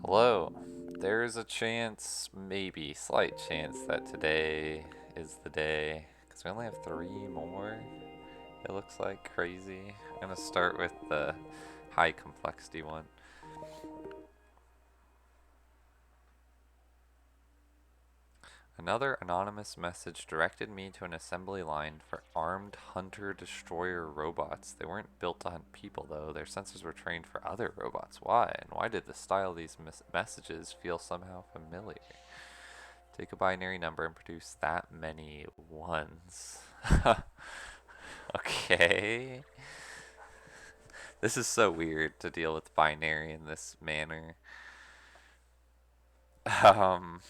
Hello. There's a chance, maybe, slight chance, that today is the day. Because we only have 3 more. It looks like crazy. I'm going to start with the high complexity one. Another anonymous message directed me to an assembly line for armed hunter-destroyer robots. They weren't built to hunt people, though. Their sensors were trained for other robots. Why? And why did the style of these messages feel somehow familiar? Take a binary number and produce that many ones. Okay. This is so weird to deal with binary in this manner. Um,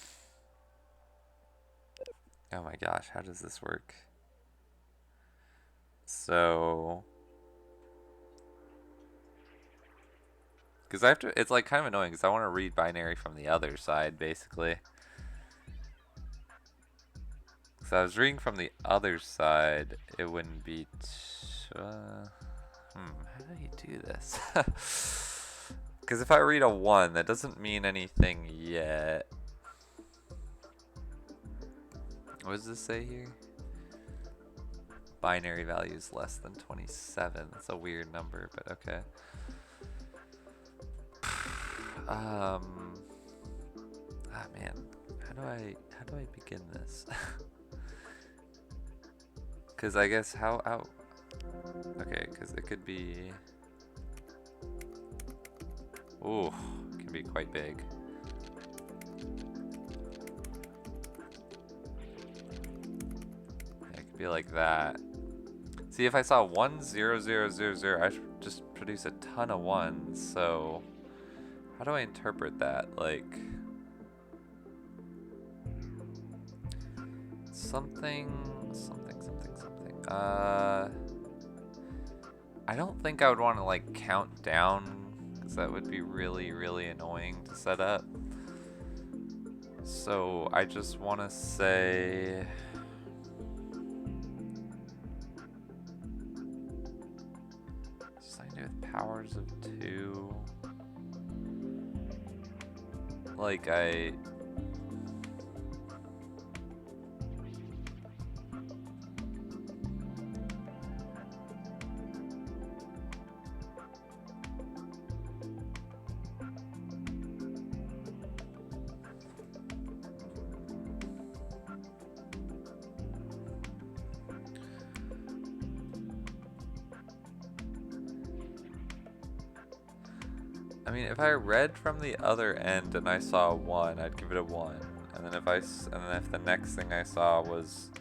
oh my gosh, how does this work? So, because I have to, it's like kind of annoying because I want to read binary from the other side, basically. So I was reading from the other side, it wouldn't be. How do you do this? Because if I read a 1, that doesn't mean anything yet. What does this say here? Binary values less than 27. That's a weird number, but okay. Ah man, how do I begin this? Because I guess how okay, because it could be. Ooh, it can be quite big. Yeah, it could be like that. See, if I saw 1 0 0 0 0, I should just produce a ton of ones. So, how do I interpret that? Like something. I don't think I would want to like count down because that would be really, really annoying to set up. So I just want to say something to do with powers of 2. Like I mean, if I read from the other end and I saw 1, I'd give it a 1. And then if the next thing I saw was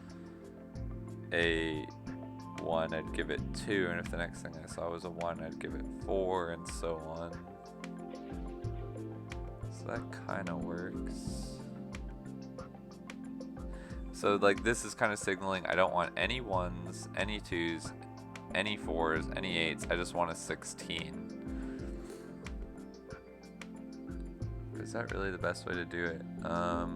a 1, I'd give it 2. And if the next thing I saw was a 1, I'd give it 4, and so on. So that kind of works. So like this is kind of signaling I don't want any 1s, any 2s, any 4s, any 8s. I just want a 16. Is that really the best way to do it? I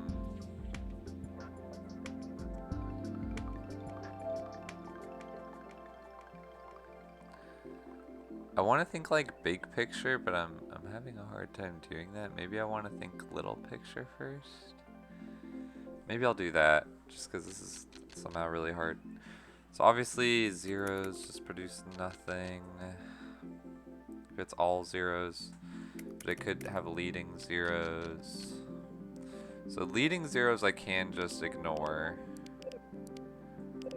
want to think like big picture, but I'm having a hard time doing that. Maybe I want to think little picture first. Maybe I'll do that, just because this is somehow really hard. So obviously zeros just produce nothing. If it's all zeros, but it could have leading zeros. So leading zeros I can just ignore.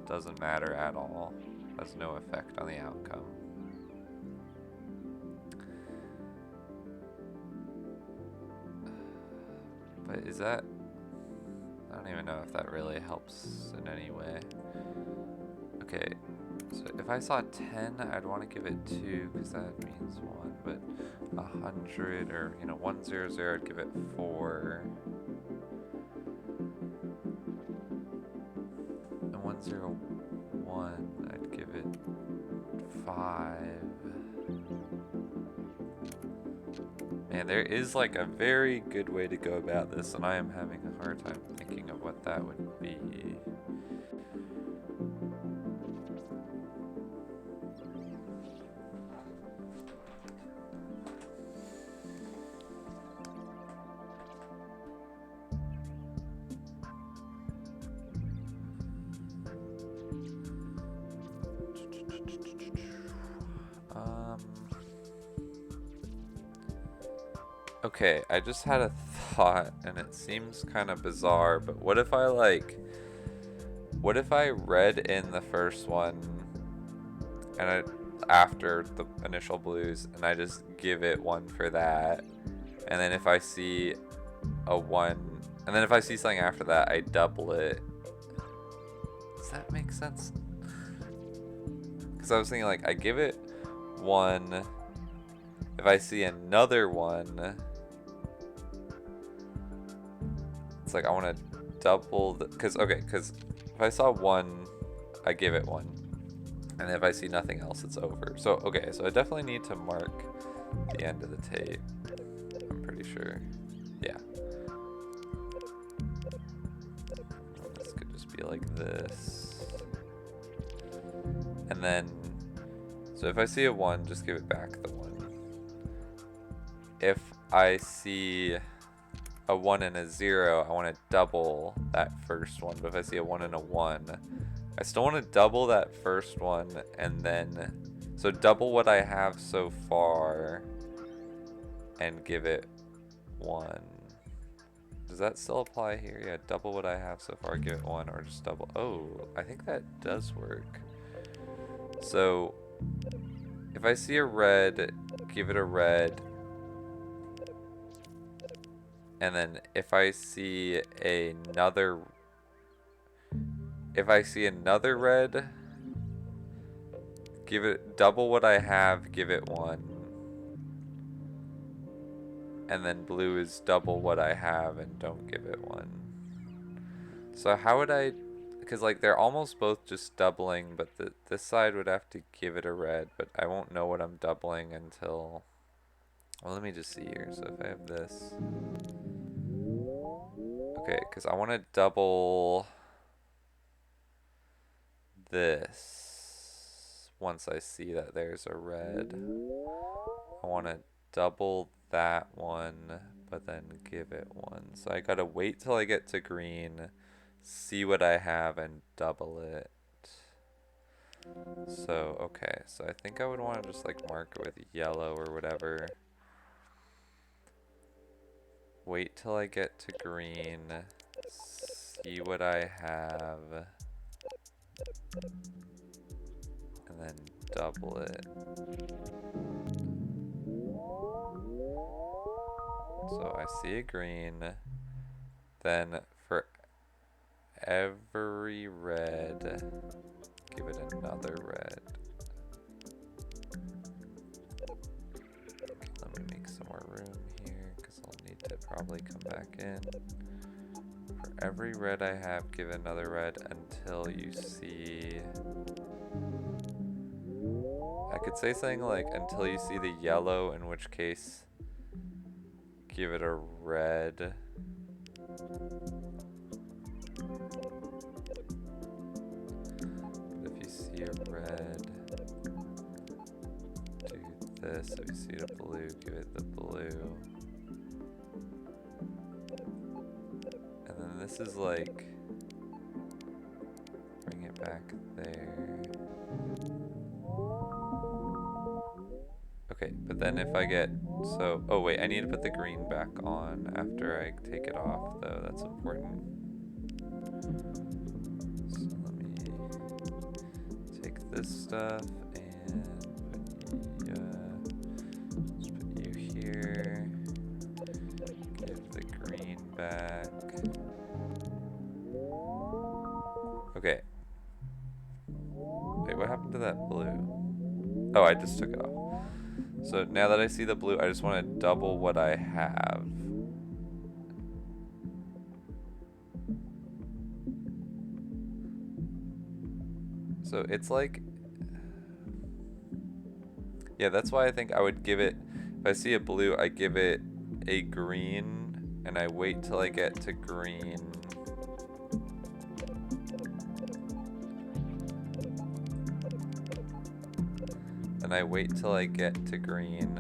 Doesn't matter at all. Has no effect on the outcome. But is that... I don't even know if that really helps in any way. Okay, so if I saw 10, I'd want to give it 2 because that means 1, but 100 or, 100, I'd give it 4. And 101, I'd give it 5. Man, there is like a very good way to go about this, and I am having a hard time thinking of what that would be. Okay, I just had a thought, and it seems kind of bizarre, but what if I like, what if I read in the first one, and after the initial blues, and I just give it one for that, and then if I see a one, and then if I see something after that, I double it. Does that make sense? Because I was thinking like, I give it one, if I see another one, it's like I want to double the, because if I saw one, I give it one, and if I see nothing else, it's over. So okay, so I definitely need to mark the end of the tape. I'm pretty sure. Yeah. And this could just be like this, and then so if I see a one, just give it back the one. If I see a 1 and a 0, I want to double that first one. But if I see a 1 and a 1, I still want to double that first one, and then, so double what I have so far and give it 1. Does that still apply here? Yeah, double what I have so far, give it 1, or just double. Oh, I think that does work. So if I see a red, give it a red. And then if I see another red, give it double what I have, give it 1. And then blue is double what I have and don't give it 1. So how would I, because like they're almost both just doubling, but this side would have to give it a red, but I won't know what I'm doubling until, well, let me just see here. So if I have this, okay, because I want to double this once I see that there's a red. I want to double that one, but then give it 1. So I gotta wait till I get to green, see what I have, and double it. So, okay, so I think I would want to just like mark it with yellow or whatever. Wait till I get to green, see what I have, and then double it. So I see a green, then for every red, give it another red. Okay, let me make some more room here, because I'll need to probably come back in. For every red I have, give it another red until you see... I could say something like, until you see the yellow, in which case, give it a red. But if you see a red, do this. If you see the blue, give it the blue. And then this is like, bring it back there. Okay, but then if I get, so, oh wait, I need to put the green back on after I take it off though, that's important. So let me take this stuff and just put you here, give the green back. Okay. Wait, what happened to that blue? Oh, I just took it off. So now that I see the blue, I just want to double what I have. So it's like, yeah, that's why I think I would give it, if I see a blue, I give it a green, and I wait till I get to green. And I wait till I get to green,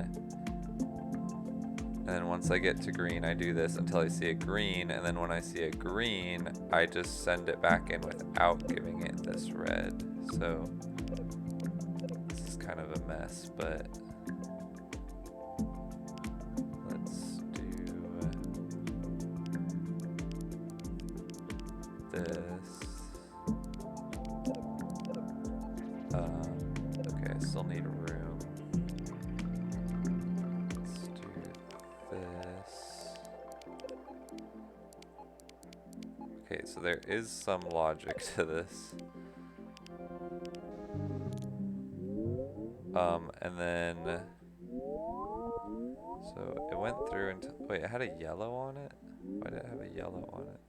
and then once I get to green, I do this until I see a green, and then when I see a green, I just send it back in without giving it this red. So this is kind of a mess, but let's do this. Okay, I still need room. Let's do this. Okay, so there is some logic to this. And then, so it went through until, wait, it had a yellow on it? Why did it have a yellow on it?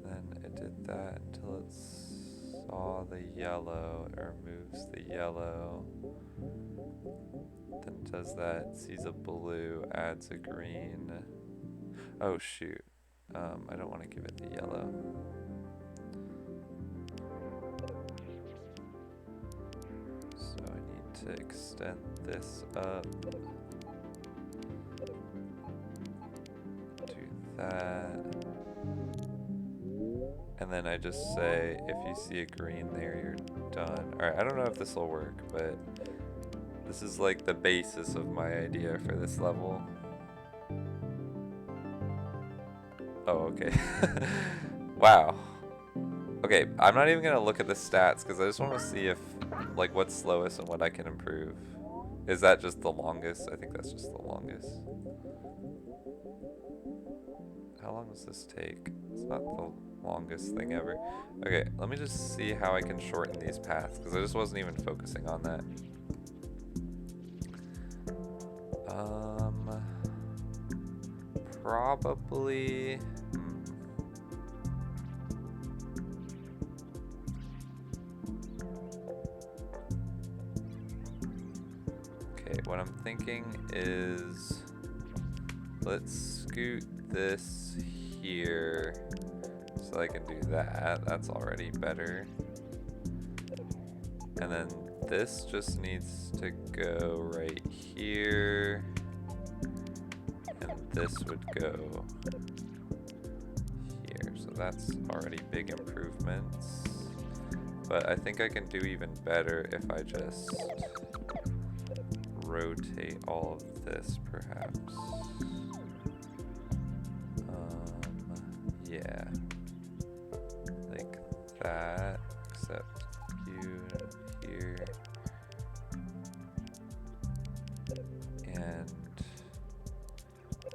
And then it did that until it saw the yellow. It removes the yellow. Then does that, sees a blue, adds a green. Oh shoot. I don't want to give it the yellow. So I need to extend this up. Do that. And then I just say, if you see a green there, you're done. Alright, I don't know if this will work, but this is like the basis of my idea for this level. Oh, okay. Wow. Okay, I'm not even gonna look at the stats because I just want to see if, like, what's slowest and what I can improve. Is that just the longest? I think that's just the longest. How long does this take? It's not the longest thing ever. Okay, let me just see how I can shorten these paths because I just wasn't even focusing on that. Probably. Okay, what I'm thinking is let's scoot this here so I can do that. That's already better. And then this just needs to go right here. And this would go here. So that's already big improvements. But I think I can do even better if I just rotate all of this, perhaps. Yeah. Like that, except you here. And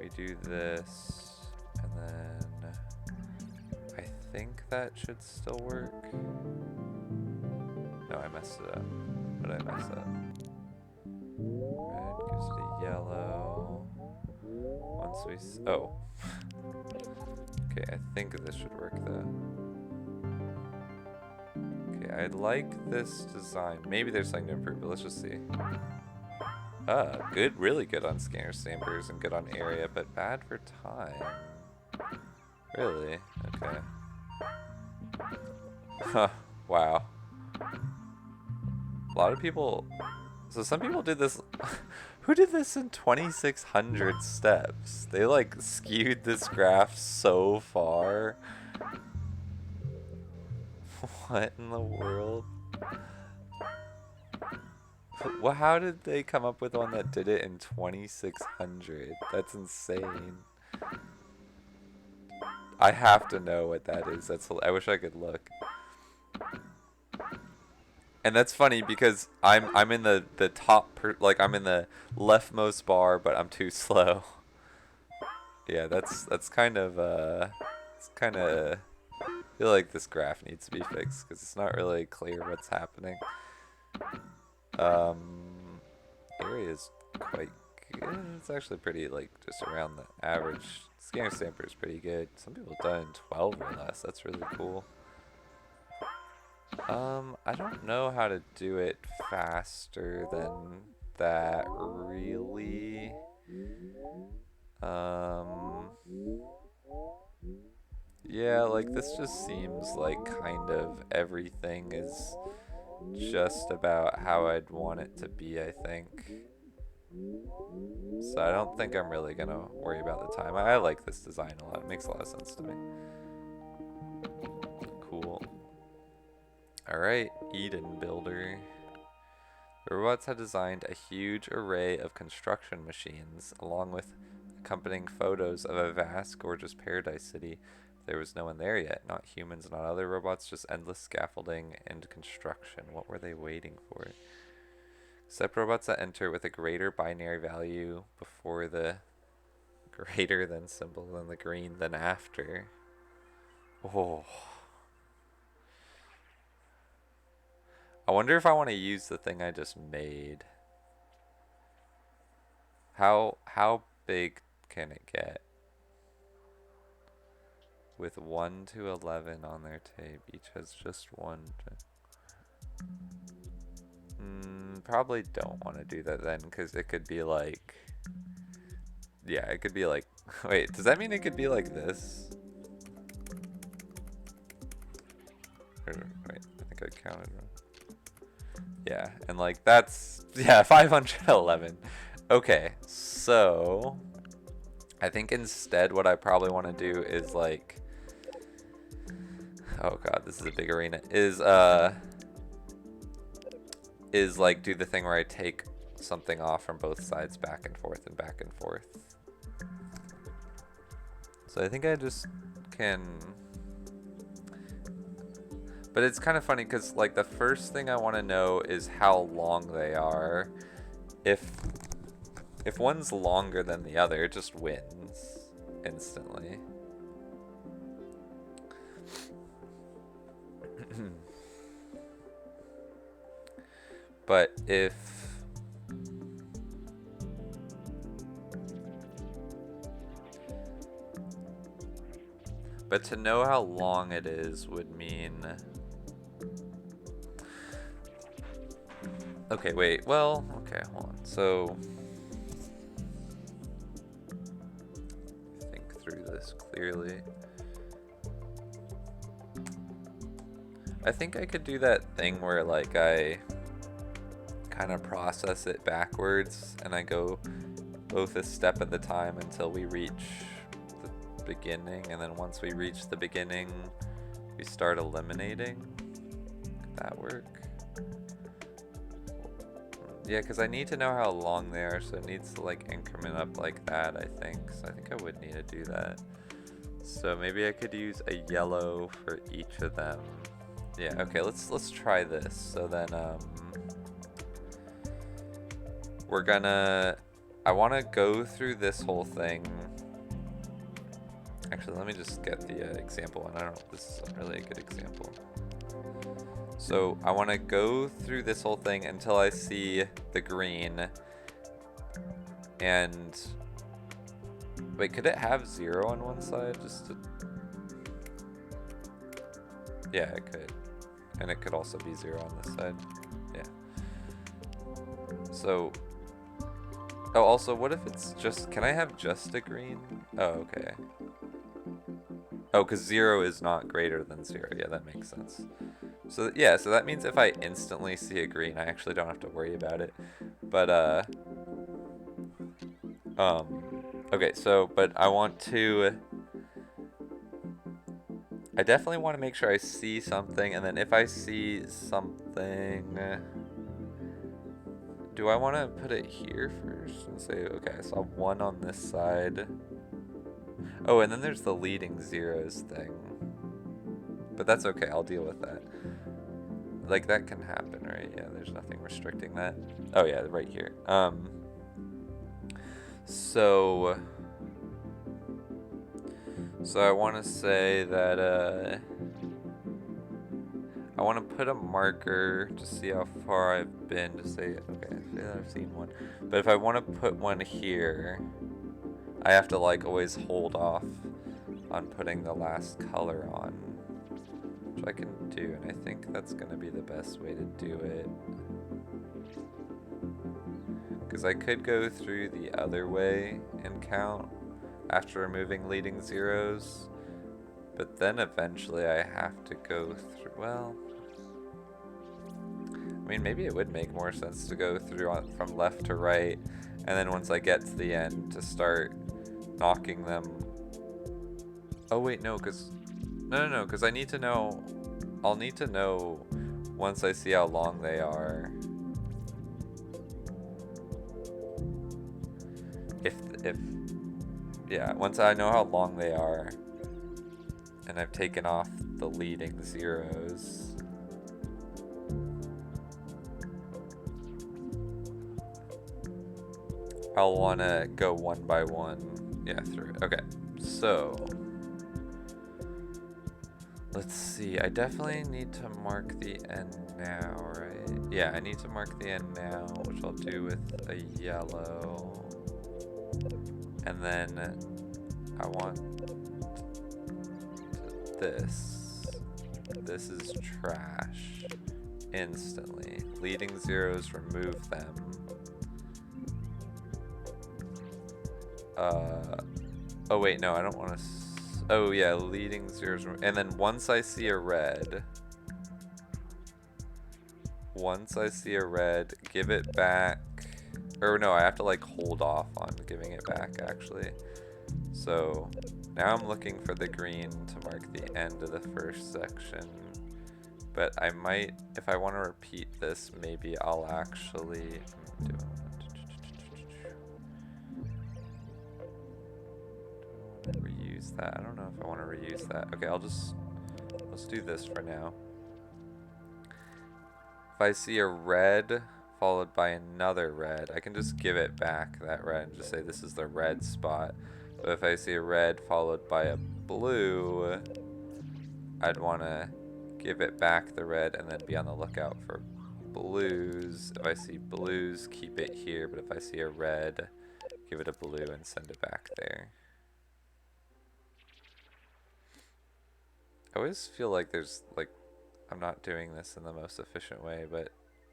we do this, and then I think that should still work. No, I messed it up. What did I mess up? Red gives it a yellow. Once we oh. Okay, I think this should work though. Okay, I like this design. Maybe there's something to improve, but let's just see. Good, really good on scanner chambers and good on area, but bad for time. Really? Okay. Huh, wow. A lot of people, so some people did this, who did this in 2600 steps? They like skewed this graph so far. What in the world? Well, how did they come up with one that did it in 2600? That's insane. I have to know what that is. That's, I wish I could look. And that's funny because I'm in the top like I'm in the leftmost bar, but I'm too slow. Yeah, that's kind of it's kind of, I feel like this graph needs to be fixed because it's not really clear what's happening. Area is quite good. It's actually pretty, like, just around the average. Scanner stamper is pretty good. Some people have done 12 or less. That's really cool. I don't know how to do it faster than that, really. Yeah, like, this just seems like kind of everything is just about how I'd want it to be, I think. So I don't think I'm really gonna worry about the time. I like this design a lot. It makes a lot of sense to me. Cool. Alright, Eden Builder. The robots have designed a huge array of construction machines, along with accompanying photos of a vast, gorgeous paradise city. There was no one there yet. Not humans, not other robots, just endless scaffolding and construction. What were they waiting for? Except robots that enter with a greater binary value before the greater than symbol, than the green, than after. Oh. I wonder if I want to use the thing I just made. How big can it get? With 1 to 11 on their tape, each has just one. Probably don't want to do that then, because it could be like, yeah, it could be like, wait, does that mean it could be like this? Or, wait, I think I counted wrong. Yeah, and like that's, yeah, 511. Okay, so I think instead what I probably want to do is like, oh god, this is a big arena, is like do the thing where I take something off from both sides back and forth and back and forth. So I think I just can, but it's kind of funny because like the first thing I want to know is how long they are. If one's longer than the other, it just wins instantly. But but to know how long it is would mean, okay, wait, well, okay, hold on. So think through this clearly. I think I could do that thing where like I kind of process it backwards and I go both a step at a time until we reach the beginning, and then once we reach the beginning we start eliminating. Could that work? Yeah, because I need to know how long they are, so it needs to like increment up like that, I think. So I think I would need to do that. So maybe I could use a yellow for each of them. Yeah, okay, let's try this. So then we're gonna, I want to go through this whole thing. Actually, let me just get the example one. I don't know if this is really a good example. So I want to go through this whole thing until I see the green. And wait, could it have 0 on one side? Just to, yeah, it could. And it could also be 0 on this side. Yeah. So, oh, also, what if it's just, can I have just a green? Oh, okay. Oh, because 0 is not greater than 0. Yeah, that makes sense. So, yeah, so that means if I instantly see a green, I actually don't have to worry about it. But, okay, so, but I want to, I definitely want to make sure I see something, and then if I see something, do I want to put it here first and say, okay, I saw 1 on this side. Oh, and then there's the leading zeros thing. But that's okay, I'll deal with that. Like, that can happen, right? Yeah, there's nothing restricting that. Oh yeah, right here. So I want to say that, I want to put a marker to see how far I've been to say, okay, I've seen 1. But if I want to put 1 here, I have to like always hold off on putting the last color on, which I can do, and I think that's going to be the best way to do it. Because I could go through the other way and count after removing leading zeros, but then eventually I have to go through, well, I mean, maybe it would make more sense to go through from left to right, and then once I get to the end to start knocking them. Oh wait, no, because no, because I need to know, I'll need to know once I see how long they are. yeah, once I know how long they are, and I've taken off the leading zeros, I'll want to go one by one, yeah, through it. Okay, so let's see. I definitely need to mark the end now, right? Yeah, I need to mark the end now, which I'll do with a yellow. And then I want this. This is trash. Instantly. Leading zeros, remove them. Oh wait, no, I don't want to. Oh yeah, leading zeros. And then once I see a red, give it back. Or no, I have to like hold off on giving it back actually. So now I'm looking for the green to mark the end of the first section. But I might, if I want to repeat this, maybe I'll actually do reuse that. I don't know if I want to reuse that. Okay, let's do this for now. If I see a red followed by another red, I can just give it back, that red, and just say this is the red spot. But if I see a red followed by a blue, I'd want to give it back the red and then be on the lookout for blues. If I see blues, keep it here, but if I see a red, give it a blue and send it back there. I always feel like there's like I'm not doing this in the most efficient way, but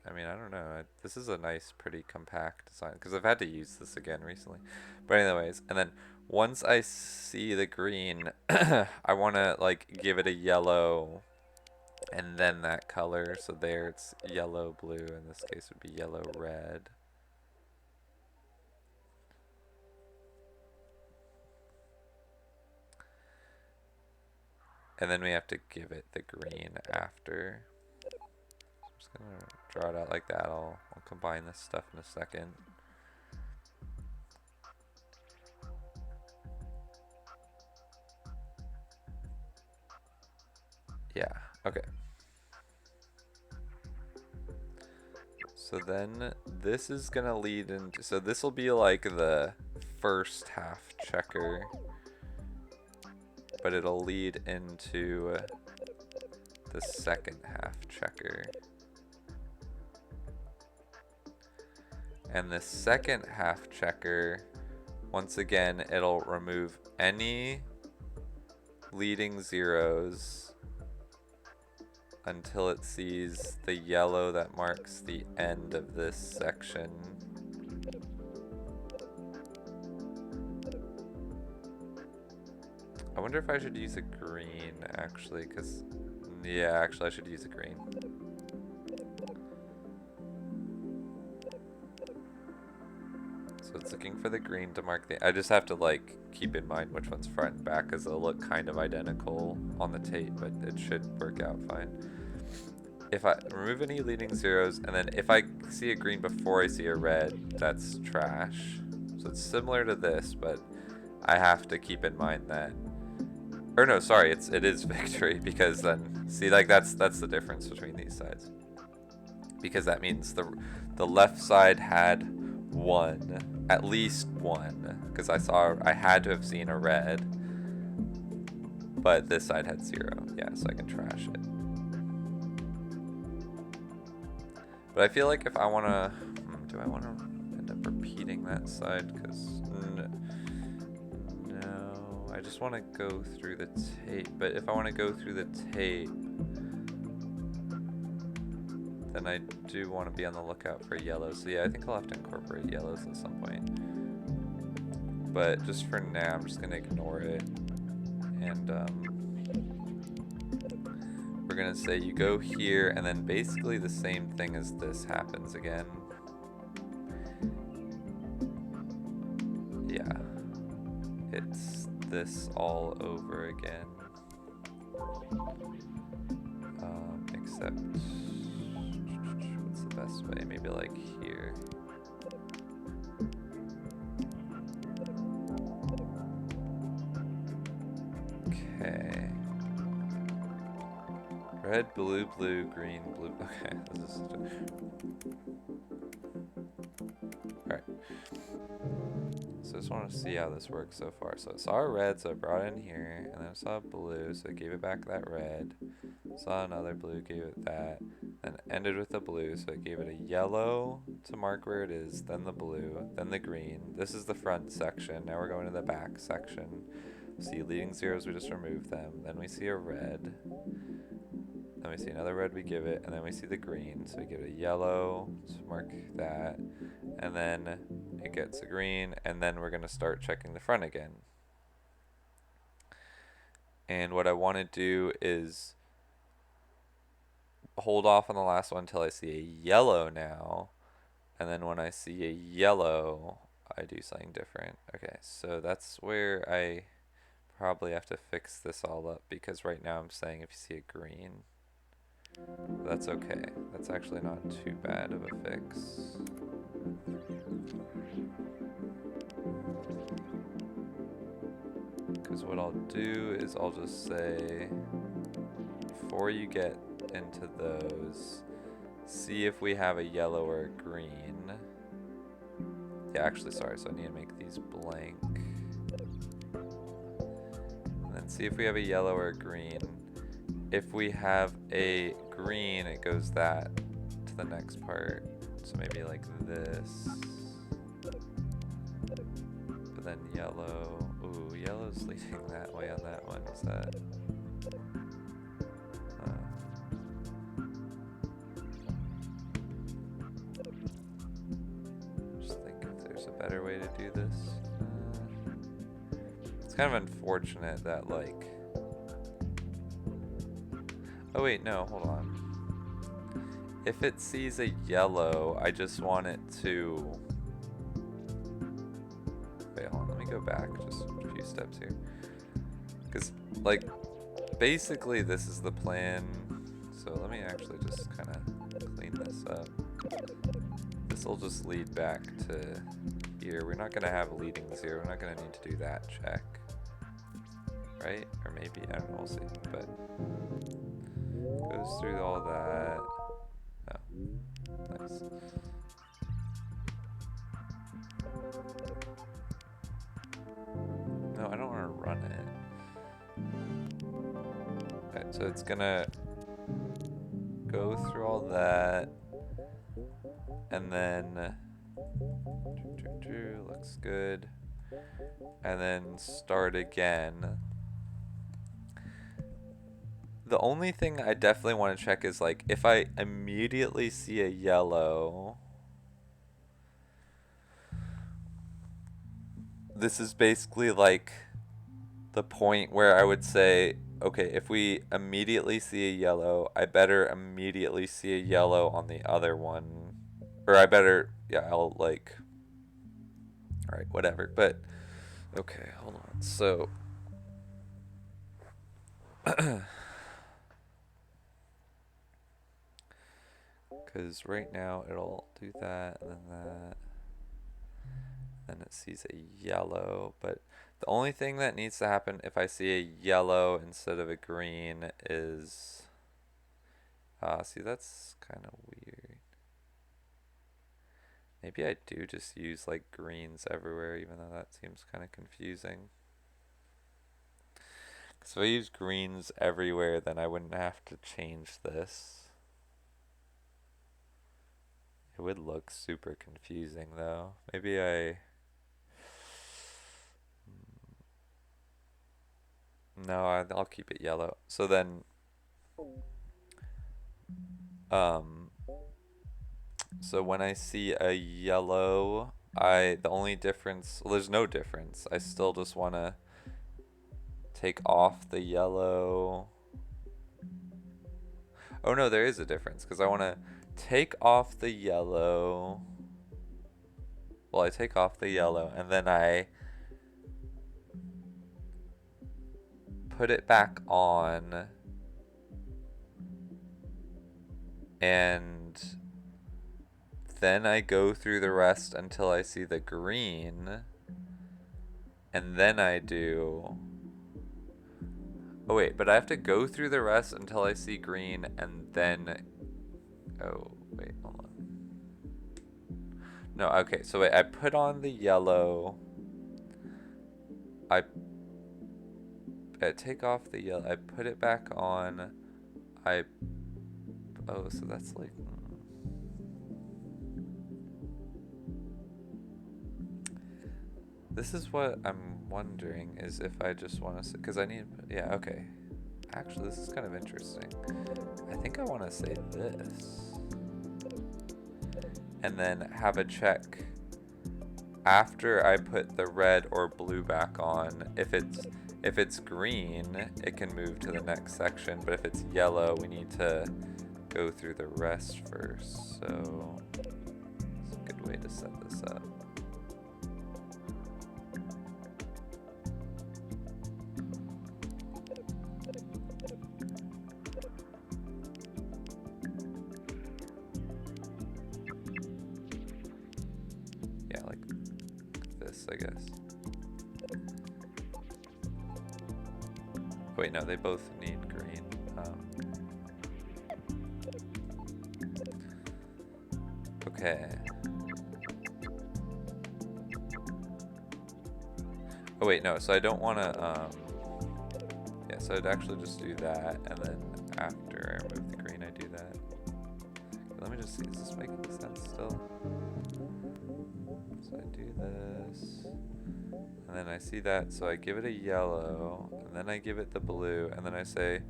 I mean, I don't know. This is a nice, pretty compact design because I've had to use this again recently. But anyways, and then once I see the green, I want to like give it a yellow and then that color. So there it's yellow, blue. In this case would be yellow, red. And then we have to give it the green after. I'm just going to draw it out like that. I'll combine this stuff in a second. Yeah, okay. So then this is going to lead into, so this will be like the first half checker, but it'll lead into the second half checker. And the second half checker, once again, it'll remove any leading zeros until it sees the yellow that marks the end of this section. I wonder if I should use a green actually, because yeah, actually I should use a green. So it's looking for the green to mark the, I just have to like keep in mind which one's front and back because they'll look kind of identical on the tape, but it should work out fine. If I remove any leading zeros, and then if I see a green before I see a red, that's trash. So it's similar to this, but I have to keep in mind that, or no, sorry, it is victory, because then, see, like that's the difference between these sides. Because that means the left side had one, at least one, because I had to have seen a red, but this side had 0. Yeah, so I can trash it. But I feel like if I want to, do I want to end up repeating that side? Because no, I just want to go through the tape. But if I want to go through the tape, then I do want to be on the lookout for yellows. So yeah, I think I'll have to incorporate yellows at some point. But just for now, I'm just going to ignore it. And we're going to say you go here, and then basically the same thing as this happens again. Yeah. It's this all over again. Except, what's the best way? Maybe like here. red, blue, blue, green, blue. Okay, this is alright. So I just want to see how this works so far. So I saw a red, so I brought it in here, and then I saw a blue, so I gave it back that red. Saw another blue, gave it that, then ended with the blue, so I gave it a yellow to mark where it is, then the blue, then the green. This is the front section. Now we're going to the back section. See leading zeros, we just remove them. Then we see a red. Then we see another red, we give it, and then we see the green, so we give it a yellow to mark that, and then it gets a green, and then we're going to start checking the front again. And what I want to do is hold off on the last one until I see a yellow now, and then when I see a yellow, I do something different. Okay, so that's where I probably have to fix this all up, because right now I'm saying if you see a green, that's okay. That's actually not too bad of a fix. Because what I'll do is I'll just say, before you get into those, see if we have a yellow or a green. Yeah, actually, sorry, so I need to make these blank. And then see if we have a yellow or a green. If we have a green, it goes that to the next part. So maybe like this. But then yellow. Ooh, yellow's leading that way on that one. Is that? Just think if there's a better way to do this. It's kind of unfortunate that like. Oh wait, no, hold on. If it sees a yellow, I just want it to... Wait, hold on, let me go back just a few steps here. Because, like, basically this is the plan. So let me actually just kind of clean this up. This will just lead back to here. We're not going to have a leading zero. We're not going to need to do that check. Right? Or maybe, I don't know, we'll see. But... goes through all that. Oh, nice. No, I don't want to run it. Okay, so it's gonna go through all that, and then looks good, and then start again. The only thing I definitely want to check is like if I immediately see a yellow, this is basically like the point where I would say, okay, if we immediately see a yellow, I better immediately see a yellow on the other one. Or I better, yeah, I'll like, alright, whatever. But, okay, hold on. So, because right now it'll do that and then that. Then it sees a yellow, but the only thing that needs to happen if I see a yellow instead of a green is, see, that's kind of weird. Maybe I do just use like greens everywhere, even though that seems kind of confusing. So if I use greens everywhere, then I wouldn't have to change this. It would look super confusing though. Maybe no, I'll keep it yellow. So then, so when I see a yellow, the only difference, well, there's no difference. I still just want to take off the yellow. Oh no, there is a difference because I want to take off the yellow. Well, I take off the yellow and then I put it back on, and then I go through the rest until I see the green, and then I do, Oh wait, but I have to go through the rest until I see green and then... Oh, wait, hold on. No, okay, so wait, I put on the yellow. I take off the yellow. I put it back on. I... Oh, so that's like... This is what I'm wondering, is if I just want to... Because I need... Yeah, okay. Actually, this is kind of interesting. I think I want to say this. And then have a check after I put the red or blue back on. If it's green, it can move to the next section. But if it's yellow, we need to go through the rest first. So it's a good way to set this up. Yeah, like this, I guess. Wait, no, they both need green. Okay. Oh wait, no, so I don't want to, yeah, so I'd actually just do that, and then after I remove the green, I do that. Let me just see, is this making sense still? So I do this, and then I see that, so I give it a yellow, and then I give it the blue, and then I say,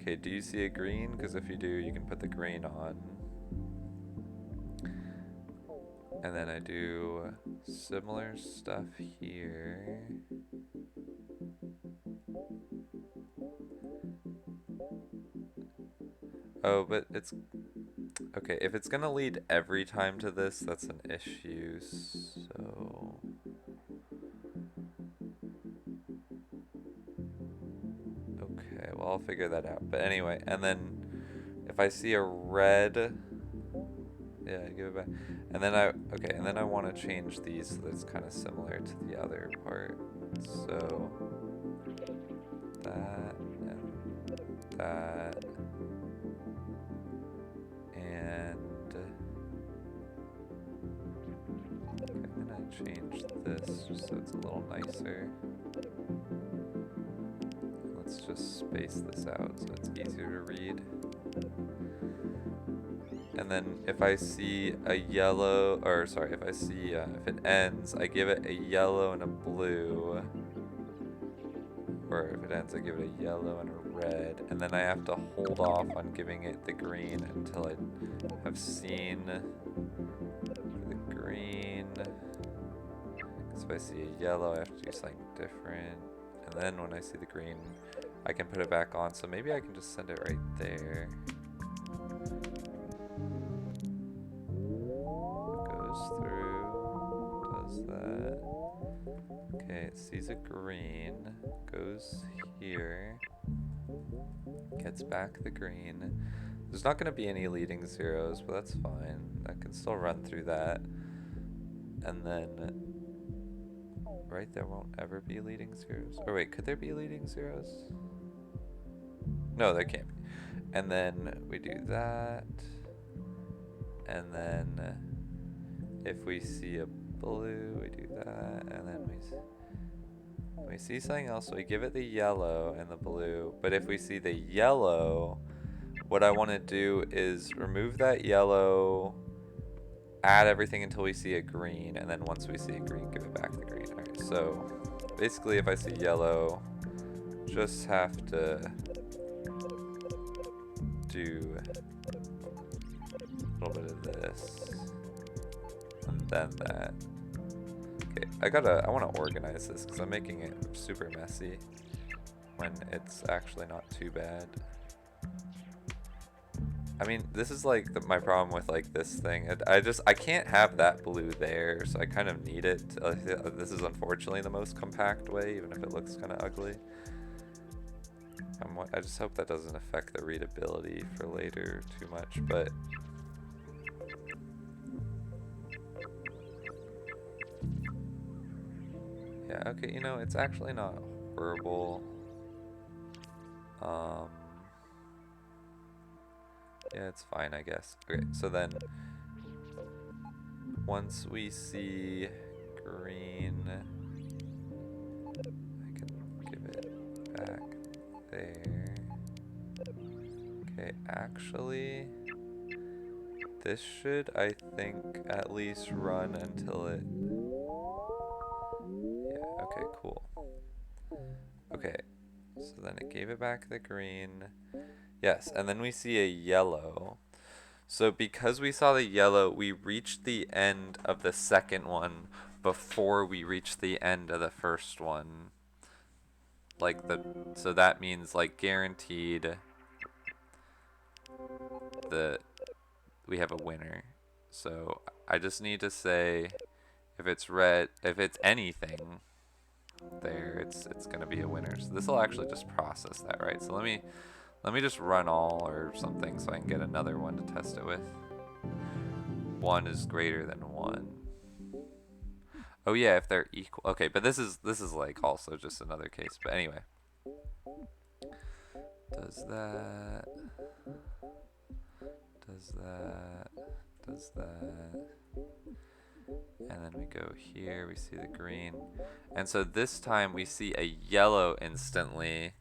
okay, do you see a green? Because if you do, you can put the green on. And then I do similar stuff here. Oh, but it's... Okay, if it's gonna lead every time to this, that's an issue, so... Okay, well, I'll figure that out. But anyway, and then if I see a red... Yeah, give it back. And then okay, and then I want to change these so that it's kind of similar to the other part. So that and that, and okay, I'm gonna change this just so it's a little nicer. Let's just space this out so it's easier to read. And then if I see a yellow, or sorry, if I see, if it ends, I give it a yellow and a blue. Or if it ends, I give it a yellow and a red. And then I have to hold off on giving it the green until I have seen the green. Because if I see a yellow, I have to do something different. And then when I see the green, I can put it back on. So maybe I can just send it right there. Okay, it sees a green, goes here, gets back the green. There's not going to be any leading zeros, but that's fine. I can still run through that. And then, right, there won't ever be leading zeros. Or wait, could there be leading zeros? No, there can't be. And then we do that. And then if we see a blue, we do that, and then we see something else, so we give it the yellow and the blue. But if we see the yellow, what I want to do is remove that yellow, add everything until we see a green, and then once we see a green, give it back the green. Alright, so basically if I see yellow, just have to do a little bit of this, and then that. Okay, I want to organize this because I'm making it super messy when it's actually not too bad. I mean, this is like my problem with like this thing. I can't have that blue there, so I kind of need it. This is unfortunately the most compact way, even if it looks kind of ugly. I just hope that doesn't affect the readability for later too much, but yeah, okay, you know, it's actually not horrible. Um, yeah, it's fine, I guess. Okay, so then once we see green, I can give it back there. Okay, actually, this should, I think, at least run until it... Yeah, okay, cool. Okay, so then it gave it back the green. Yes, and then we see a yellow. So because we saw the yellow, we reached the end of the second one before we reached the end of the first one. Like so that means like guaranteed we have a winner. So I just need to say if it's red, if it's anything there, it's gonna be a winner. So this will actually just process that, right? So let me just run all or something so I can get another one to test it with. 1 is greater than 1. Oh yeah, if they're equal. Okay, but this is like also just another case. But anyway, does that, does that, does that, and then we go here. We see the green, and so this time we see a yellow instantly,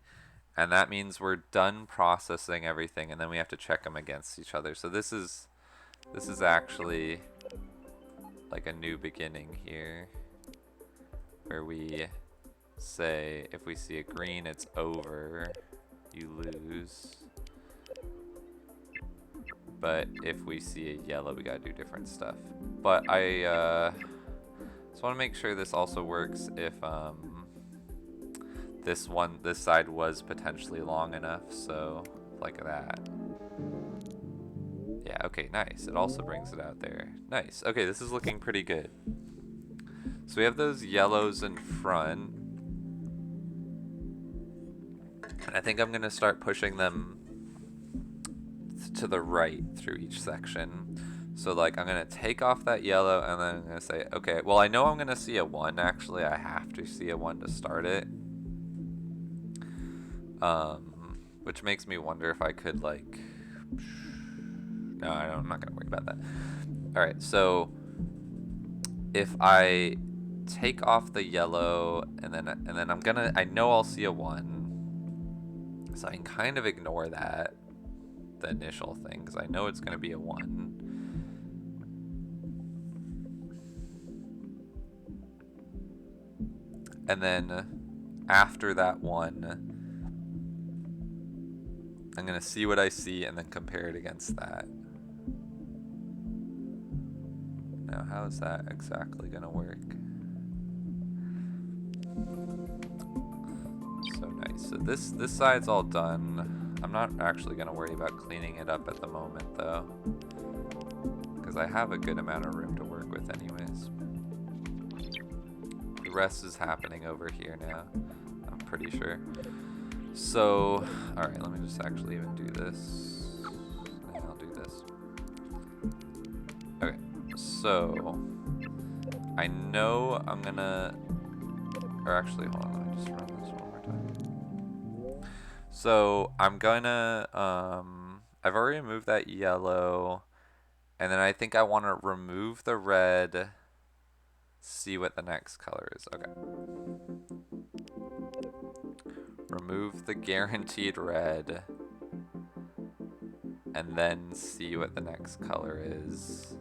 and that means we're done processing everything, and then we have to check them against each other. So this is actually like a new beginning here, where we say if we see a green, it's over, you lose. But if we see a yellow, we gotta do different stuff. But I just want to make sure this also works if this side was potentially long enough, so like that. Yeah, okay, nice. It also brings it out there. Nice. Okay, this is looking pretty good. So we have those yellows in front. And I think I'm going to start pushing them to the right through each section. So like I'm going to take off that yellow and then I'm going to say, okay, well I know I'm going to see a 1 actually. I have to see a 1 to start it. Which makes me wonder if I could like... No, I'm not going to worry about that. Alright, so if I take off the yellow and then I know I'll see a 1. So I can kind of ignore that, the initial thing, because I know it's going to be a 1. And then after that 1, I'm going to see what I see and then compare it against that. Now, how is that exactly going to work? So nice. So this side's all done. I'm not actually going to worry about cleaning it up at the moment, though, because I have a good amount of room to work with anyways. The rest is happening over here now, I'm pretty sure. So, alright, let me just actually even do this. And I'll do this. Okay, so I know I'm gonna, or actually, hold on, let me just run this one more time. So I'm gonna, I've already removed that yellow, and then I think I want to remove the red, see what the next color is. Okay. Remove the guaranteed red, and then see what the next color is.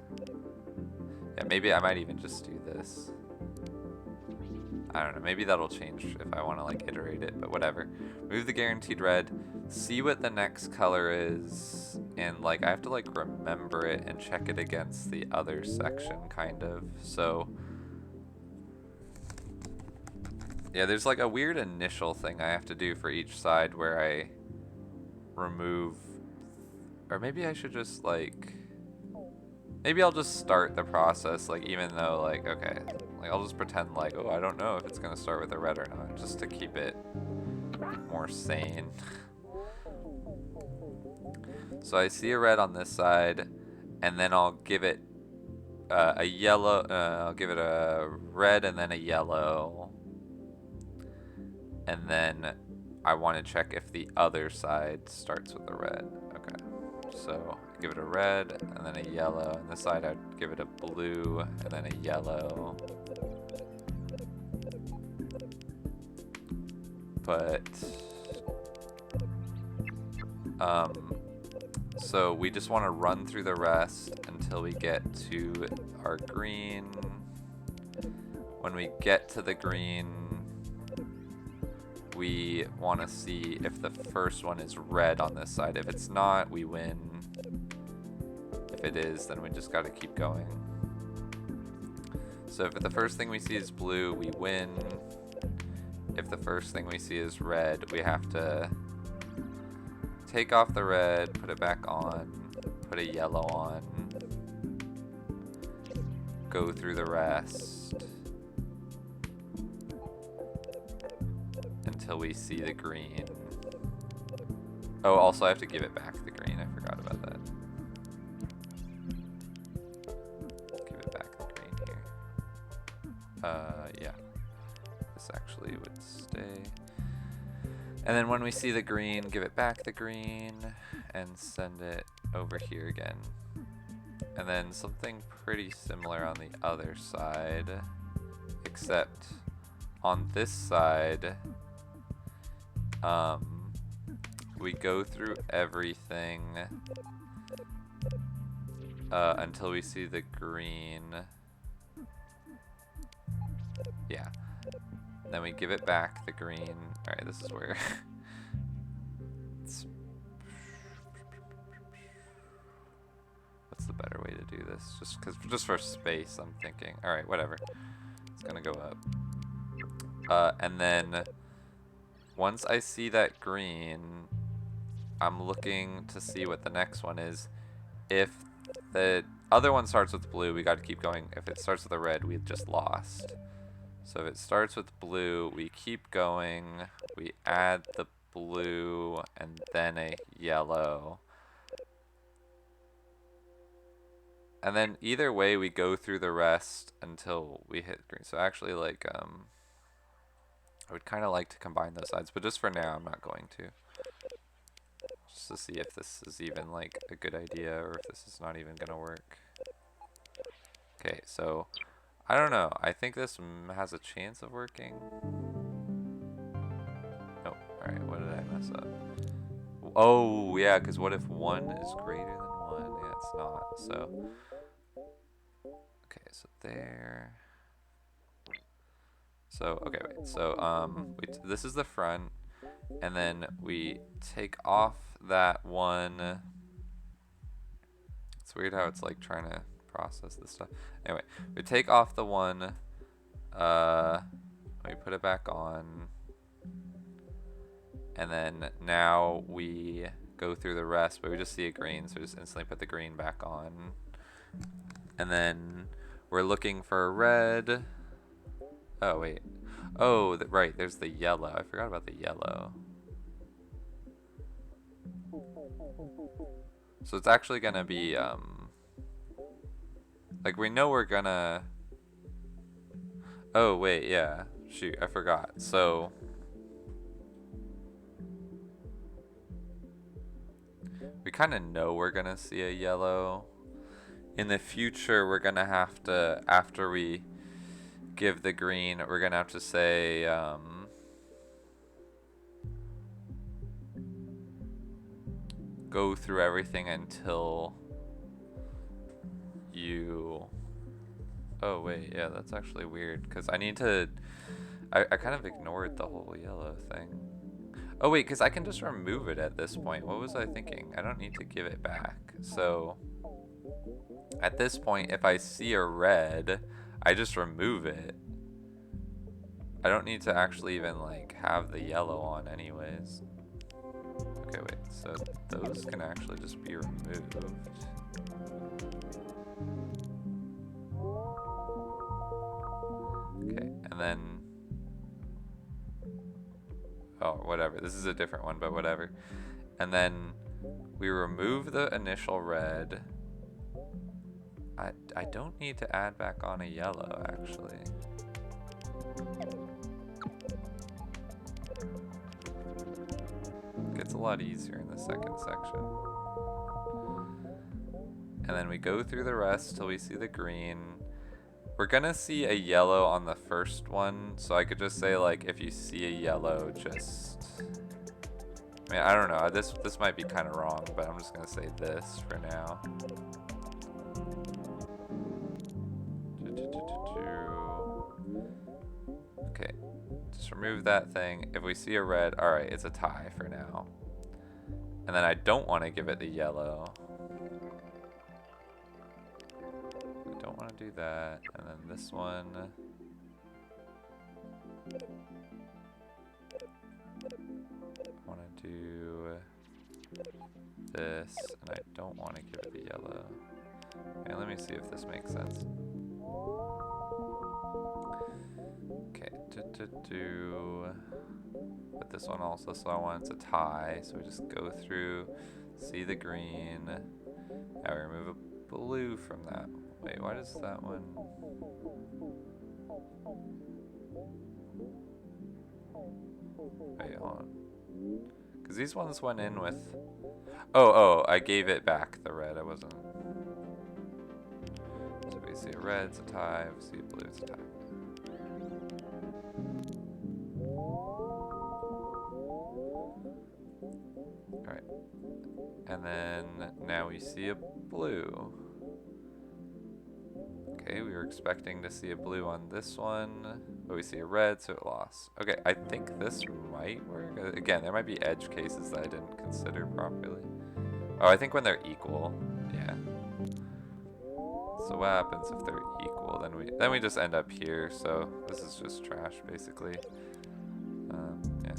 Yeah, maybe I might even just do this. I don't know, maybe that'll change if I want to like iterate it, but whatever. Remove the guaranteed red, see what the next color is, and like I have to like remember it and check it against the other section kind of. So yeah, there's like a weird initial thing I have to do for each side where I remove, or maybe I should just like, maybe I'll just start the process like even though like, okay, like I'll just pretend like, oh, I don't know if it's gonna start with a red or not, just to keep it more sane. So I see a red on this side, and then I'll give it a yellow, I'll give it a red and then a yellow. And then I want to check if the other side starts with a red. Okay, so give it a red and then a yellow, and this side I'd give it a blue and then a yellow. But so we just want to run through the rest until we get to our green. When we get to the green, we want to see if the first one is red on this side. If it's not, we win. If it is, then we just got to keep going. So if the first thing we see is blue, we win. If the first thing we see is red, we have to take off the red, put it back on, put a yellow on, go through the rest until we see the green. Oh, also I have to give it back the green. I forgot about that. Give it back the green here. Yeah. This actually would stay. And then when we see the green, give it back the green and send it over here again. And then something pretty similar on the other side, except on this side, we go through everything until we see the green. Yeah. Then we give it back the green. Alright, this is where what's the better way to do this? Just for space, I'm thinking. Alright, whatever. It's gonna go up. And then once I see that green, I'm looking to see what the next one is. If the other one starts with blue, we gotta keep going. If it starts with a red, we've just lost. So if it starts with blue, we keep going, we add the blue and then a yellow. And then either way, we go through the rest until we hit green. So actually, like, I would kind of like to combine those sides, but just for now, I'm not going to. Just to see if this is even, like, a good idea or if this is not even going to work. Okay, so I don't know. I think this has a chance of working. Oh, alright, what did I mess up? Oh, yeah, because what if 1 is greater than 1? Yeah, it's not, so. Okay, so there. So, okay, wait. So, this is the front, and then we take off that one. It's weird how it's like trying to process this stuff. Anyway, we take off the one, we put it back on, and then now we go through the rest, but we just see a green, so we just instantly put the green back on. And then we're looking for a red. Oh, wait. Oh, right, there's the yellow. I forgot about the yellow. So it's actually gonna be, like, we know we're gonna... Oh, wait, yeah. Shoot, I forgot. So... we kind of know we're gonna see a yellow. In the future, we're gonna have to, after we give the green, we're gonna have to say, go through everything until you... Oh, wait, yeah, that's actually weird, because I need to... I kind of ignored the whole yellow thing. Oh, wait, because I can just remove it at this point. What was I thinking? I don't need to give it back. So, at this point, if I see a red, I just remove it. I don't need to actually even, like, have the yellow on anyways. Okay, wait, so those can actually just be removed. Okay, and then... oh, whatever. This is a different one, but whatever. And then we remove the initial red. I don't need to add back on a yellow, actually. gets a lot easier in the second section. And then we go through the rest till we see the green. We're gonna see a yellow on the first one, so I could just say like if you see a yellow, just I mean I don't know, this might be kind of wrong, but I'm just gonna say this for now. Okay, just remove that thing. If we see a red, alright, it's a tie for now. And then I don't want to give it the yellow. I don't want to do that. And then this one. I want to do this, and I don't want to give it the yellow. Okay, let me see if this makes sense. Okay, but this one also, so I want it to tie, so we just go through, see the green, now we remove a blue from that. Wait, why does that one? Wait, hold on. Because these ones went in with, oh, I gave it back the red, I wasn't. So if we see a red, it's a tie, if we see a blue, it's a tie. Alright, and then now we see a blue. Okay, we were expecting to see a blue on this one, but we see a red, so it lost. Okay, I think this might work. Again, there might be edge cases that I didn't consider properly. Oh, I think when they're equal, yeah. So what happens if they're equal? Then we just end up here, so this is just trash, basically. Yeah.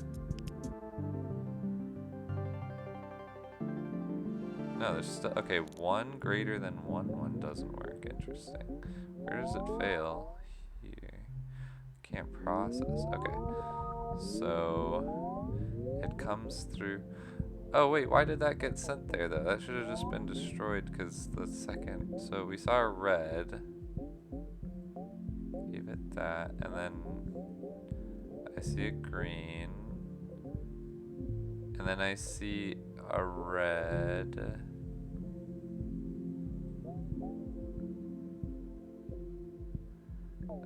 No, there's still, okay, one greater than one doesn't work, interesting. Where does it fail? Here. Can't process, okay. So, it comes through, oh wait, why did that get sent there though? That should have just been destroyed because the second, so we saw a red. Give it that, and then I see a green. And then I see a red.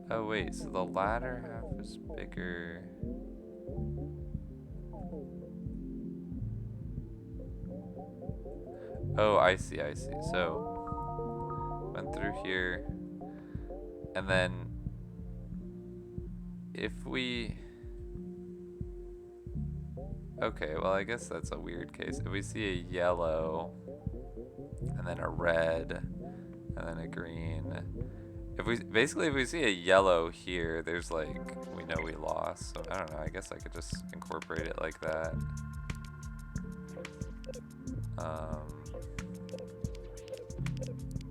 Oh wait, so the latter half is bigger. Oh, I see. So, went through here. And then, if we... Okay, well I guess that's a weird case. If we see a yellow, and then a red, and then a green... Basically if we see a yellow here, there's like, we know we lost. So I don't know, I guess I could just incorporate it like that.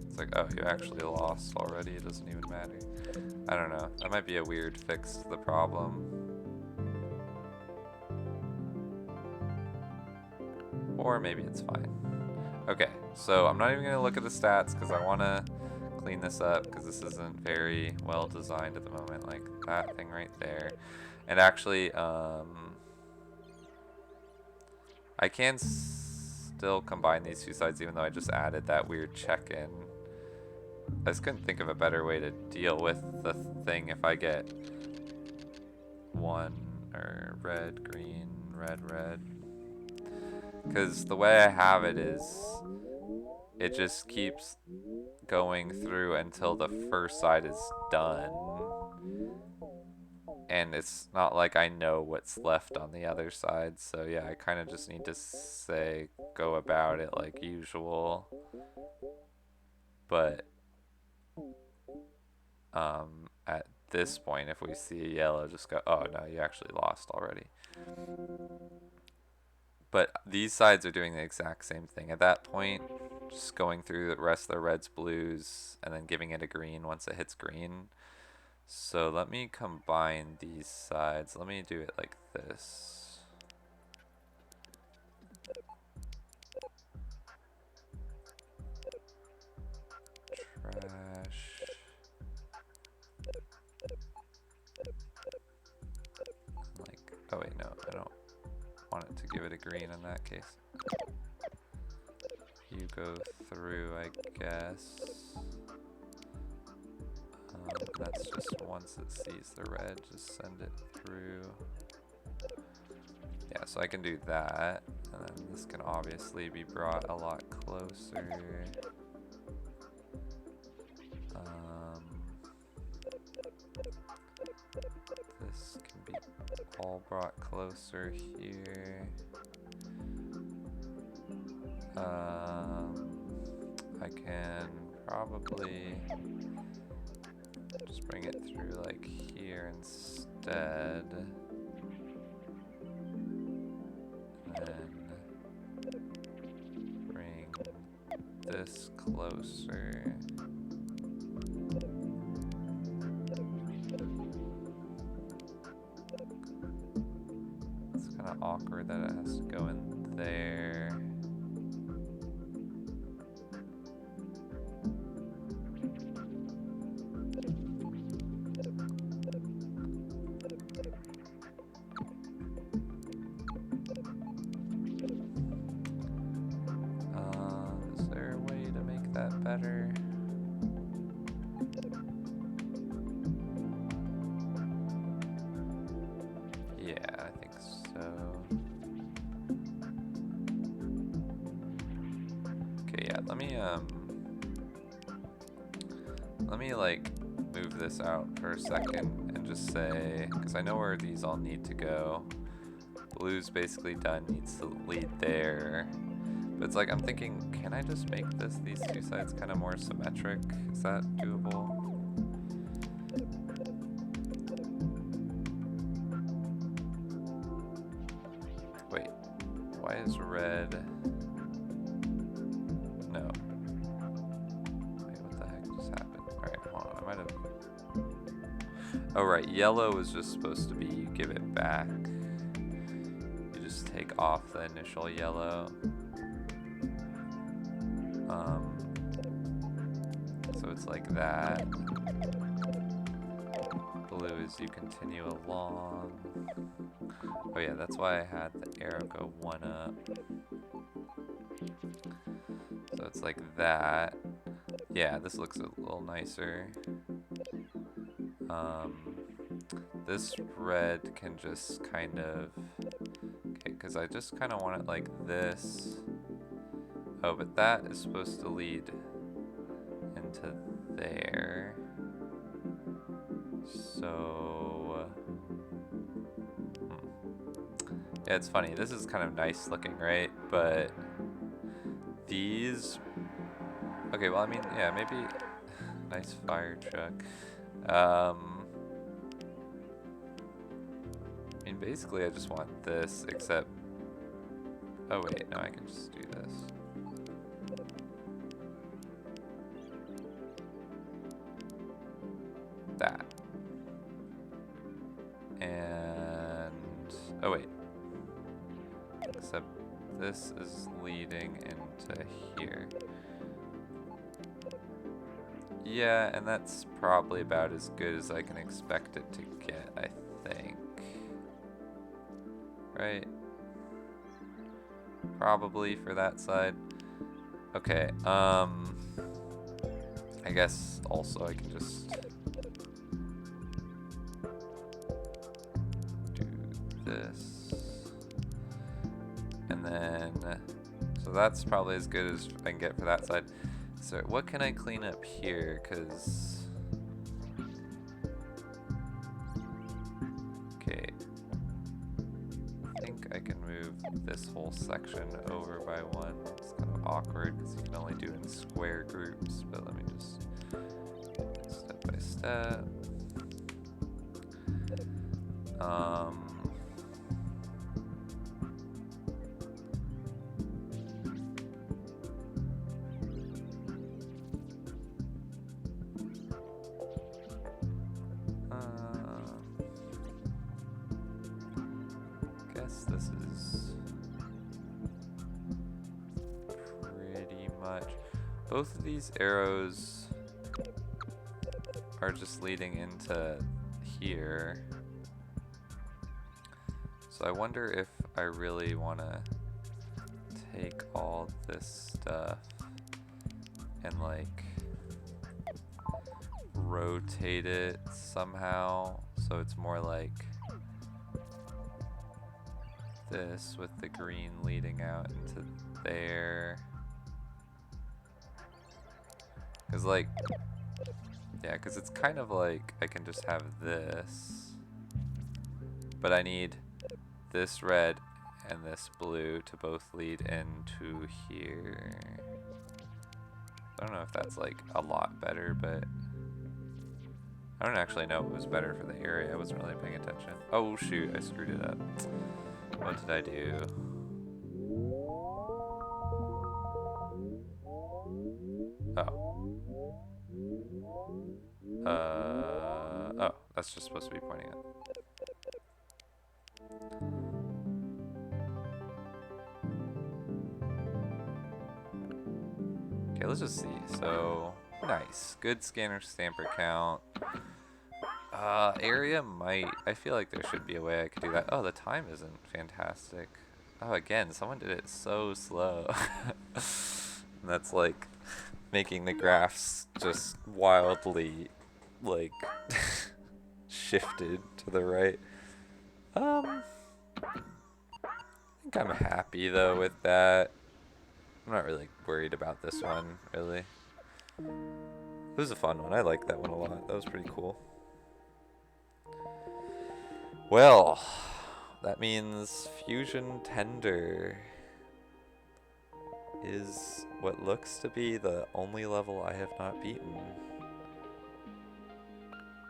It's like, oh, you actually lost already, it doesn't even matter. I don't know, that might be a weird fix to the problem. Or maybe it's fine. Okay, so I'm not even gonna look at the stats because I wanna clean this up because this isn't very well designed at the moment, like that thing right there. And actually, I can still combine these two sides even though I just added that weird check-in. I just couldn't think of a better way to deal with the thing if I get one, or red, green, red, red. Because the way I have it is, it just keeps going through until the first side is done. And it's not like I know what's left on the other side, so yeah, I kind of just need to say, go about it like usual. But, at this point, if we see a yellow, just go, oh no, you actually lost already. But these sides are doing the exact same thing. At that point, just going through the rest of the reds, blues, and then giving it a green once it hits green. So let me combine these sides. Let me do it like this. Trash. Like, oh wait, no, I don't want it to give it a green in that case. You go through, I guess. That's just once it sees the red, just send it through. Yeah, so I can do that. And then this can obviously be brought a lot closer. This can be all brought closer here. I can probably just bring it through like here instead. And then bring this closer. It's kind of awkward that it has to go in there. Is there a way to make that better? Yeah, I think so. Okay, yeah, let me like move this out for a second and just say, because I know where these all need to go. Blue's basically done, needs to lead there. But it's like, I'm thinking, can I just make these two sides kind of more symmetric? Is that doable? Wait, why is red? No. Wait, what the heck just happened? Alright, hold on, I might have... Oh right, yellow is just supposed to be, you give it back. You just take off the initial yellow. So it's like that. Blue is you continue along. Oh yeah, that's why I had the arrow go one up. So it's like that. Yeah, this looks a little nicer. This red can just kind of... Okay, because I just kind of want it like this. Oh, but that is supposed to lead into there. So... Yeah, it's funny. This is kind of nice looking, right? But these... Okay, well, I mean, yeah, maybe... Nice fire truck. I mean, basically, I just want this, except... Oh, wait, no, I can just do this. That. And... Oh, wait. Except this is leading into here. Yeah, and that's probably about as good as I can expect it to get, I think. Right? Probably for that side. Okay, I guess also I can just do this. And then, so that's probably as good as I can get for that side. So what can I clean up here? Because, okay, I think I can move this whole section over by one. It's kind of awkward because you can only do it in square groups, but let me just step by step. Guess this is pretty much. Both of these arrows are just leading into here. So I wonder if I really want to take all this stuff and like rotate it somehow so it's more like this with the green leading out into there. Cause like, yeah, cause it's kind of like I can just have this, but I need this red and this blue to both lead into here. I don't know if that's like a lot better, but I don't actually know what was better for the area. I wasn't really paying attention. Oh shoot, I screwed it up. What did I do? Oh, that's just supposed to be pointing up. Okay, let's just see. So, nice. Good scanner stamper count. Area might. I feel like there should be a way I could do that. Oh, the time isn't fantastic. Oh, again, someone did it so slow. And that's like making the graphs just wildly, like, shifted to the right. I think I'm happy though with that. I'm not really worried about this one, really. It was a fun one. I liked that one a lot. That was pretty cool. Well, that means Fusion Tender is what looks to be the only level I have not beaten.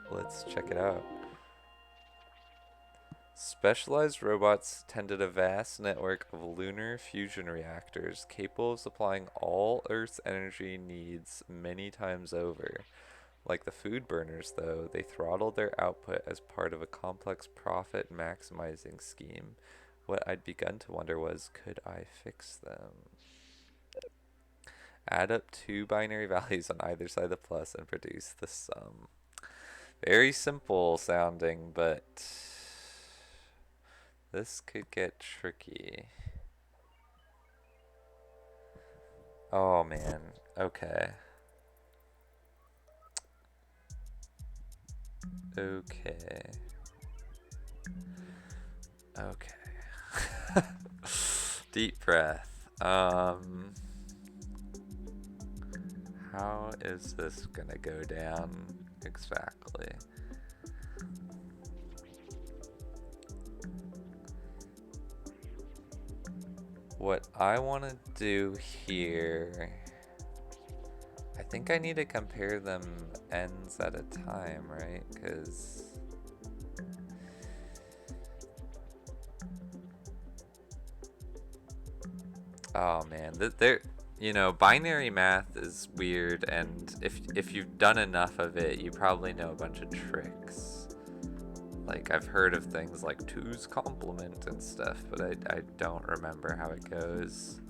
Let's check it out. Specialized robots tended a vast network of lunar fusion reactors capable of supplying all Earth's energy needs many times over. Like the food burners, though, they throttled their output as part of a complex profit maximizing scheme. What I'd begun to wonder was, could I fix them? Add up two binary values on either side of the plus and produce the sum. Very simple sounding, but this could get tricky. Oh man, okay. Okay. Deep breath. How is this gonna go down exactly? What I want to do here, I think I need to compare them ends at a time, right? Because oh man, there, you know, binary math is weird, and if you've done enough of it, you probably know a bunch of tricks. Like, I've heard of things like 2's complement and stuff, but I don't remember how it goes.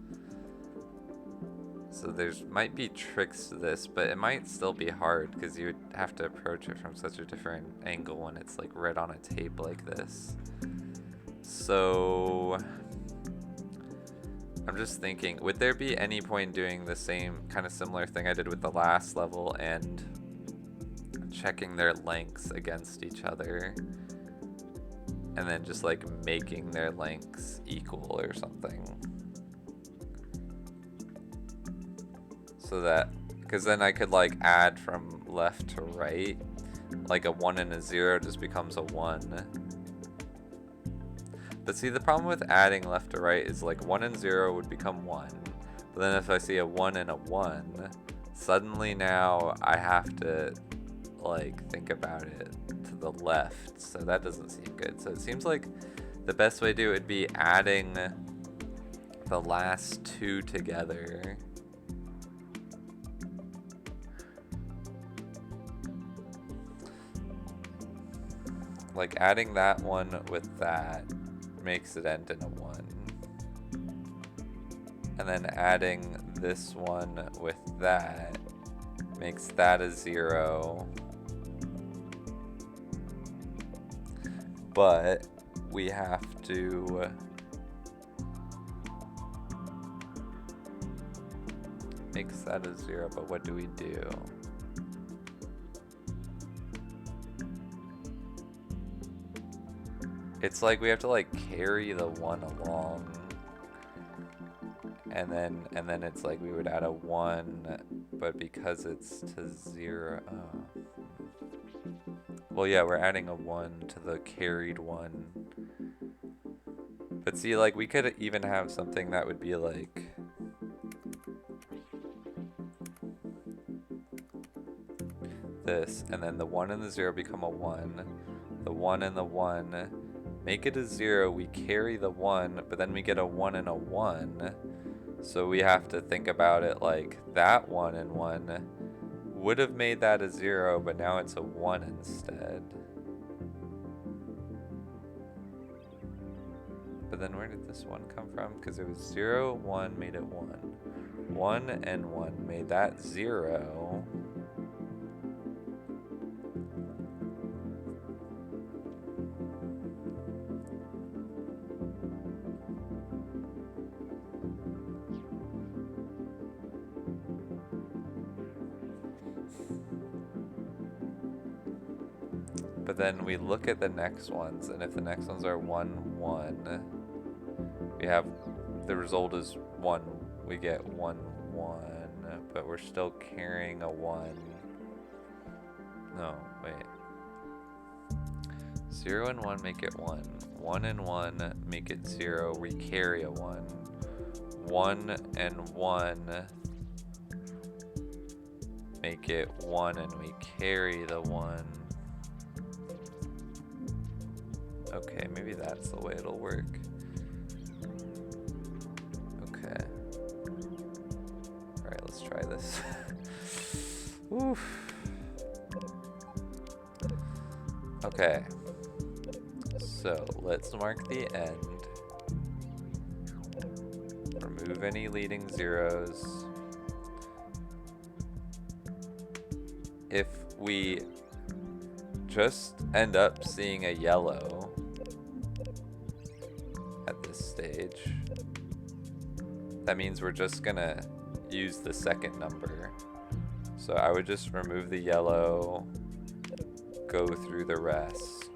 So there's might be tricks to this, but it might still be hard because you would have to approach it from such a different angle when it's like read on a tape like this. So I'm just thinking, would there be any point doing the same kind of similar thing I did with the last level and checking their lengths against each other and then just like making their lengths equal or something? So that, because then I could like add from left to right, like a 1 and a 0 just becomes a 1. But see, the problem with adding left to right is like 1 and 0 would become 1. But then if I see a 1 and a 1, suddenly now I have to like think about it to the left. So that doesn't seem good. So it seems like the best way to do it would be adding the last two together. Like adding that one with that makes it end in a 1. And then adding this one with that makes that a 0. But we have to makes that a 0, but what do we do? It's like we have to like carry the 1 along. And then it's like we would add a 1, but because it's to 0. Oh. Well, yeah, we're adding a 1 to the carried 1. But see, like, we could even have something that would be like... this, and then the 1 and the 0 become a 1. The 1 and the 1 make it a 0. We carry the 1, but then we get a 1 and a 1. So we have to think about it like that 1 and 1 would have made that a 0, but now it's a 1 instead. But then where did this 1 come from? Because it was 0, 1 made it 1. 1 and 1 made that 0. But then we look at the next ones, and if the next ones are 1, 1, we have, the result is 1, we get 1, 1, but we're still carrying a 1. No, wait. 0 and 1 make it 1. 1 and 1 make it 0, we carry a 1. 1 and 1 make it 1 and we carry the 1. Okay, maybe that's the way it'll work. Okay. Alright, let's try this. Oof. Okay. So, let's mark the end. Remove any leading zeros. If we just end up seeing a yellow at this stage, that means we're just gonna use the second number. So I would just remove the yellow, go through the rest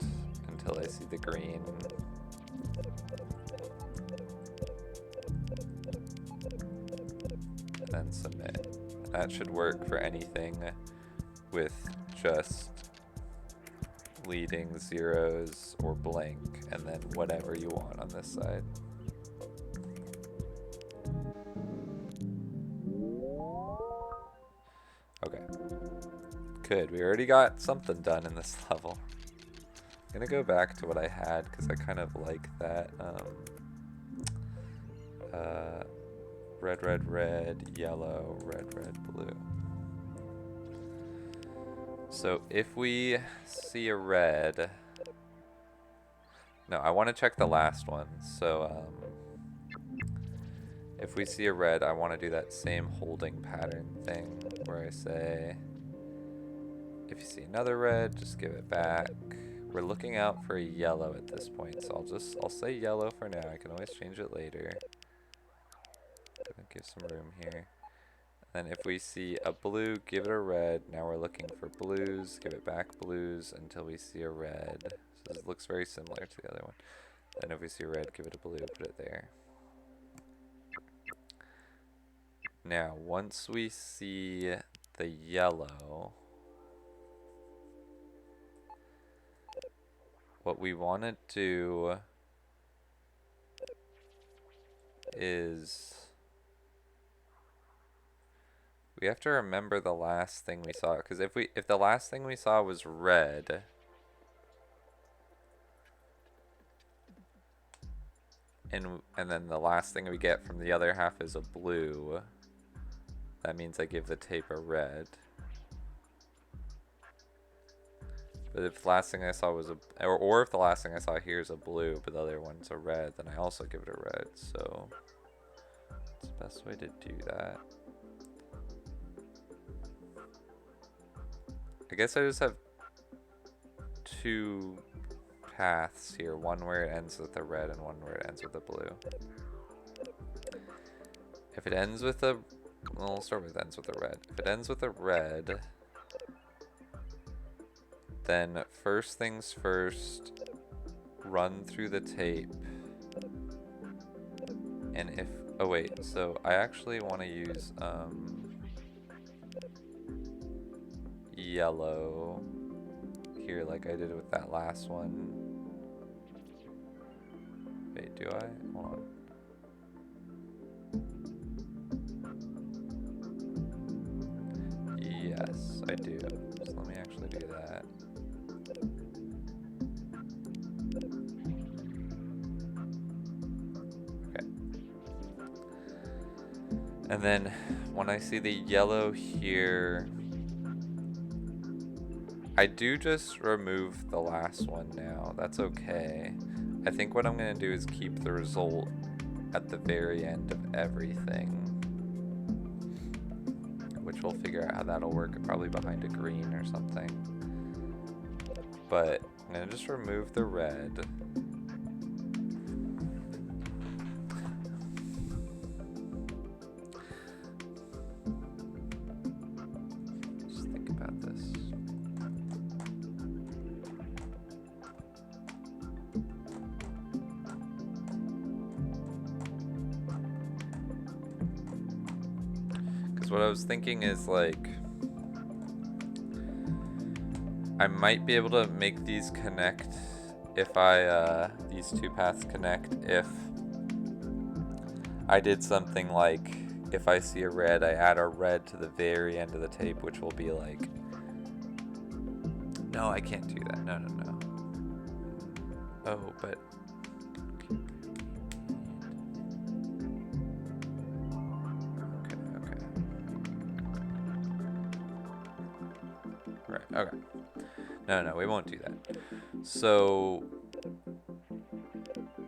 until I see the green. And then submit. That should work for anything with just leading zeros or blank, and then whatever you want on this side. Okay. Good, we already got something done in this level. I'm gonna go back to what I had because I kind of like that. Red, red, red, yellow, red, red, blue. So if we see a red, no, I want to check the last one. So if we see a red, I want to do that same holding pattern thing where I say, if you see another red, just give it back. We're looking out for a yellow at this point, so I'll say yellow for now. I can always change it later. Gonna give some room here. And if we see a blue, give it a red. Now we're looking for blues, give it back blues until we see a red. So this looks very similar to the other one. Then if we see a red, give it a blue, put it there. Now, once we see the yellow, what we want to do is we have to remember the last thing we saw, because if the last thing we saw was red, and then the last thing we get from the other half is a blue, that means I give the tape a red. But if the last thing I saw was or if the last thing I saw here is a blue, but the other one's a red, then I also give it a red. So it's the best way to do that. I guess I just have two paths here, one where it ends with a red and one where it ends with a blue. If it ends with a Well, we'll start with ends with a red. If it ends with a red, then first things first, run through the tape. And if, oh wait, so I actually want to use yellow here like I did with that last one. Wait, do I? Hold on. Yes, I do. So let me actually do that. Okay. And then when I see the yellow here, I do just remove the last one now. That's okay. I think what I'm going to do is keep the result at the very end of everything, which we'll figure out how that'll work, probably behind a green or something. But I'm going to just remove the red. Just think about this. What I was thinking is, like, I might be able to make these connect if I, these two paths connect if I did something like, if I see a red, I add a red to the very end of the tape, which will be like, no, I can't do that, no. Oh, but okay. No, we won't do that. So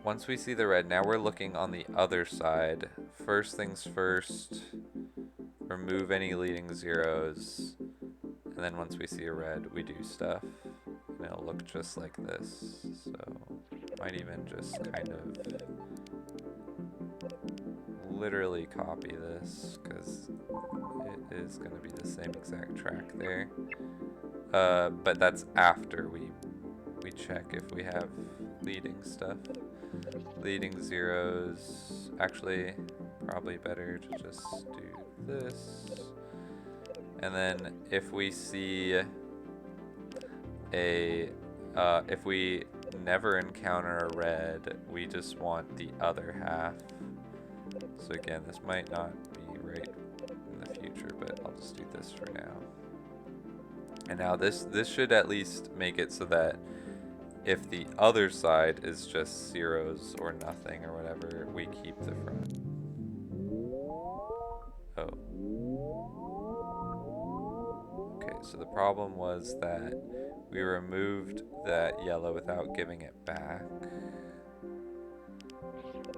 once we see the red, now we're looking on the other side. First things first, remove any leading zeros. And then once we see a red, we do stuff. And it'll look just like this. So might even just kind of literally copy this, because it is going to be the same exact track there. But that's after we check if we have leading stuff. Leading zeros, actually probably better to just do this. And then if we see a, if we never encounter a red, we just want the other half. So again, this might not be right in the future, but I'll just do this for now. And now this should at least make it so that if the other side is just zeros or nothing or whatever, we keep the front. Oh. Okay, so the problem was that we removed that yellow without giving it back.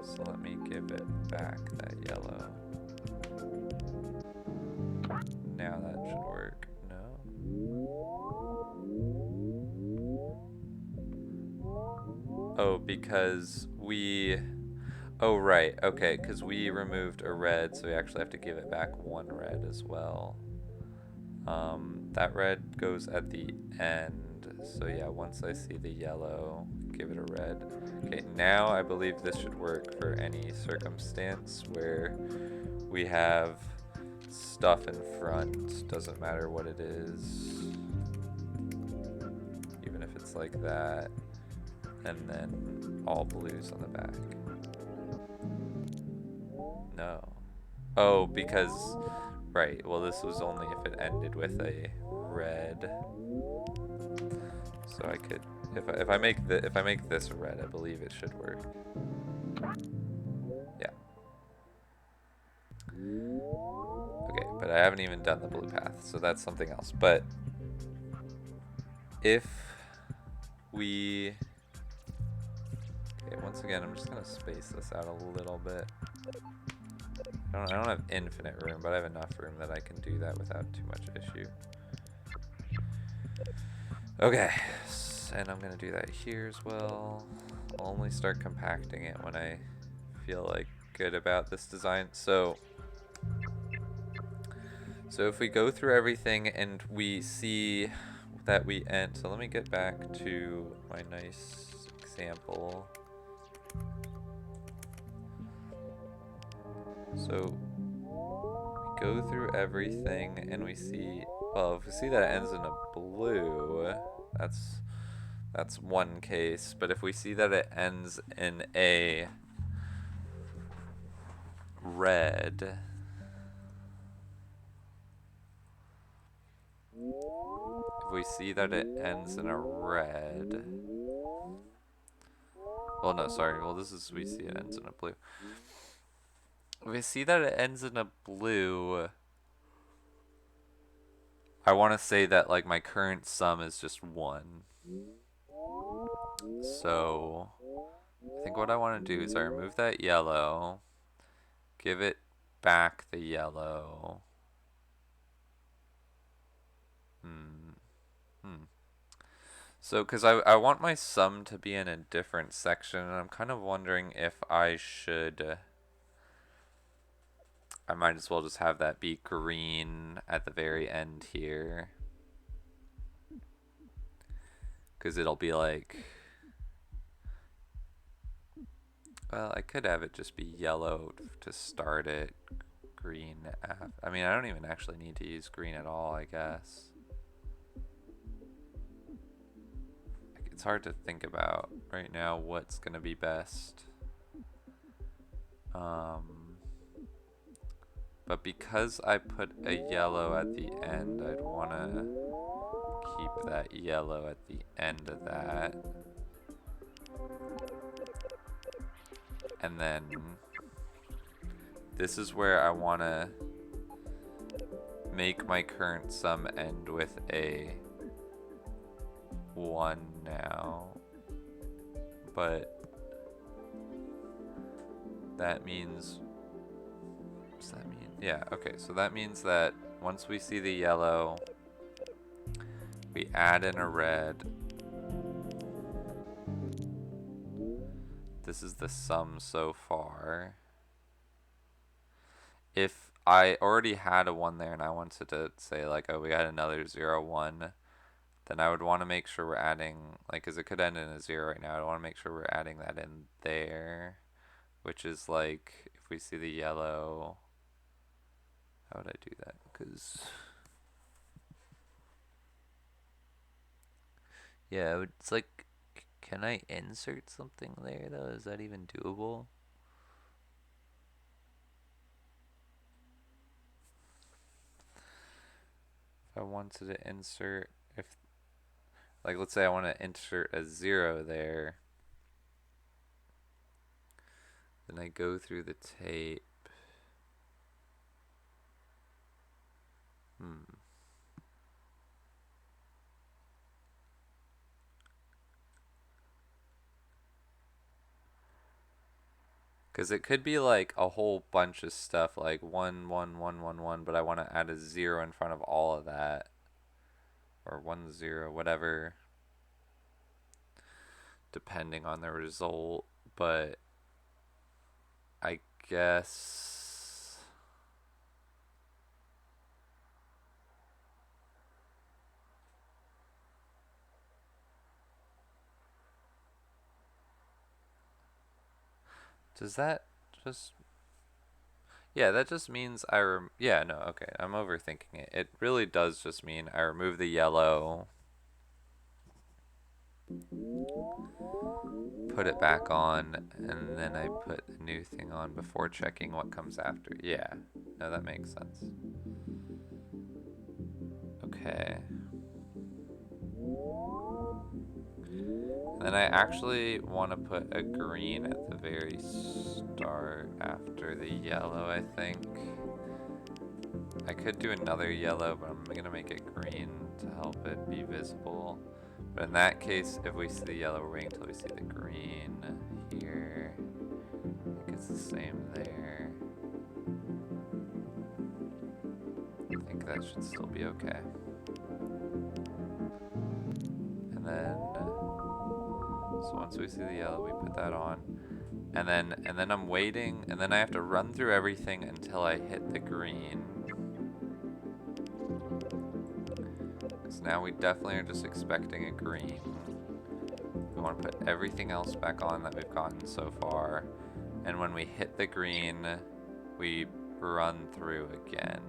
So let me give it back, that yellow. Now that should work. No? Oh, because we... Oh, right. Okay, because we removed a red, so we actually have to give it back one red as well. That red goes at the end. So yeah, once I see the yellow, give it a red. Okay, now I believe this should work for any circumstance where we have stuff in front. Doesn't matter what it is. Even if it's like that. And then all blues on the back. No. Oh, because, right, well this was only if it ended with a red. So I could, if I make this a red, I believe it should work. Yeah. Okay, but I haven't even done the blue path, so that's something else. But if we, okay, once again, I'm just gonna space this out a little bit. I don't have infinite room, but I have enough room that I can do that without too much issue. Okay, and I'm gonna do that here as well. I'll only start compacting it when I feel like good about this design. So So if we go through everything and we see that we end, so let me get back to my nice example. So we go through everything and we see, well, if we see that it ends in a blue, that's one case. But if we see that it ends in a red, if we see that it ends in a red, well, no, sorry, well, this is, we see it ends in a blue. If we see that it ends in a blue, I want to say that, like, my current sum is just 1. So I think what I want to do is I remove that yellow, give it back the yellow. So, because I want my sum to be in a different section, and I'm kind of wondering if I should, I might as well just have that be green at the very end here. Because it'll be like, well, I could have it just be yellow to start it, green after. I mean, I don't even actually need to use green at all, I guess. It's hard to think about right now what's gonna be best. But because I put a yellow at the end, I'd want to keep that yellow at the end of that. And then this is where I want to make my current sum end with a 1 now. But that means, what's that mean? Yeah, okay, so that means that once we see the yellow, we add in a red. This is the sum so far. If I already had a 1 there and I wanted to say like, oh, we got another 0, 1, then I would want to make sure we're adding, like, because it could end in a 0 right now. I want to make sure we're adding that in there, which is like, if we see the yellow, how would I do that? Because, yeah, it's like, can I insert something there though? Is that even doable? If I wanted to insert, if, like, let's say I want to insert a 0 there, then I go through the tape. Because it could be like a whole bunch of stuff, like 1, 1, 1, 1, 1, but I want to add a 0 in front of all of that. Or 1, 0, whatever. Depending on the result. But I guess... Does that just... Yeah, that just means yeah, no, okay, I'm overthinking it. It really does just mean I remove the yellow, put it back on, and then I put a new thing on before checking what comes after. Yeah, no, that makes sense. Okay. And then I actually want to put a green at the very start after the yellow, I think. I could do another yellow, but I'm going to make it green to help it be visible. But in that case, if we see the yellow, we're waiting until we see the green here. I think it's the same there. I think that should still be okay. And then, so once we see the yellow, we put that on. And then I'm waiting, and then I have to run through everything until I hit the green. So now we definitely are just expecting a green. We want to put everything else back on that we've gotten so far. And when we hit the green, we run through again.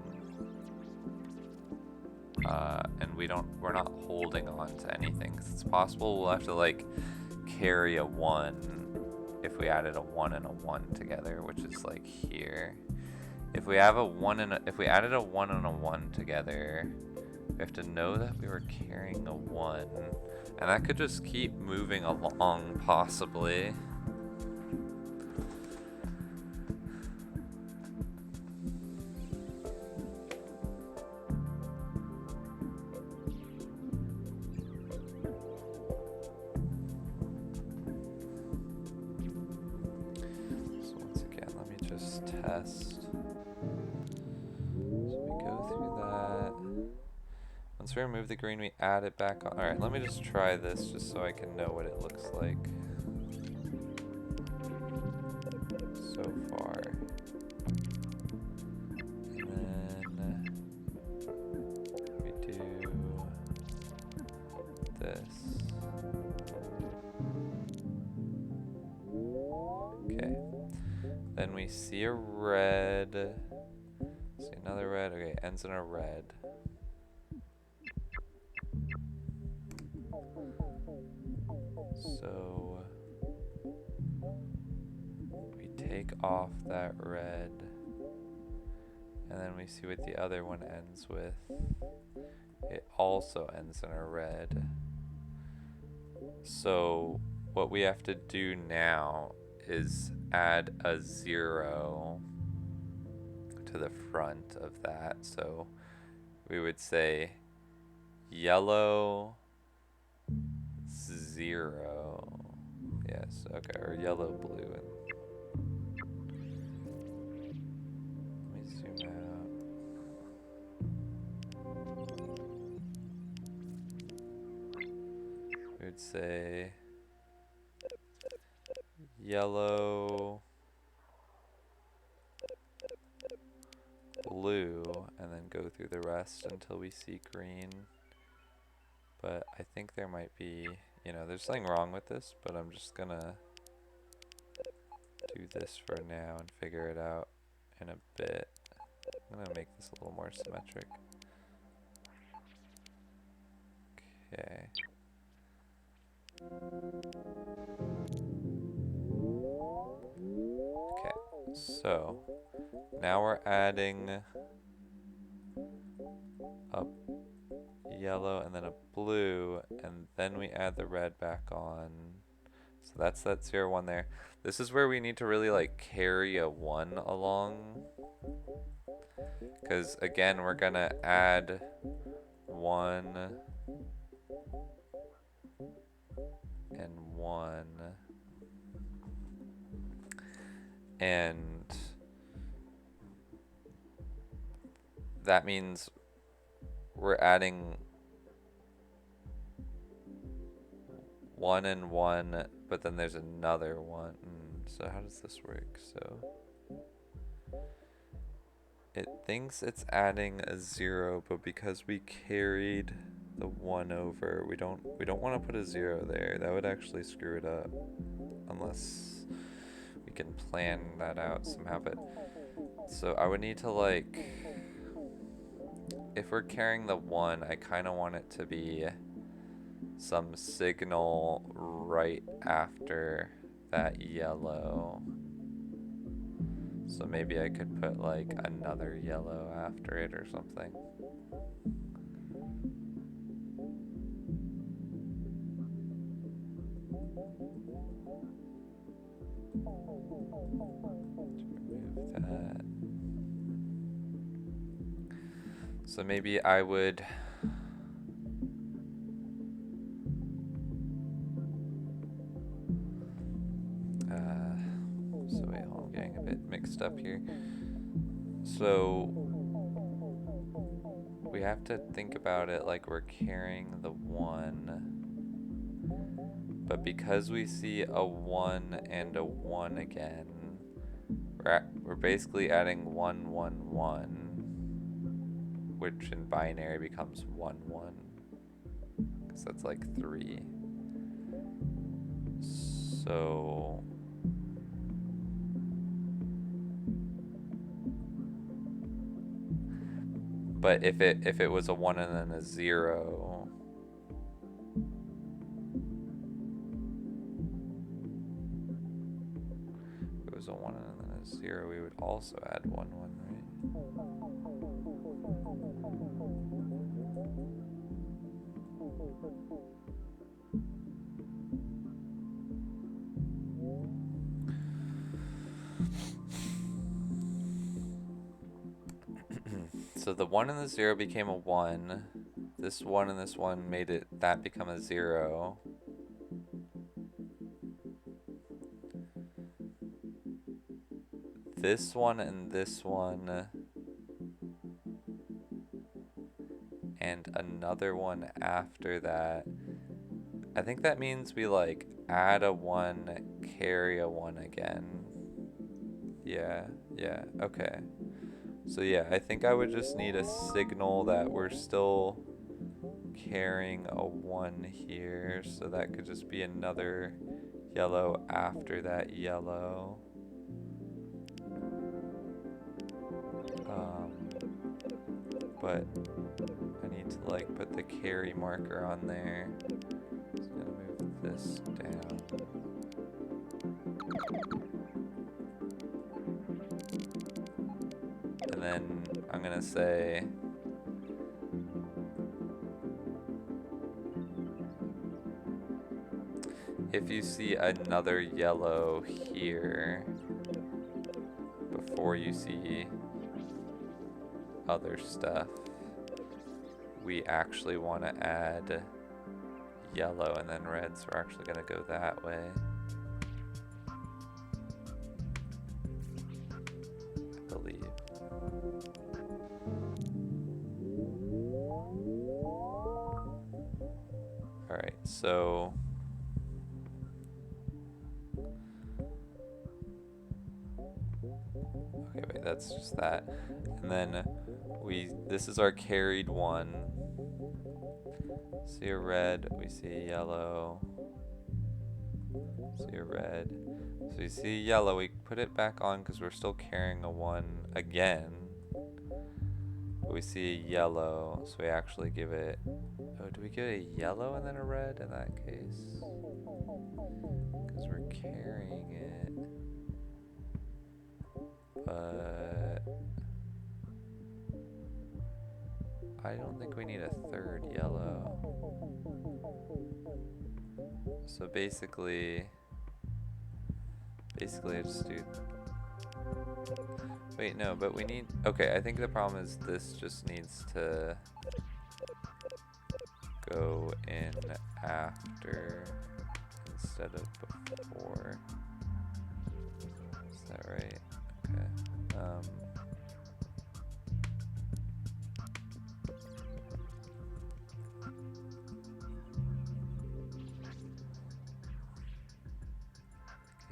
And we're not holding on to anything, because it's possible we'll have to like carry a 1 if we added a 1 and a 1 together, which is like here. If we have a 1 and if we added a 1 and a 1 together, we have to know that we were carrying a 1, and that could just keep moving along possibly. Test. So we go through that. Once we remove the green, we add it back on. Alright, let me just try this just so I can know what it looks like so far. And then we do this. Okay. Then we see a red. See another red. Okay, ends in a red. So we take off that red, and then we see what the other one ends with. It also ends in a red. So what we have to do now is add a 0 to the front of that. So we would say yellow 0. Yes, okay, or yellow blue. Let me zoom out. We would say yellow blue, and then go through the rest until we see green. But I think there might be, you know, there's something wrong with this, but I'm just gonna do this for now and figure it out in a bit. I'm gonna make this a little more symmetric. Okay. Okay, so now we're adding a yellow and then a blue, and then we add the red back on. So that's that 0, 1 there. This is where we need to really like carry a 1 along, because again we're gonna add 1 and 1, and that means we're adding 1 and 1, but then there's another 1. So how does this work? So it thinks it's adding a 0, but because we carried the 1 over, we don't want to put a 0 there. That would actually screw it up, unless we can plan that out somehow. But so I would need to, like, if we're carrying the 1, I kind of want it to be some signal right after that yellow. So maybe I could put like another yellow after it or something. Remove that. So maybe I would so wait, I'm getting a bit mixed up here. So we have to think about it like we're carrying the 1, but because we see a 1 and a 1 again, we're basically adding 1, 1, 1, which in binary becomes 1, 1. 'cause that's like 3. So but if it was a 1 and then a 0, if it was a 1 and then a 0, we would also add 1, 1, right? So the 1 and the 0 became a 1. This 1 and this 1 made that become a 0. This one and this one and another one after that. I think that means we like add a 1, carry a 1 again. Yeah, okay. So yeah, I think I would just need a signal that we're still carrying a 1 here, so that could just be another yellow after that yellow. But I need to like put the carry marker on there. So I'm gonna move this down. And then I'm gonna say if you see another yellow here before you see other stuff, we actually want to add yellow and then red, so we're actually going to go that way. I believe. Alright, so okay, wait, that's just that. And then this is our carried 1. See a red, we see a yellow. See a red. So we see yellow, we put it back on because we're still carrying a 1 again. But we see a yellow, so we actually give it... Oh, do we give it a yellow and then a red in that case? Because we're carrying it. But... I don't think we need a third yellow. So basically I just do... Wait, no, but we need... Okay, I think the problem is this just needs to go in after instead of before. Is that right? Okay.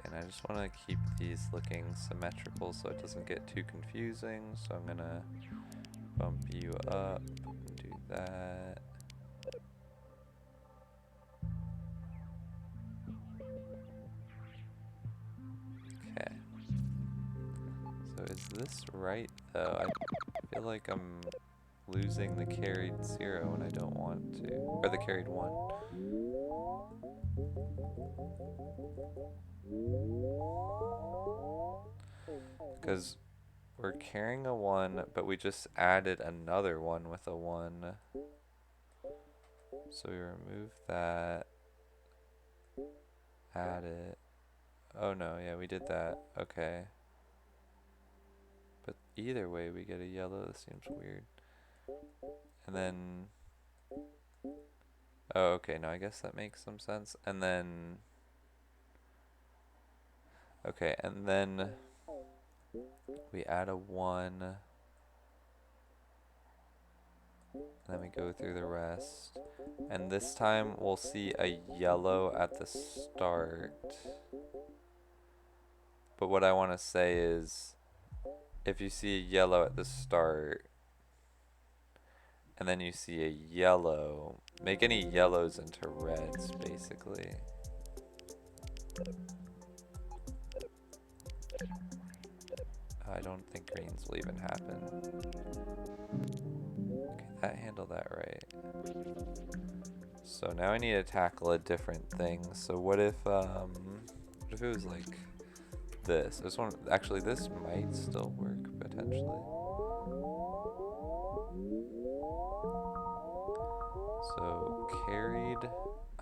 And I just want to keep these looking symmetrical so it doesn't get too confusing. So I'm gonna bump you up, do that. Okay. So is this right though? I feel like I'm losing the carried 0 when I don't want to. Or the carried 1. Because we're carrying a 1, but we just added another 1 with a 1. So we remove that. Add it. Oh no, yeah, we did that. Okay. But either way, we get a yellow. This seems weird. And then... Oh, okay, no, I guess that makes some sense. And then... Okay, and then we add a 1. And then we go through the rest. And this time we'll see a yellow at the start. But what I want to say is, if you see a yellow at the start, and then you see a yellow. Make any yellows into reds, basically. I don't think greens will even happen. Okay, that handled that right. So now I need to tackle a different thing. So what if it was like this? This one, actually, this might still work potentially. So carried.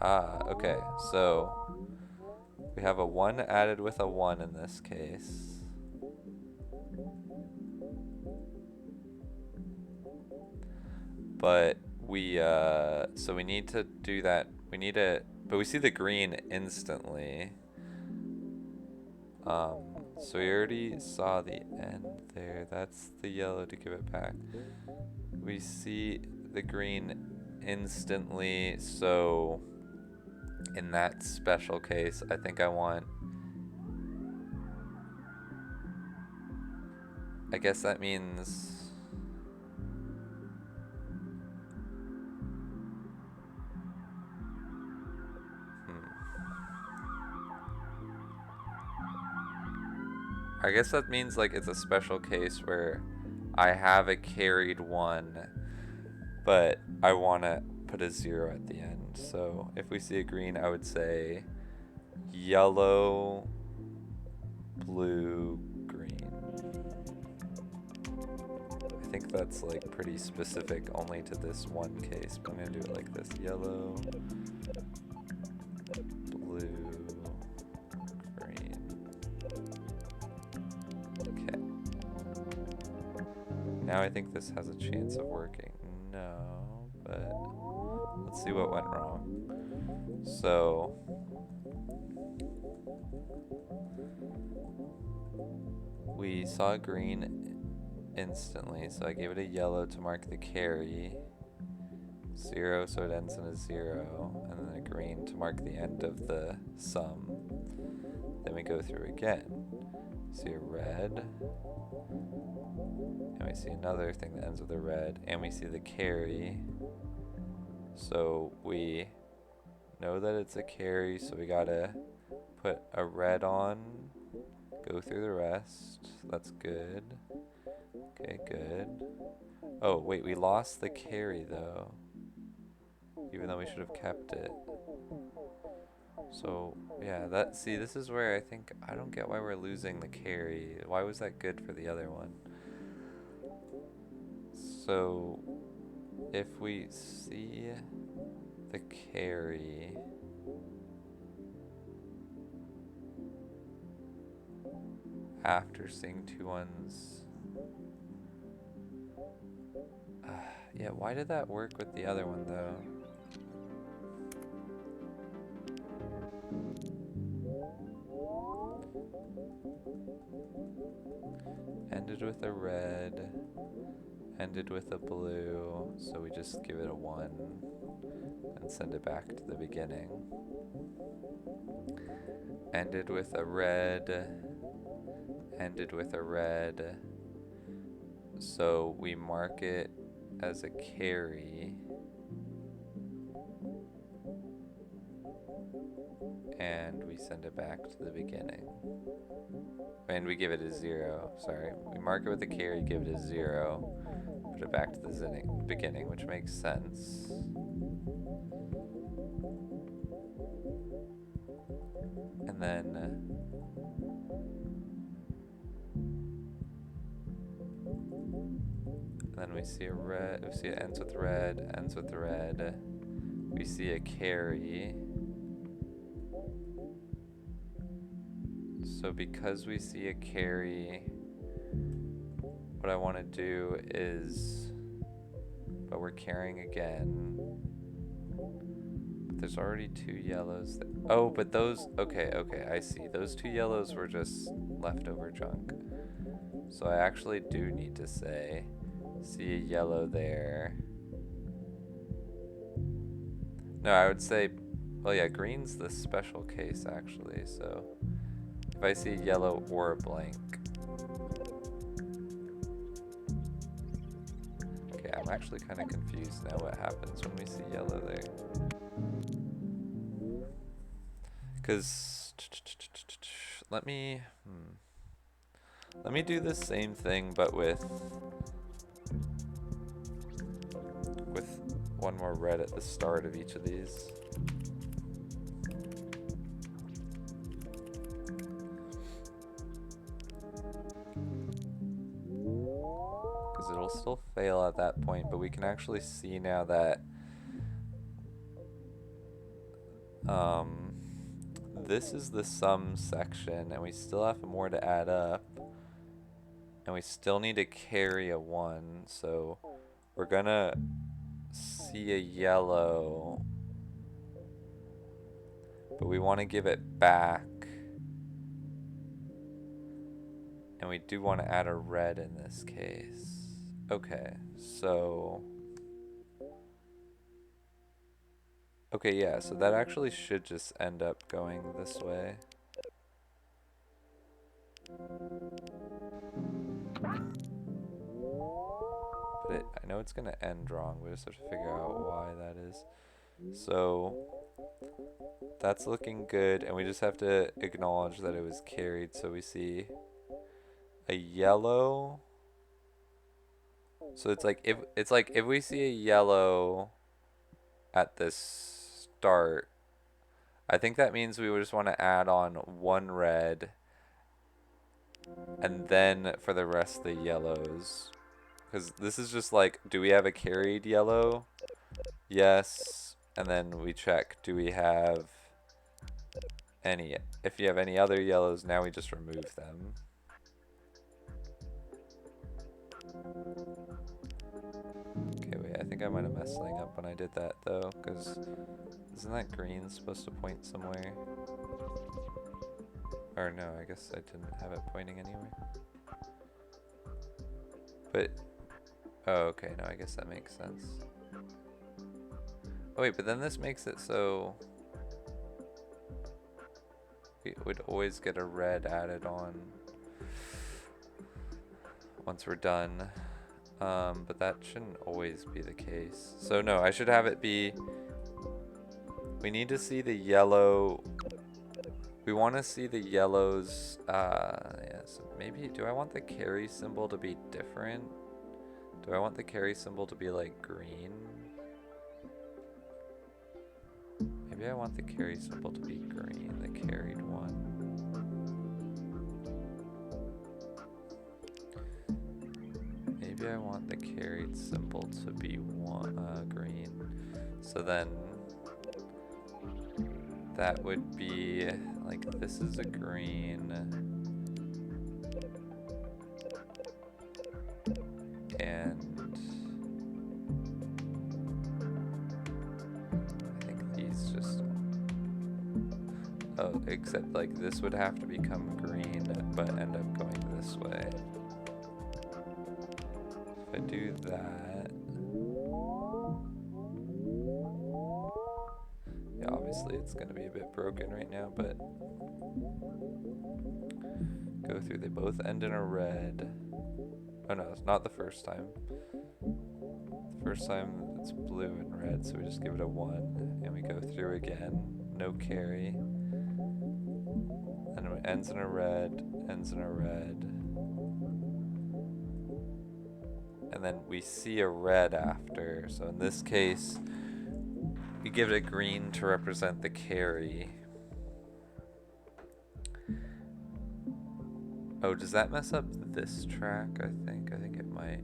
Okay. So we have a 1 added with a 1 in this case. But we so we need to do that. We need to, but we see the green instantly. So we already saw the end there. That's the yellow to give it back. We see the green instantly, so in that special case, I think I want, I guess that means I guess that means like it's a special case where I have a carried 1, but I want to put a 0 at the end. So if we see a green, I would say yellow, blue, green. I think that's like pretty specific only to this one case, but I'm going to do it like this. Yellow, blue, green. Okay. Now I think this has a chance of working. No, but let's see what went wrong. So we saw green instantly, so I gave it a yellow to mark the carry. 0, so it ends in a 0, and then a green to mark the end of the sum. Then we go through again. See a red, and we see another thing that ends with a red, and we see the carry. So we know that it's a carry, so we gotta put a red on, go through the rest. That's good. Okay, good. Oh, wait, we lost the carry though, even though we should have kept it. So yeah, see, this is where I think I don't get why we're losing the carry. Why was that good for the other one? So if we see the carry, after seeing 2 1s, yeah, why did that work with the other one though? Ended with a red, ended with a blue, so we just give it a 1 and send it back to the beginning. Ended with a red, ended with a red, so we mark it as a carry, and we send it back to the beginning. And we give it a 0, sorry. We mark it with a carry, give it a 0, put it back to the beginning, which makes sense. And then we see a red, we see it ends with red, ends with red. We see a carry. So because we see a carry, what I want to do is, but we're carrying again. But there's already 2 yellows. Oh, but those, okay, I see. Those 2 yellows were just leftover junk. So I actually do need to say, see a yellow there. No, I would say, well, yeah, green's the special case actually, so if I see yellow or a blank. Okay, I'm actually kind of confused now what happens when we see yellow there. Because let me do the same thing but with one more red at the start of each of these. Because it'll still fail at that point, but we can actually see now that this is the sum section, and we still have more to add up, and we still need to carry a 1, so we're gonna see a yellow, but we want to give it back, and we do want to add a red in this case. Okay, so okay, yeah, so that actually should just end up going this way. But I know it's gonna end wrong. We just have to figure out why that is. So that's looking good, and we just have to acknowledge that it was carried. So we see a yellow. So it's like if we see a yellow at this start, I think that means we would just want to add on 1 red, and then for the rest of the yellows. Because this is just like, do we have a carried yellow? Yes. And then we check, do we have any? If you have any other yellows, now we just remove them. Okay, wait, I think I might have messed something up when I did that though, because isn't that green supposed to point somewhere? Or no, I guess I didn't have it pointing anywhere. But oh, okay, no, I guess that makes sense. Oh wait, but then this makes it so we would always get a red added on once we're done. But that shouldn't always be the case. So no, I should have it be, we need to see the yellow, we want to see the yellows, yeah, so maybe, do I want the carry symbol to be different? Do I want the carry symbol to be like green? Maybe I want the carry symbol to be green, the carried one. Maybe I want the carried symbol to be green. So then that would be like, this is a green. And I think these just, oh, except like this would have to become green, but end up going this way. If I do that, yeah, obviously it's gonna be a bit broken right now, but go through, they both end in a red. Oh no, it's not the first time. The first time it's blue and red, so we just give it a 1, and we go through again, no carry. And it ends in a red, ends in a red. And then we see a red after, so in this case, we give it a green to represent the carry. Oh, does that mess up this track? I think it might.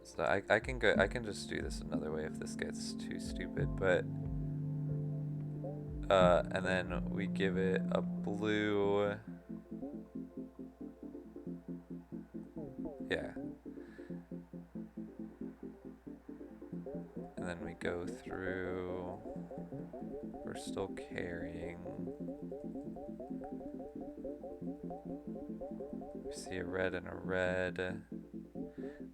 So I can just do this another way if this gets too stupid, but and then we give it a blue. Yeah. And then we go through, we're still carrying. We see a red and a red.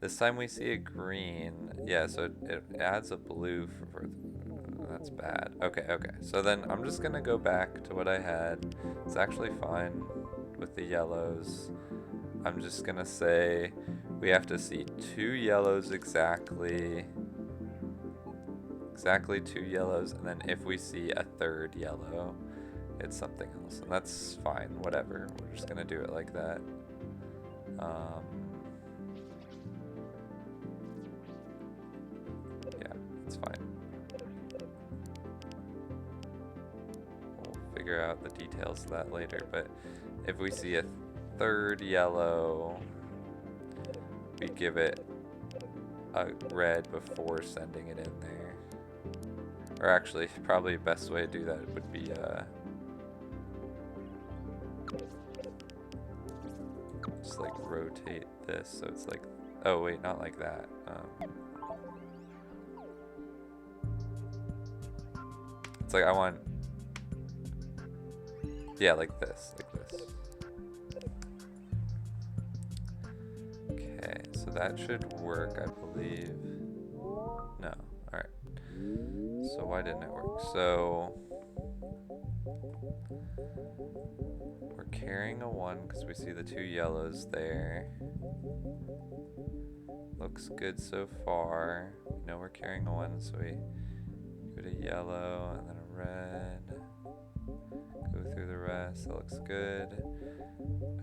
This time we see a green. Yeah, so it adds a blue for that's bad. Okay, so then I'm just gonna go back to what I had. It's actually fine with the yellows. I'm just gonna say we have to see 2 yellows exactly. Exactly 2 yellows, and then if we see a 3rd yellow, it's something else. And that's fine, whatever. We're just gonna do it like that. Yeah, it's fine. We'll figure out the details of that later, but if we see a 3rd yellow, we give it a red before sending it in there. Or actually, probably the best way to do that would be just like rotate this so it's like, oh wait, not like that. It's like I want, yeah, like this, Okay, so that should work, I believe. No, alright. So why didn't it work? So we're carrying a 1 because we see the 2 yellows there. Looks good so far. We know we're carrying a 1, so we give it a yellow and then a red. Go through the rest. That looks good.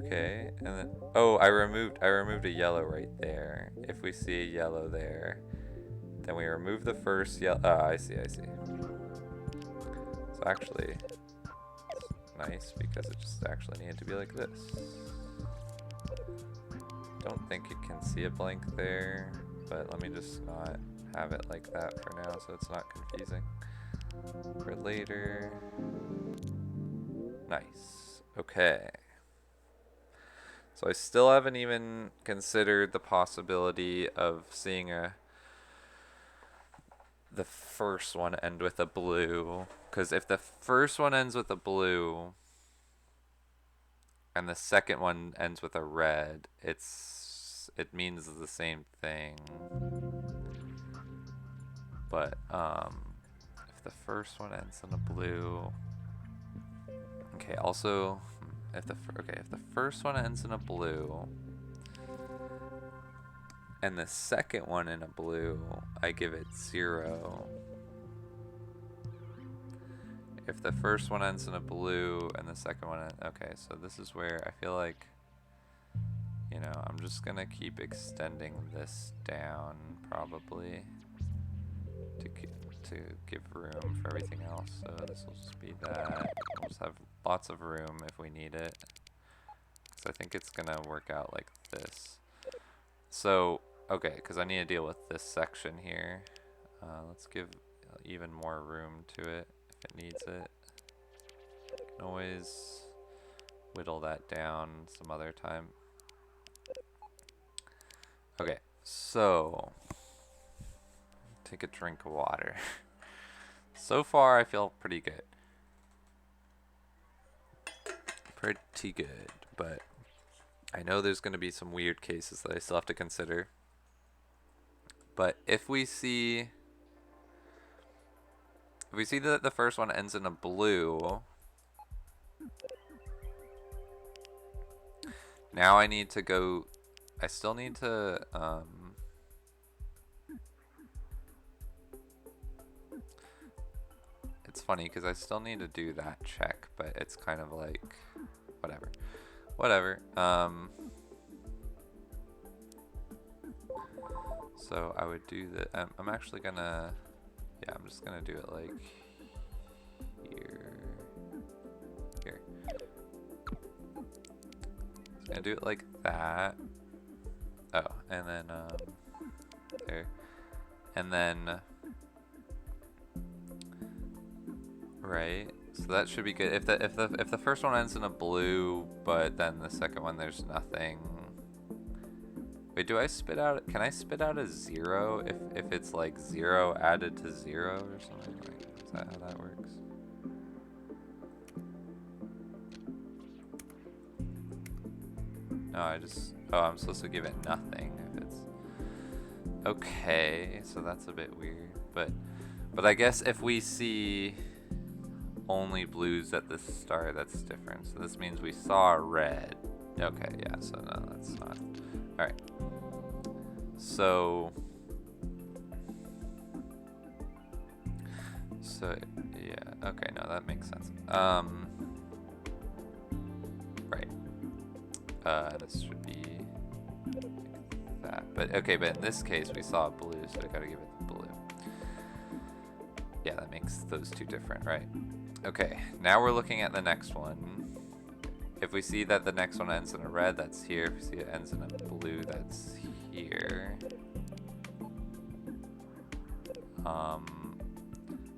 Okay, and then oh, I removed a yellow right there. If we see a yellow there, then we remove the first yellow. Oh, I see. So actually, it's nice because it just actually needed to be like this. Don't think it can see a blank there, but let me just not have it like that for now so it's not confusing for later. Nice. Okay. So I still haven't even considered the possibility of seeing the first one end with a blue, because if the first one ends with a blue and the second one ends with a red, it means the same thing. But if the first one ends in a blue, okay. Also, if the first one ends in a blue and the second one in a blue, I give it 0. If the first one ends in a blue and the second one okay, so this is where I feel like, you know, I'm just gonna keep extending this down probably to give room for everything else. So this will just be that. We'll just have lots of room if we need it. So I think it's gonna work out like this. So, okay, because I need to deal with this section here. Let's give even more room to it if it needs it. Can always whittle that down some other time. Okay, so take a drink of water. So far, I feel pretty good. Pretty good, but I know there's going to be some weird cases that I still have to consider. But if we see that the first one ends in a blue, now I need to go, I still need to, it's funny because I still need to do that check, but it's kind of like, whatever. So I would do that. I'm actually gonna, yeah, I'm just gonna do it like here. Just gonna do it like that. Oh, and then there, and then right. So that should be good. If the first one ends in a blue, but then the second one there's nothing. Wait, do I spit out? Can I spit out a 0 if it's like 0 added to 0 or something? Like, is that how that works? No, I'm supposed to give it nothing if it's okay. So that's a bit weird, but I guess if we see only blues at the start, that's different. So this means we saw a red. Okay, yeah. So no, that's not. All right. So yeah, okay, no, that makes sense. Right. This should be like that. But okay, but in this case we saw blue, so I gotta give it blue. Yeah, that makes those two different, right? Okay, now we're looking at the next one. If we see that the next one ends in a red, that's here. If we see it ends in a blue, that's here.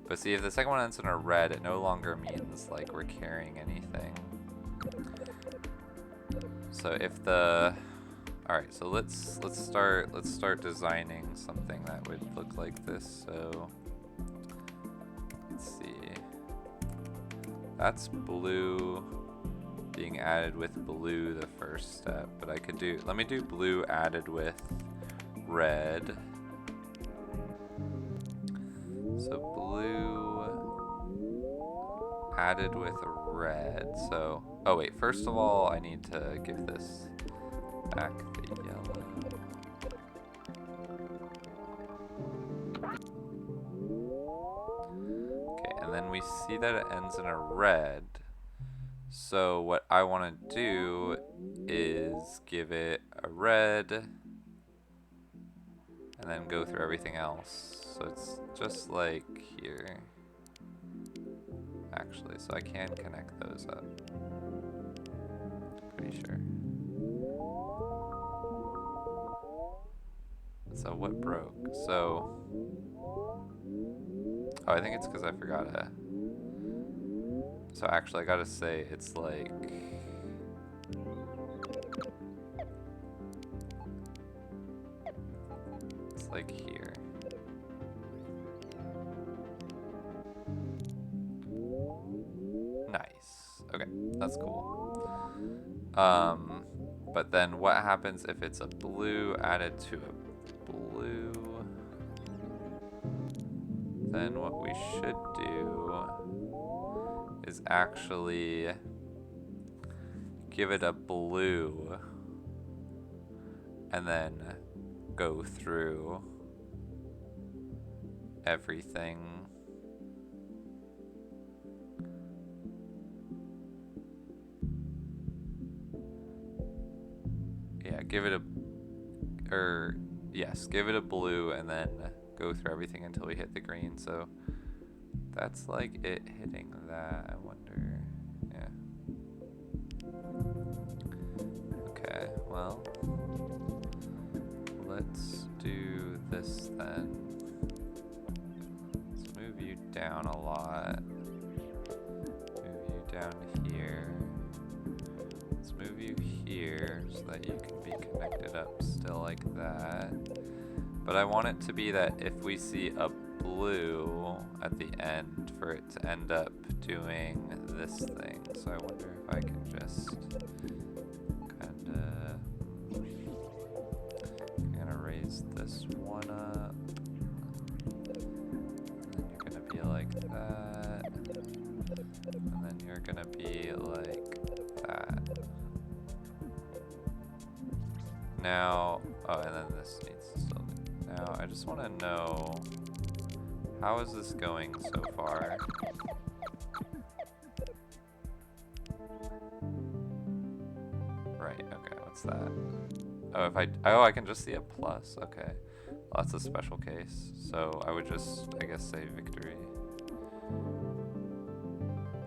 But see, if the second one ends in a red, it no longer means like we're carrying anything. So if the, all right, so let's start designing something that would look like this. So let's see, that's blue being added with blue the first step, but I could do, let me do blue added with red. So blue added with red. So, oh wait, first of all, I need to give this back the yellow. Okay, and then we see that it ends in a red. So what I want to do is give it a red and then go through everything else. So it's just like here. Actually, so I can connect those up. Pretty sure. So what broke? So, oh, I think it's because I forgot to. So actually, I gotta say it's like. It's like here. Nice. Okay, that's cool. But then what happens if it's a blue added to a blue? Then what we should do is actually give it a blue and then go through everything. Yeah, give it a, yes, give it a blue and then go through everything until we hit the green. So that's like it hitting that, I wonder. Yeah. Okay, well, let's do this then. Let's move you down a lot. Move you down here. Let's move you here so that you can be connected up still like that. But I want it to be that if we see a blue at the end, for it to end up doing this thing. So I wonder if I can just kinda, I'm gonna raise this one up. And then you're gonna be like that. And then you're gonna be like that. Now, oh, and then this needs to still do. Now, I just want to know, how is this going so far? Right, okay, what's that? Oh, if I can just see a plus, okay. Well, that's a special case, so I would just, I guess, say victory.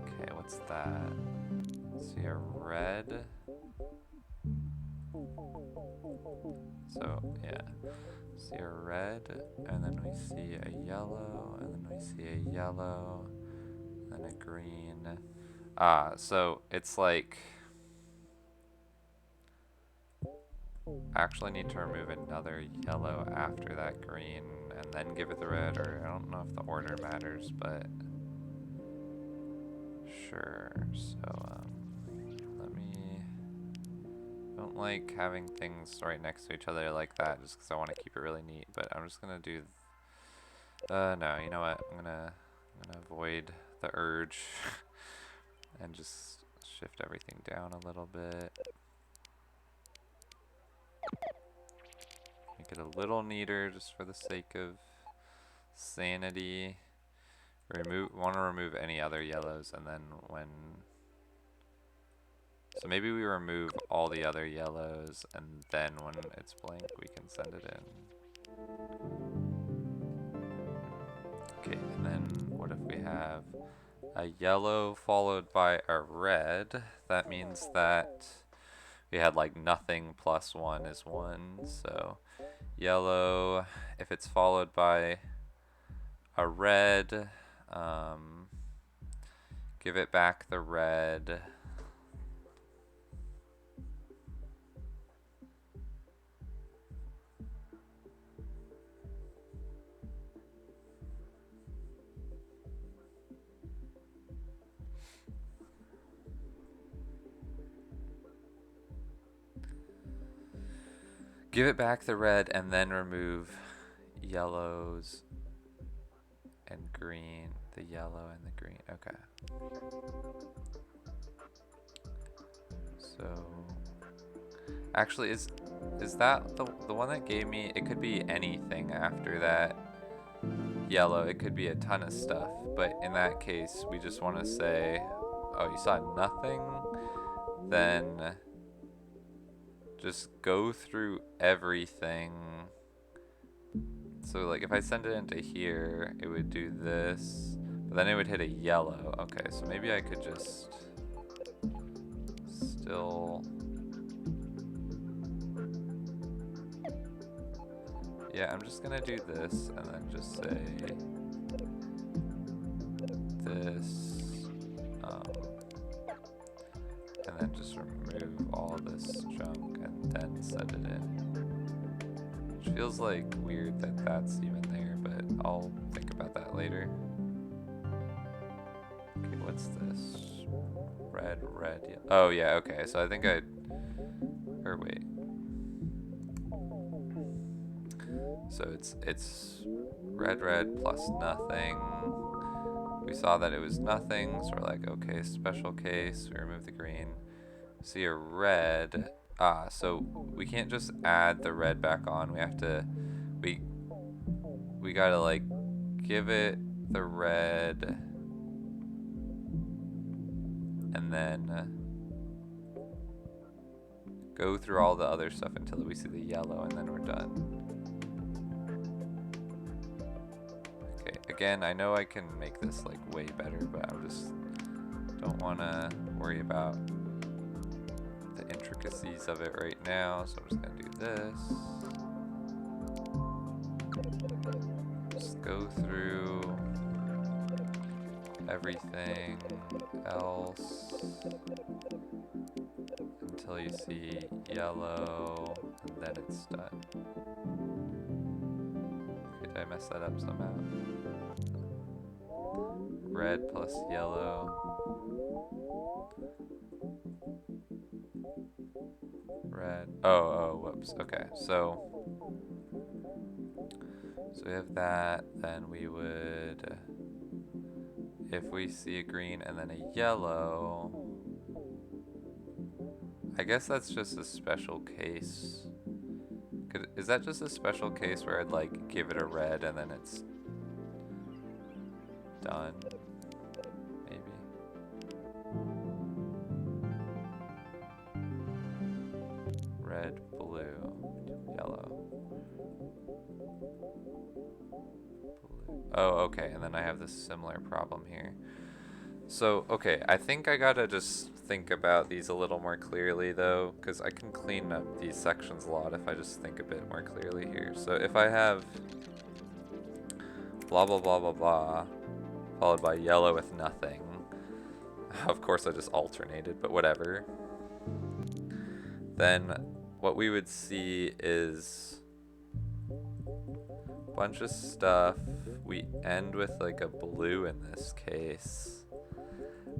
Okay, what's that? See a red. So, yeah. See a red, and then we see a yellow, and then we see a yellow, and a green. So it's like, I actually need to remove another yellow after that green, and then give it the red, or I don't know if the order matters, but sure. So, let me, I don't like having things right next to each other like that, just because I want to keep it really neat, but I'm just gonna do, no, you know what, I'm gonna avoid the urge and just shift everything down a little bit. Make make it a little neater just for the sake of sanity. Want to remove any other yellows, and then so maybe we remove all the other yellows, and then when it's blank we can send it in. Okay, and then what if we have a yellow followed by a red? That means that we had like nothing plus 1 is 1, so yellow, if it's followed by a red, give it back the red. Give it back the red and then remove yellows and green, the yellow and the green. Okay. So actually is that the one that gave me, it could be anything after that yellow, it could be a ton of stuff, but in that case we just want to say, oh, you saw nothing, then just go through everything. So like if I send it into here, it would do this, but then it would hit a yellow. Okay, so maybe I could just still, yeah, I'm just gonna do this and then just say this, and then just remove all this junk and then set it in. Which feels like weird that that's even there, but I'll think about that later. Okay, what's this? Red, yeah. Oh yeah, okay, so I think or wait. So it's red plus nothing. We saw that it was nothing, so we're like, okay, special case, we remove the green. See a red, so we can't just add the red back on, we have to, we gotta like give it the red, and then go through all the other stuff until we see the yellow, and then we're done. Again, I know I can make this like way better, but I just don't want to worry about the intricacies of it right now, so I'm just going to do this. Just go through everything else until you see yellow, and then it's done. Okay, did I mess that up somehow? Red plus yellow. Red. Oh, whoops. Okay, so we have that. Then we would, if we see a green and then a yellow, I guess that's just a special case. Is that just a special case where I'd like give it a red and then it's done? Red, blue, yellow. Blue. Oh, okay, and then I have this similar problem here. So, okay, I think I gotta just think about these a little more clearly though, because I can clean up these sections a lot if I just think a bit more clearly here. So if I have blah blah blah blah blah, followed by yellow with nothing, of course I just alternated, but whatever. Then what we would see is a bunch of stuff. We end with like a blue in this case,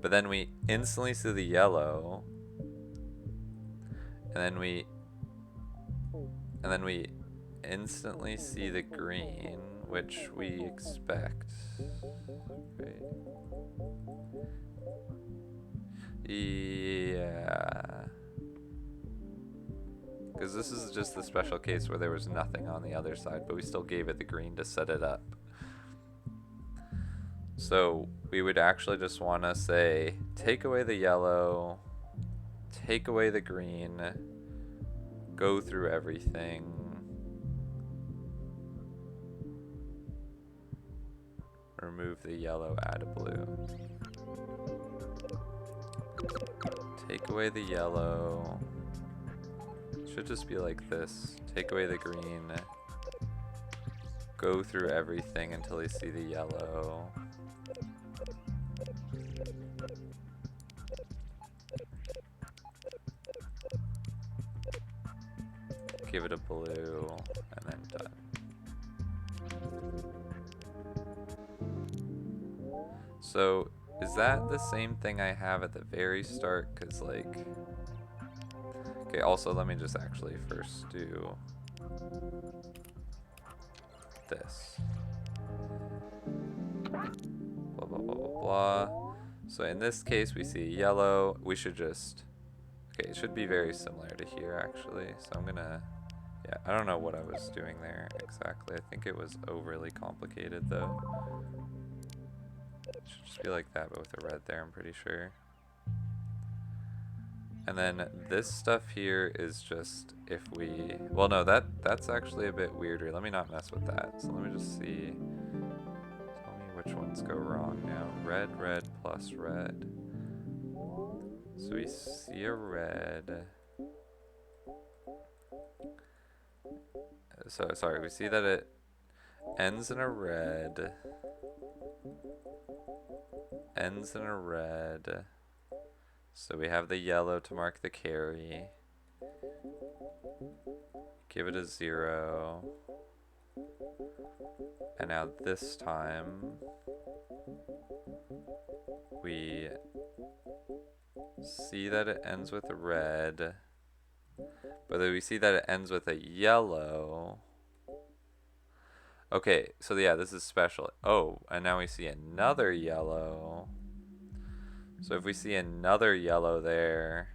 but then we instantly see the yellow, and then we instantly see the green, which we expect, right? Yeah. Because because this is just the special case where there was nothing on the other side, but we still gave it the green to set it up. So we would actually just want to say, take away the yellow, take away the green, go through everything. Remove the yellow, add a blue. Take away the yellow. Should just be like this. Take away the green. Go through everything until you see the yellow. Give it a blue, and then done. So, is that the same thing I have at the very start? Because, like... Okay, also, let me just actually first do this. Blah, blah, blah, blah, blah. So, in this case, we see yellow. We should just... Okay, it should be very similar to here, actually. So, I'm gonna... Yeah, I don't know what I was doing there exactly. I think it was overly complicated, though. It should just be like that, but with a red there, I'm pretty sure. And then this stuff here is just if we... Well, no, that's actually a bit weirder. Let me not mess with that. So let me just see. Tell me which ones go wrong now. Red, red, plus red. So we see a red. So, sorry, we see that it ends in a red. Ends in a red. So we have the yellow to mark the carry. Give it a 0. And now this time we see that it ends with a red. But then we see that it ends with a yellow. Okay, so yeah, this is special. Oh, and now we see another yellow. So if we see another yellow there,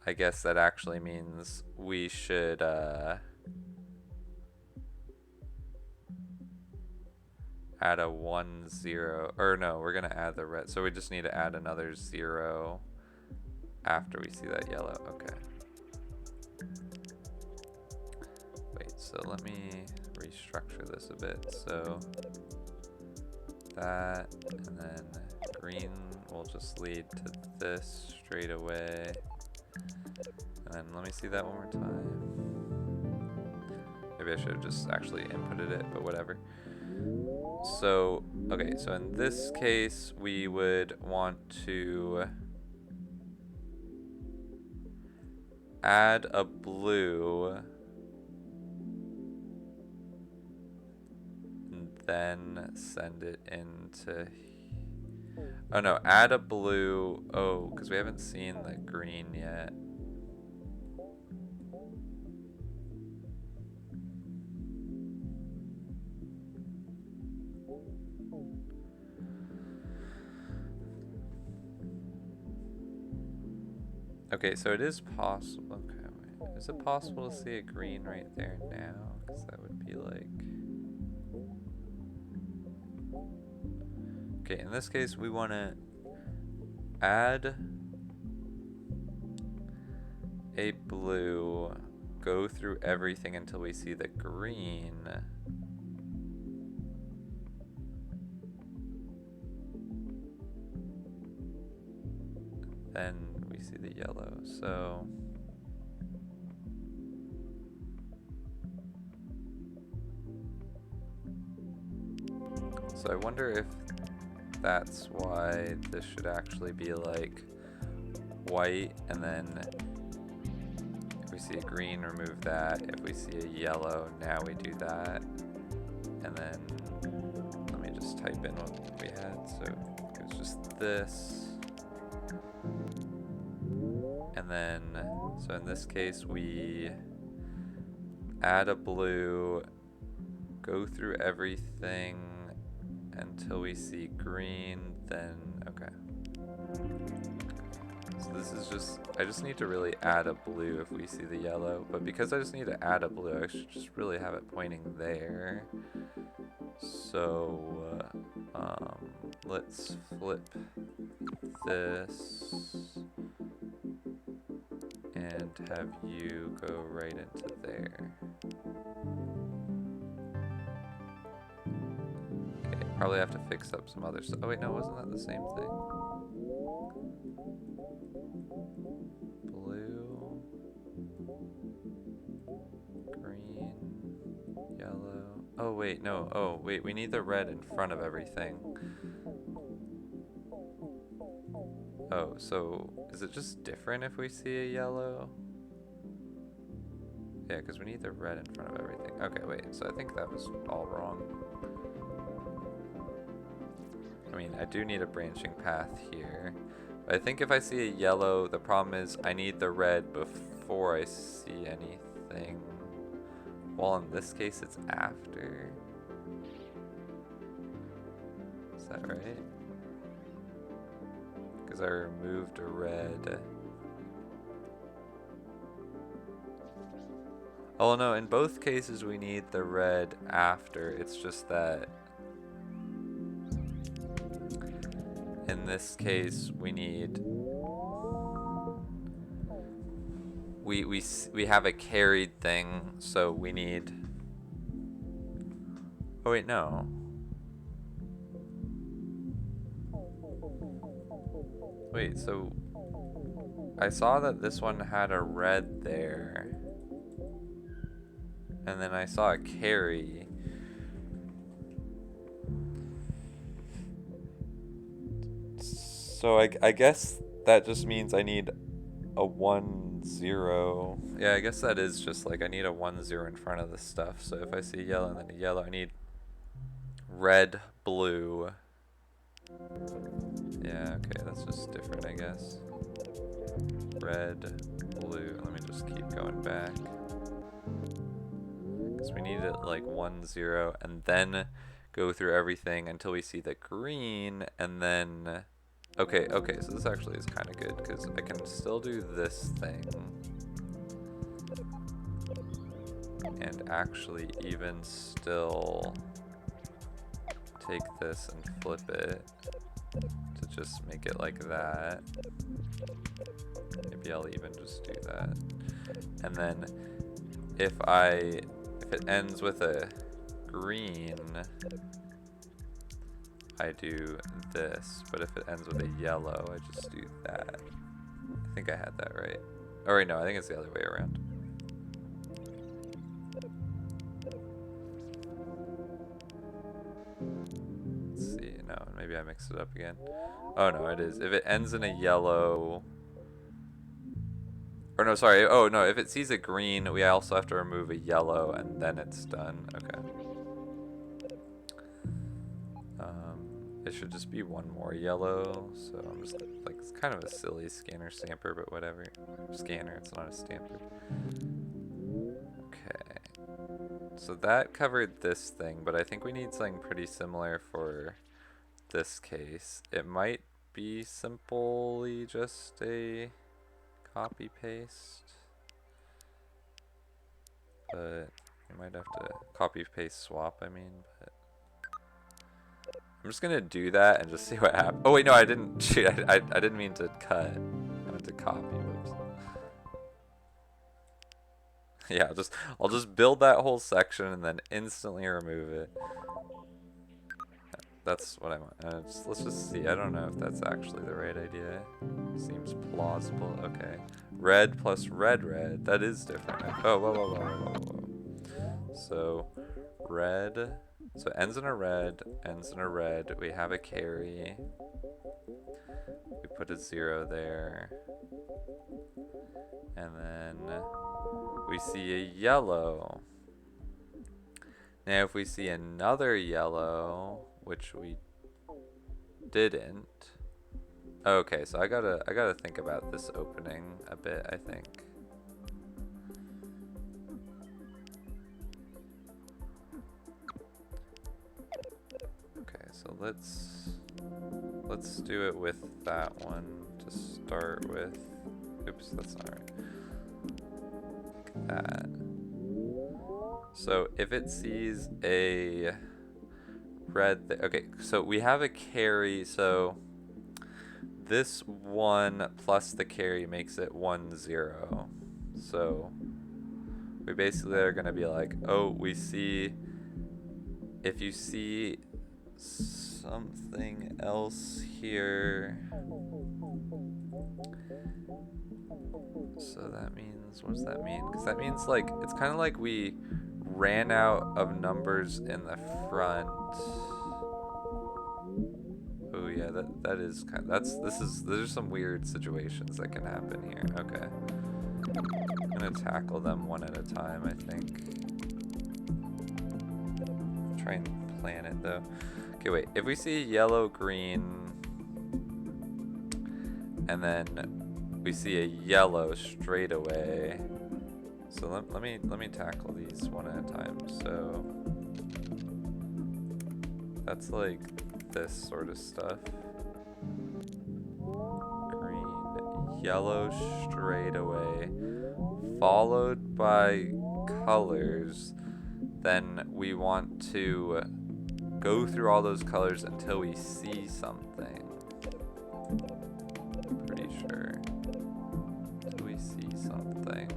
I guess that actually means we should add a 1, 0. Or no, we're gonna add the red. So we just need to add another 0 after we see that yellow. Okay. Wait, so let me restructure this a bit. So that, and then green will just lead to this straight away. And then let me see that one more time. Maybe I should have just actually inputted it, but whatever. So, okay, so in this case, we would want to add a blue, and then send it into... Oh no, add a blue. Oh, because we haven't seen the green yet. Okay, so it is possible. Okay, wait. Is it possible to see a green right there now? Because that would be like... Okay, in this case, we want to add a blue, go through everything until we see the green. Then we see the yellow, so... So I wonder if that's why this should actually be like white, and then if we see a green, remove that. If we see a yellow, now we do that. And then let me just type in what we had. So it was just this. And then, so in this case, we add a blue, go through everything until we see green, then, okay. So the this is just, I just need to really add a blue if we see the yellow, but because I just need to add a blue, I should just really have it pointing there. So, let's flip this and have you go right into there. Okay, probably have to fix up some other stuff. Oh wait, no, wasn't that the same thing? Blue, green, yellow. Oh wait, no. Oh wait, we need the red in front of everything. Oh, so is it just different if we see a yellow? Yeah, because we need the red in front of everything. Okay, wait, so I think that was all wrong. I mean, I do need a branching path here. But I think if I see a yellow, the problem is I need the red before I see anything. Well, in this case, it's after. Is that right? Because I removed a red. Oh no, in both cases we need the red after. It's just that in this case we need we have a carried thing, so we need. Oh wait, no. Wait, so I saw that this one had a red there. And then I saw a carry. So I guess that just means I need a 1, 0. Yeah, I guess that is just like I need a 1, 0 in front of this stuff. So if I see yellow and then a yellow, I need red, blue. Yeah, okay, that's just different, I guess. Red, blue. Let me just keep going back. Because we need it like 1, 0, and then go through everything until we see the green, and then. Okay, so this actually is kind of good because I can still do this thing. And actually even still take this and flip it to just make it like that. Maybe I'll even just do that. And then if it ends with a green, I do this, but if it ends with a yellow, I just do that. I think I had that right. Oh wait, no, I think it's the other way around. Let's see, no, maybe I mixed it up again. Oh no, it is. If it ends in a yellow, or no, sorry, oh no, if it sees a green, we also have to remove a yellow and then it's done. Okay. It should just be one more yellow, so I'm just like, it's kind of a silly scanner stamper, but whatever. Scanner, it's not a stamper. Okay. So that covered this thing, but I think we need something pretty similar for this case. It might be simply just a copy paste, but you might have to copy paste swap, I mean, but I'm just gonna do that and just see what happens. Oh wait, no, I didn't. Shoot, I didn't mean to cut. I meant to copy. Whoops. Yeah, I'll just build that whole section and then instantly remove it. That's what I want. Let's just see. I don't know if that's actually the right idea. Seems plausible. Okay, red plus red. That is different. Oh, whoa. So red. So it ends in a red, we have a carry, we put a 0 there, and then we see a yellow. Now if we see another yellow, which we didn't, okay, so I gotta think about this opening a bit, I think. So let's do it with that one to to start with. Oops, that's not right. Like that. So if it sees a red, okay, so we have a carry, so this 1 plus the carry makes it 1, 0. So we basically are gonna be like, oh, we see, if you see something else here, so that means, what does that mean? Because that means like, it's kind of like we ran out of numbers in the front. Oh yeah, that is kind of, there's some weird situations that can happen here. Okay. I'm gonna tackle them one at a time, I think. Try and plan it though. Okay, wait, if we see yellow, green, and then we see a yellow straight away. So let me tackle these one at a time. So that's like this sort of stuff. Green, yellow straight away, followed by colors. Then we want to go through all those colors until we see something. Pretty sure. Until we see something.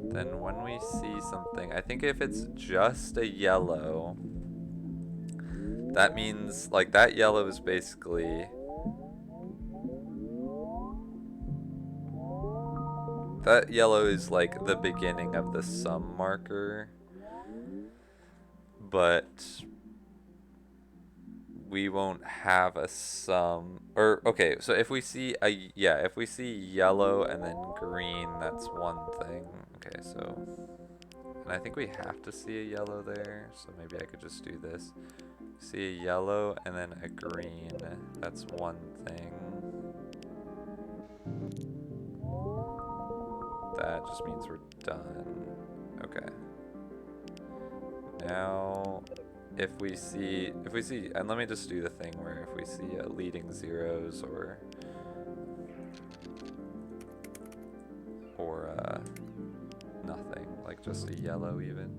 Then when we see something, I think if it's just a yellow, that means like that yellow is basically, that yellow is like the beginning of the sum marker, but we won't have a sum, or okay, so if we see a, yeah, if we see yellow and then green, that's one thing. Okay, so, and I think we have to see a yellow there, so maybe I could just do this. See a yellow and then a green, that's one thing. That just means we're done. Okay. Now, if we see, and let me just do the thing where if we see leading zeros or nothing, like just a yellow even.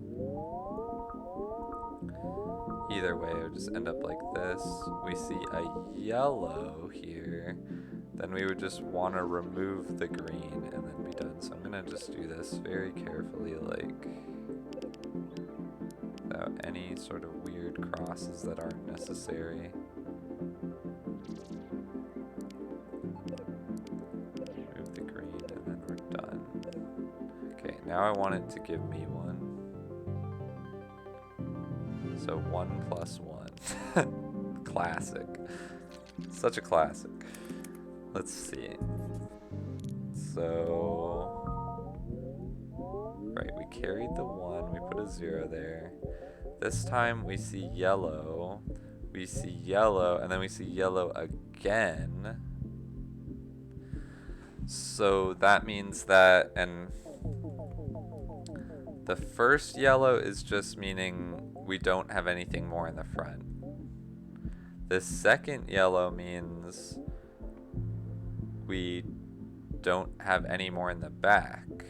Either way, it would just end up like this. We see a yellow here, then we would just want to remove the green and then be done. So I'm gonna just do this very carefully, like without any sort of weird crosses that aren't necessary. Remove the green and then we're done. Okay, now I want it to give me 1. So 1 plus 1. Classic. Such a classic. Let's see. So, right, we carried the 1, we put a 0 there. This time we see yellow, and then we see yellow again. So that means that, and the first yellow is just meaning we don't have anything more in the front. The second yellow means we don't have any more in the back.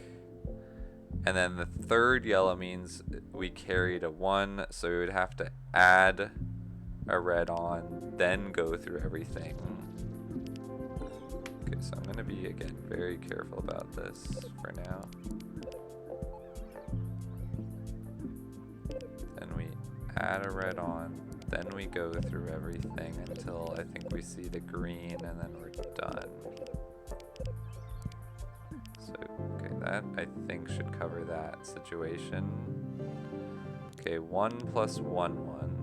And then the third yellow means we carried a 1, so we would have to add a red on, then go through everything. Okay, so I'm gonna be, again, very careful about this for now. Then we add a red on, then we go through everything until I think we see the green, and then we're done. So, okay, that I think should cover that situation. Okay, 1 plus 1, 1.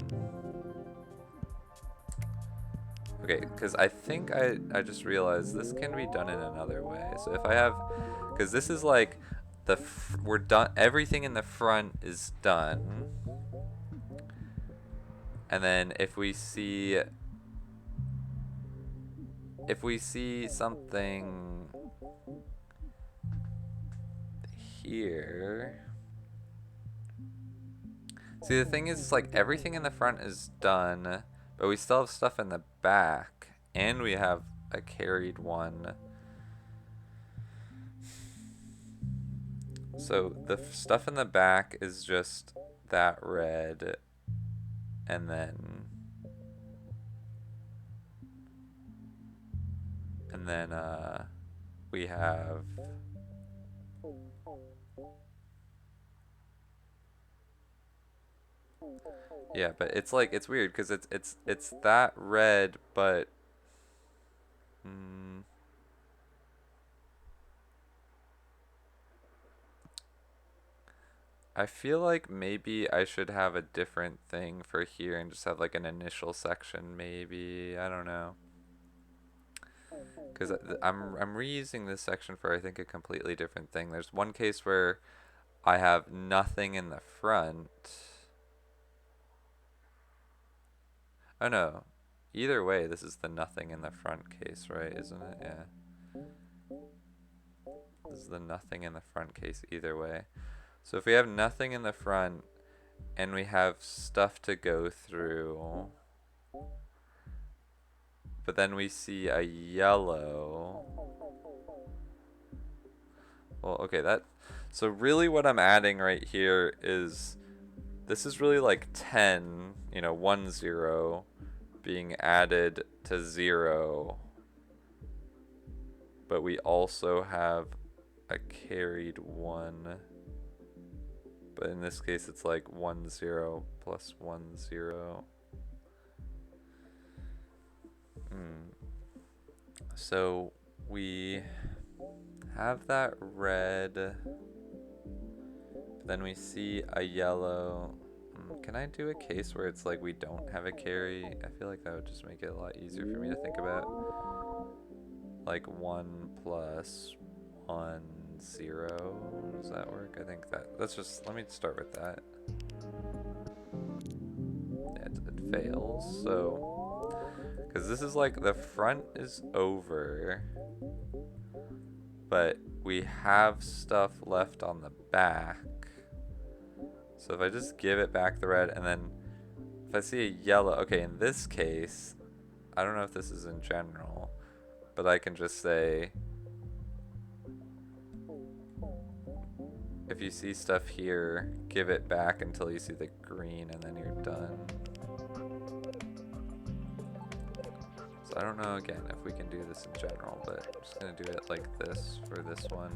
Okay, because I think I just realized this can be done in another way. So if I have, because this is like, we're done, everything in the front is done. And then if we see something here. See, the thing is, it's like everything in the front is done, but we still have stuff in the back. and we have a carried 1. So the stuff in the back is just that red, and then we have yeah, but it's like it's weird because it's that red, but I feel like maybe I should have a different thing for here and just have like an initial section, maybe. I don't know. Because I'm reusing this section for I think a completely different thing. There's one case where I have nothing in the front. Oh no. Either way, this is the nothing in the front case, right? Isn't it? Yeah. This is the nothing in the front case either way. So if we have nothing in the front and we have stuff to go through, but then we see a yellow. Well, okay, so really what I'm adding right here is, this is really like 10, 1, 0 being added to 0. But we also have a carried 1. But in this case, it's like 1, 0 plus 1, 0. So we have that red. Then we see a yellow. Can I do a case where it's like we don't have a carry? I feel like that would just make it a lot easier for me to think about. Like 1 plus 1, 0. Does that work? I think let's just, let me start with that. Yeah, it fails, so, because this is like the front is over, but we have stuff left on the back. So if I just give it back the red, and then if I see a yellow, okay, in this case, I don't know if this is in general, but I can just say, if you see stuff here, give it back until you see the green, and then you're done. So I don't know, again, if we can do this in general, but I'm just going to do it like this for this one.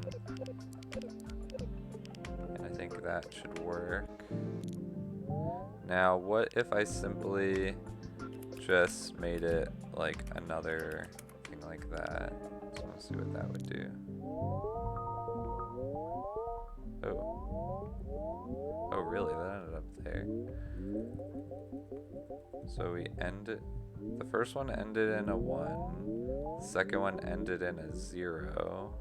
And I think that should work. Now, what if I simply just made it like another thing like that? So let's see what that would do. Oh, really? That ended up there. So we ended, the first one ended in a 1, the second one ended in a 0.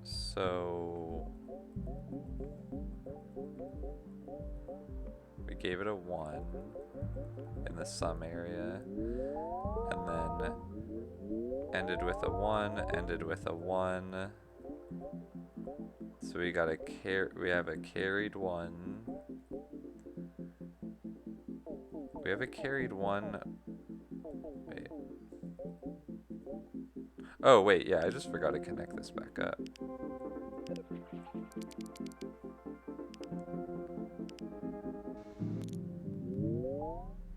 So we gave it a 1 in the sum area, and then ended with a 1, ended with a 1. So we got we have a carried 1. We have a carried 1. Wait. Oh, wait, yeah, I just forgot to connect this back up.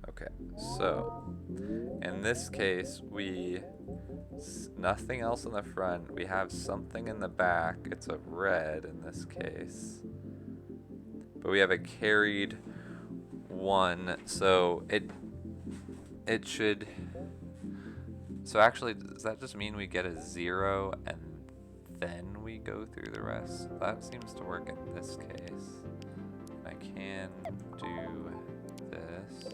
Okay, so in this case, nothing else in the front. We have something in the back. It's a red in this case. But we have a carried 1, so it should. So actually, does that just mean we get a 0 and then we go through the rest? That seems to work in this case. I can do this.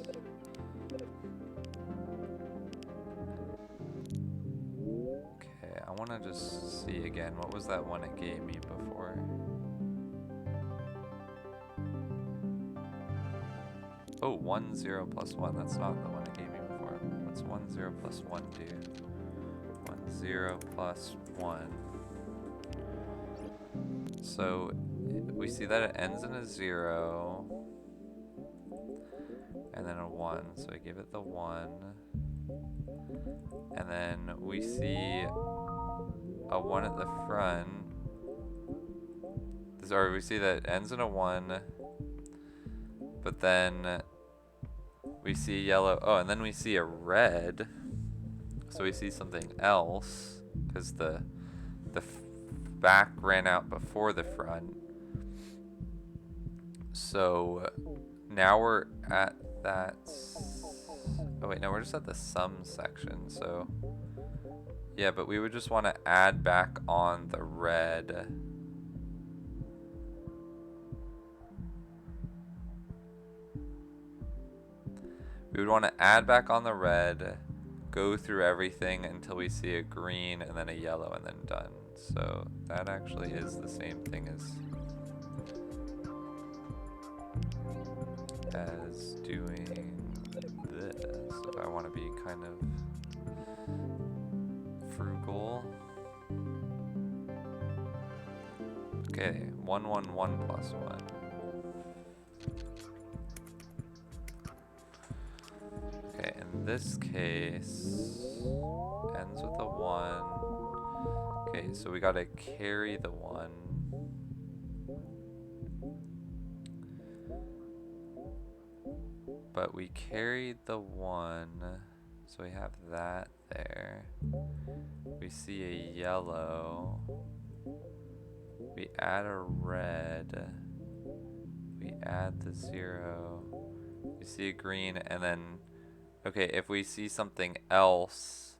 Okay, I want to just see again. What was that one it gave me before? Oh, 1, 0 plus 1. That's not the one it gave me before. What's 1, 0 plus 1 do? 1, 0 plus 1. So we see that it ends in a 0 and then a 1, so I give it the 1, and then we see a 1 at the front. Or we see that it ends in a 1, but then we see yellow. Oh, and then we see a red. So we see something else because the back ran out before the front. So now we're at that. Oh wait, no, we're just at the sum section. So yeah, but we would just want to add back on the red. We would want to add back on the red, go through everything until we see a green and then a yellow and then done. So that actually is the same thing as doing this. If I want to be kind of frugal. Okay, 1, 1, 1 plus 1. Okay, in this case, ends with a 1. Okay, so we gotta carry the 1. But we carried the 1, so we have that there. We see a yellow. We add a red. We add the 0. We see a green, and then, okay, if we see something else,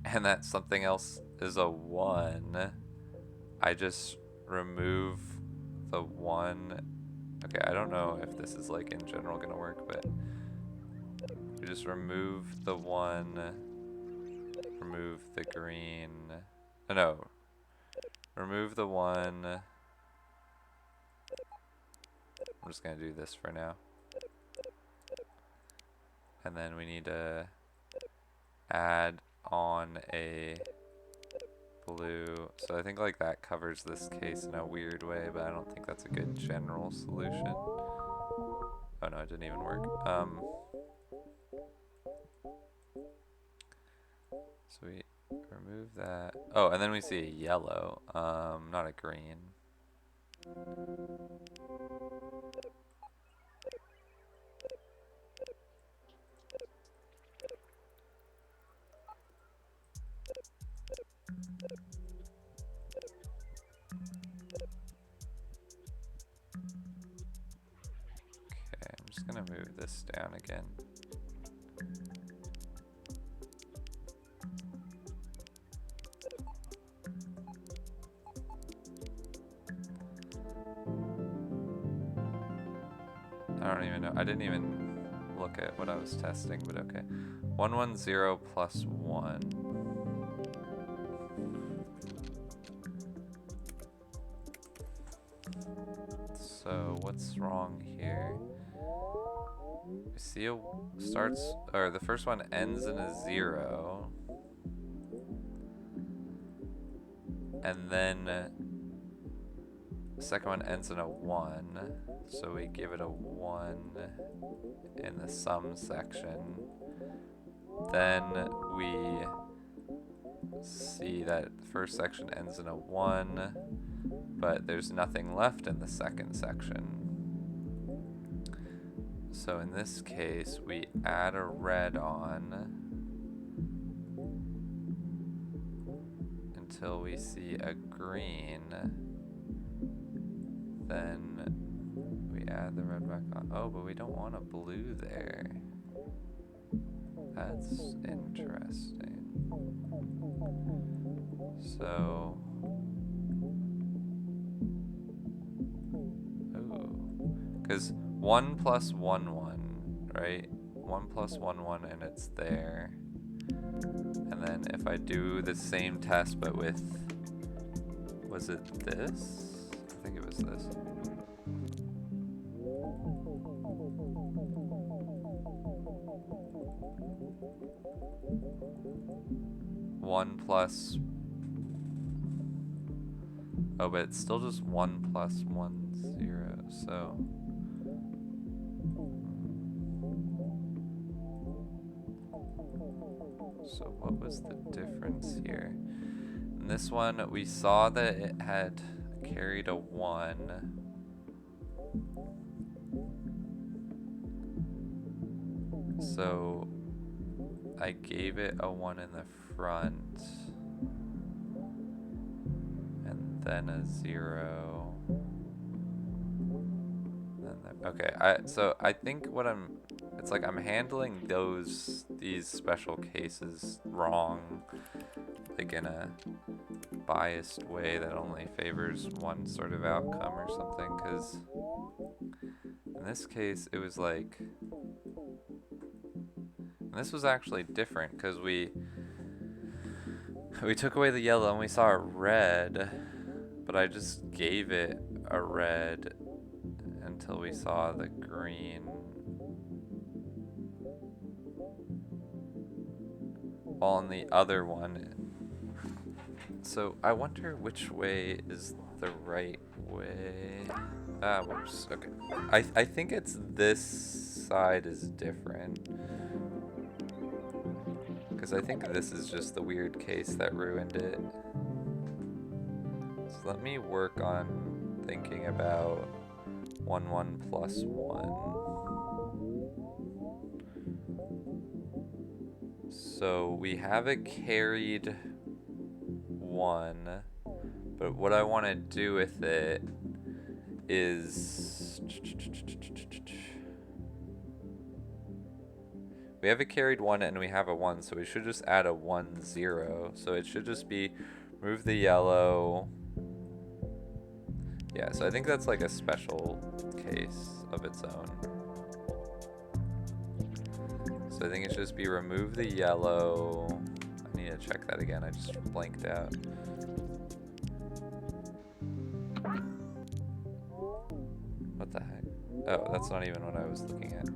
and that something else is a 1, I just remove the 1. Okay, I don't know if this is like in general gonna work, but we just remove the 1, remove the green. Oh, no, remove the 1. I'm just gonna do this for now. And then we need to add on a blue. So I think like that covers this case in a weird way, but I don't think that's a good general solution. Oh no, it didn't even work. So we remove that. Oh, and then we see a yellow, not a green. Okay, I'm just gonna move this down again. I don't even know. I didn't even look at what I was testing, but okay. 1, 1, 0 plus 1. So what's wrong here? We see a starts, or the first one ends in a 0. And then the second one ends in a 1. So we give it a 1 in the sum section. Then we see that the first section ends in a 1, but there's nothing left in the second section. So in this case, we add a red on until we see a green. Then we add the red back on. Oh, but we don't want a blue there. That's interesting. So, because 1 plus 1, 1, right? 1 plus 1, 1, and it's there. And then if I do the same test, but with, was it this? I think it was this. One plus Oh, but it's still just 1 plus 1, 0, so... So what was the difference here? In this one, we saw that it had carried a 1. So I gave it a 1 in the front. And then a 0. Okay, so I think what it's like I'm handling these special cases wrong, like in a biased way that only favors one sort of outcome or something, because in this case it was like, and this was actually different because we took away the yellow and we saw a red, but I just gave it a red until we saw the green. While on the other one, so I wonder which way is the right way. Whoops, okay. I think it's this side is different. Because I think this is just the weird case that ruined it. So let me work on thinking about 1, 1 plus 1. So we have a carried 1, but what I want to do with it is... We have a carried 1 and we have a 1, so we should just add a 1, 0. So it should just be remove the yellow. Yeah, so I think that's like a special case of its own. So I think it should just be remove the yellow. I need to check that again, I just blanked out. What the heck? Oh, that's not even what I was looking at.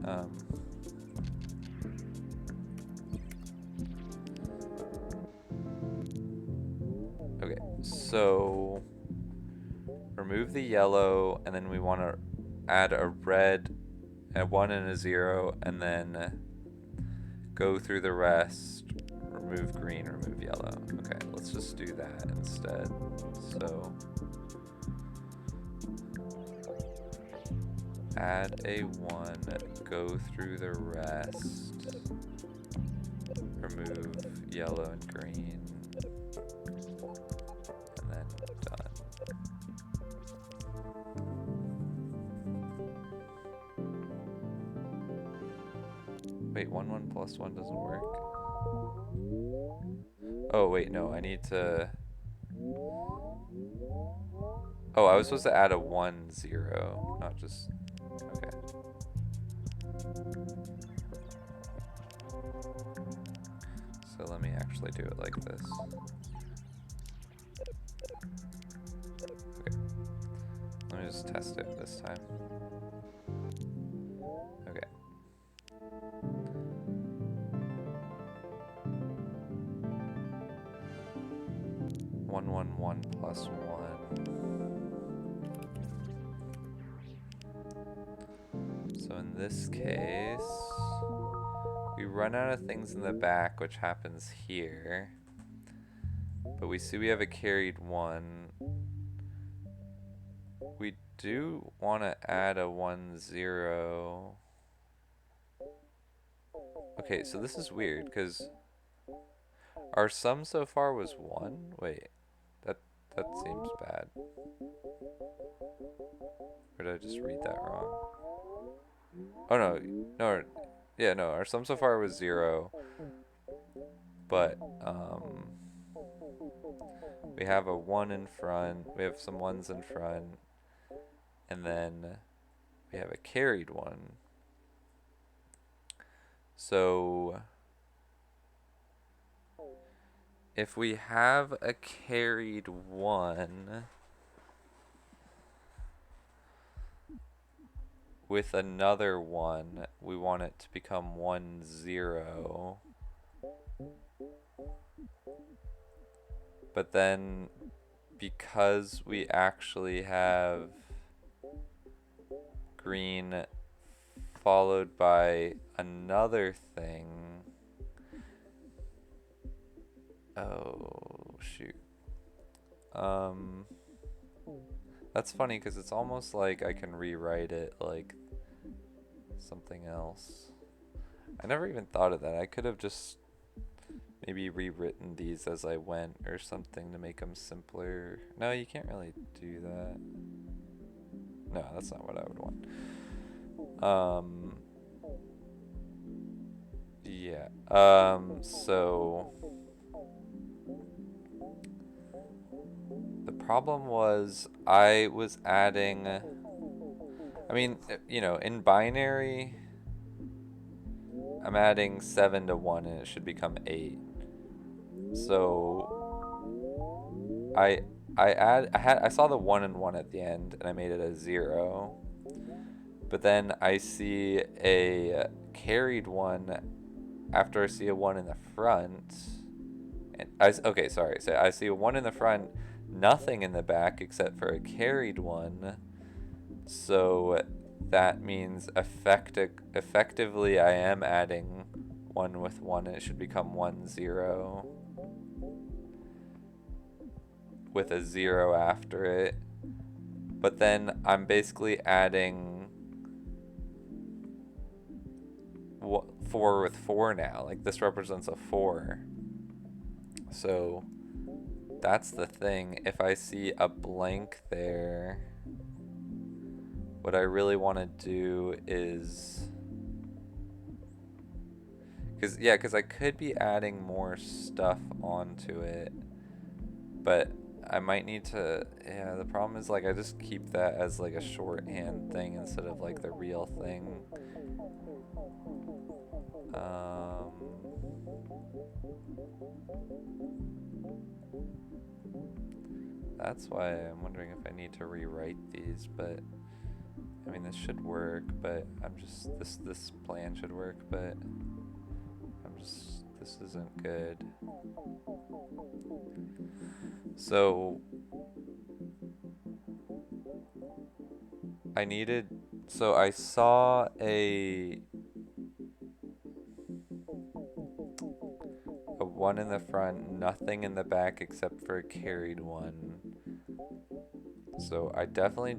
Okay, so remove the yellow, and then we want to add a red, a 1 and a 0, and then go through the rest. Remove green, remove yellow. Okay, let's just do that instead. So add a 1, go through the rest, remove yellow and green, and then done. Wait, 1, 1 plus 1 doesn't work? Oh, wait, no, I need to... Oh, I was supposed to add a 1, 0, not just... Okay. So let me actually do it like this. Okay. Let me just test it this time. Okay. One, 1, 1 plus 1. So in this case, we run out of things in the back, which happens here. But we see we have a carried 1. We do want to add a 1, 0. Okay, so this is weird, because our sum so far was 1? Wait, that seems bad. Or did I just read that wrong? Oh no, yeah, no, our sum so far was 0. But, we have a 1 in front, we have some 1s in front, and then we have a carried 1. So if we have a carried 1 with another 1, we want it to become 1, 0. But then because we actually have green followed by another thing. Oh, shoot. That's funny because it's almost like I can rewrite it like something else. I never even thought of that. I could have just maybe rewritten these as I went or something to make them simpler. No, you can't really do that. No, that's not what I would want. Yeah. So the problem was I was adding, I mean, you know, in binary, I'm adding 7 to 1 and it should become 8. So I saw the 1 and 1 at the end and I made it a 0. But then I see a carried 1 after I see a 1 in the front. And okay, sorry. So I see a 1 in the front, nothing in the back except for a carried 1. So that means effectively I am adding 1 with 1 and it should become 1 0 with a 0 after it. But then I'm basically adding 4 with 4 now. Like this represents a 4. So that's the thing. If I see a blank there, what I really want to do is, because I could be adding more stuff onto it, but I might need to, yeah, the problem is like I just keep that as like a shorthand thing instead of like the real thing. That's why I'm wondering if I need to rewrite these, but I mean this should work, but I'm just, this plan should work, but this isn't good. So I saw a 1 in the front, nothing in the back except for a carried 1. So I definitely,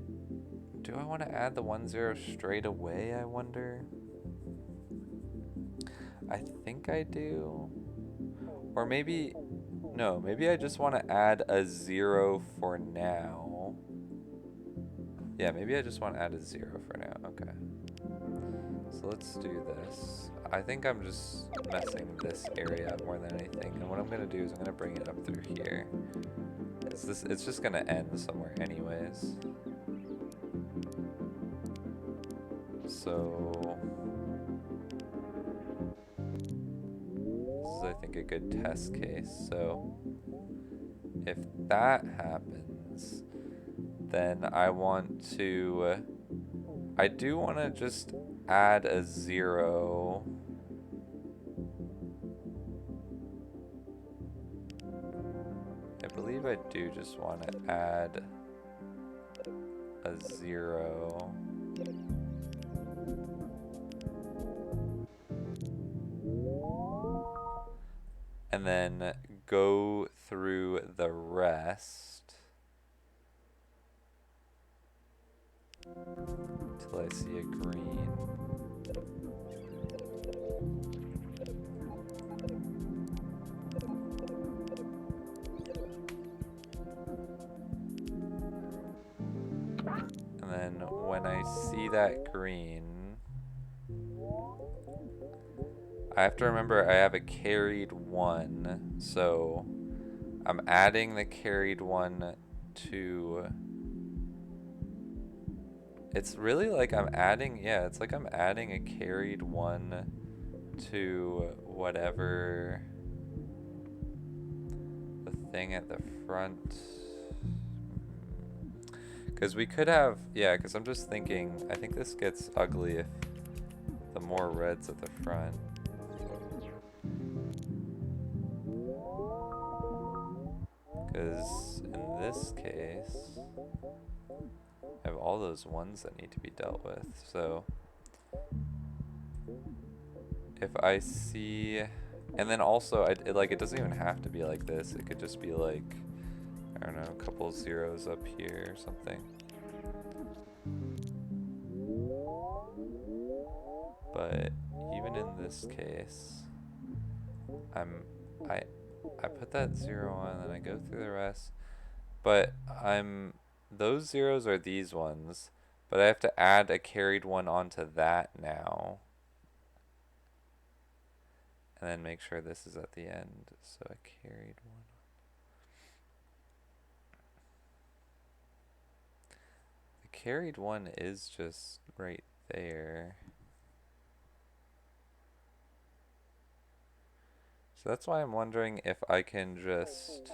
do I want to add the 1 0 straight away, I wonder? I think I do. Or maybe, no, maybe I just want to add a 0 for now. Yeah, maybe I just want to add a 0 for now. Okay. So let's do this. I think I'm just messing this area up more than anything. And what I'm going to do is I'm going to bring it up through here. It's just going to end somewhere anyways. So this is, I think, a good test case. So if that happens, then I do want to just add a 0. I believe I do just want to add a 0. And then go through the rest till I see a green. And then when I see that green, I have to remember I have a carried 1, so I'm adding the carried 1 to, it's really like I'm adding, yeah, it's like I'm adding a carried 1 to whatever the thing at the front. Because we could have, yeah, because I'm just thinking, I think this gets ugly if the more red's at the front. Because in this case, I have all those ones that need to be dealt with. So if I see, and then also it doesn't even have to be like this. It could just be like, I don't know, a couple zeros up here or something. But even in this case, I put that 0 on and I go through the rest, but those zeros are these ones, but I have to add a carried one onto that now. And then make sure this is at the end, so a carried one. The carried one is just right there. So that's why I'm wondering if I can just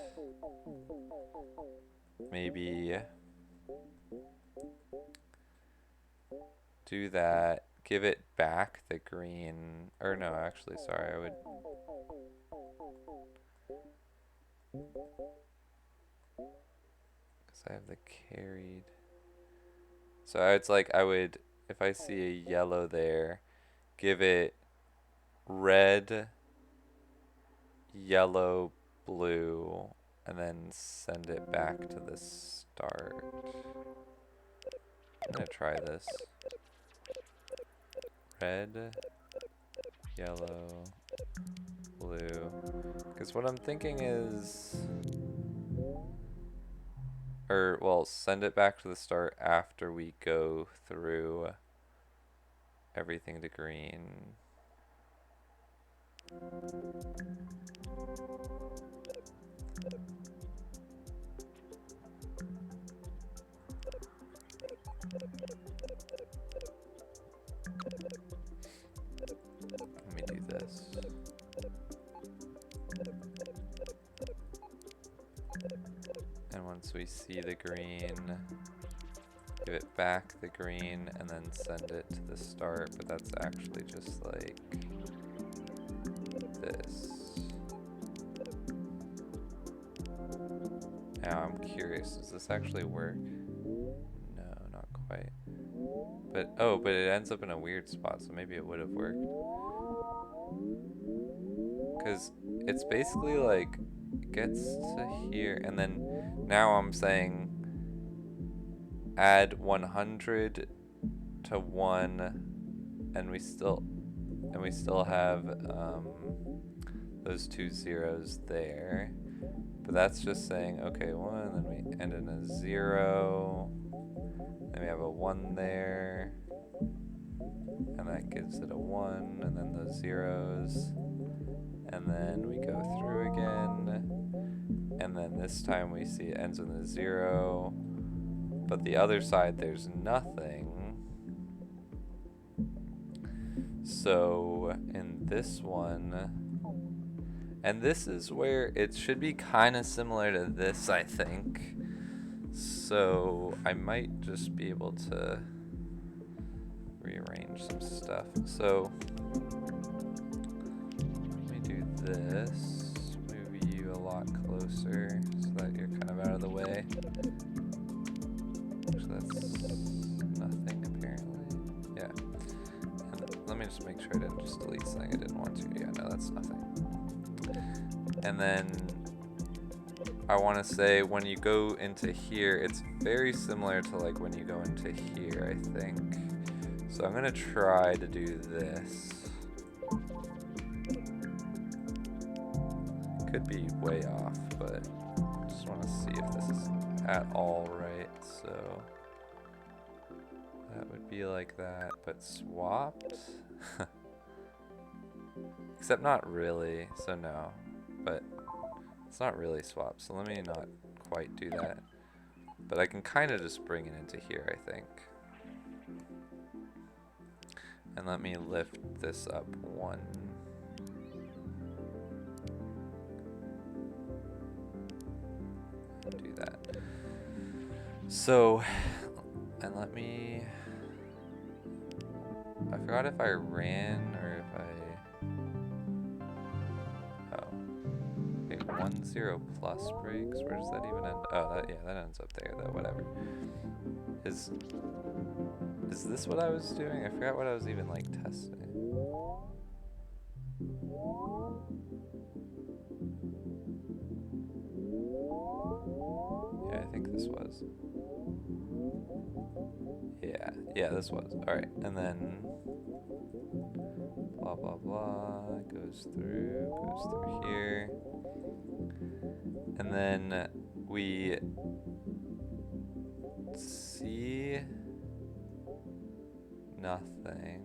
maybe do that, give it back the green, or no, actually, sorry, I would, because I have the carried. So it's like I would, if I see a yellow there, give it red, yellow, blue, and then send it back to the start. I'm gonna try this. Red, yellow, blue. Because what I'm thinking is, or well, send it back to the start after we go through everything to green. Let me do this. And once we see the green, give it back the green and then send it to the start, but that's actually just like this. Now I'm curious, does this actually work? No, not quite. But, oh, but it ends up in a weird spot, so maybe it would have worked. Because it's basically like, it gets to here, and then now I'm saying add 100 to 1, and we still have those 2 zeros there. But that's just saying, okay, 1, then we end in a 0, then we have a 1 there, and that gives it a 1, and then those zeros, and then we go through again, and then this time we see it ends in a 0, but the other side there's nothing. So in this one, and this is where it should be kind of similar to this, I think. So I might just be able to rearrange some stuff. So let me do this, move you a lot closer so that you're kind of out of the way. Actually, that's nothing apparently. Yeah. And let me just make sure I didn't just delete something I didn't want to. Yeah, no, that's nothing. And then I want to say when you go into here, it's very similar to like when you go into here, I think. So I'm going to try to do this. Could be way off, but I just want to see if this is at all right. So that would be like that, but swapped. Except not really, so no. But it's not really swapped, so let me not quite do that. But I can kind of just bring it into here, I think. And let me lift this up 1. And do that. So, and let me... I forgot if I ran or if I... Oh. Okay, 10 plus breaks. Where does that even end? Oh, that, yeah, that ends up there though. Whatever. Is this what I was doing? I forgot what I was even like testing. Yeah, I think this was. Yeah, this was. Alright, and then blah blah blah goes through here. And then we see nothing.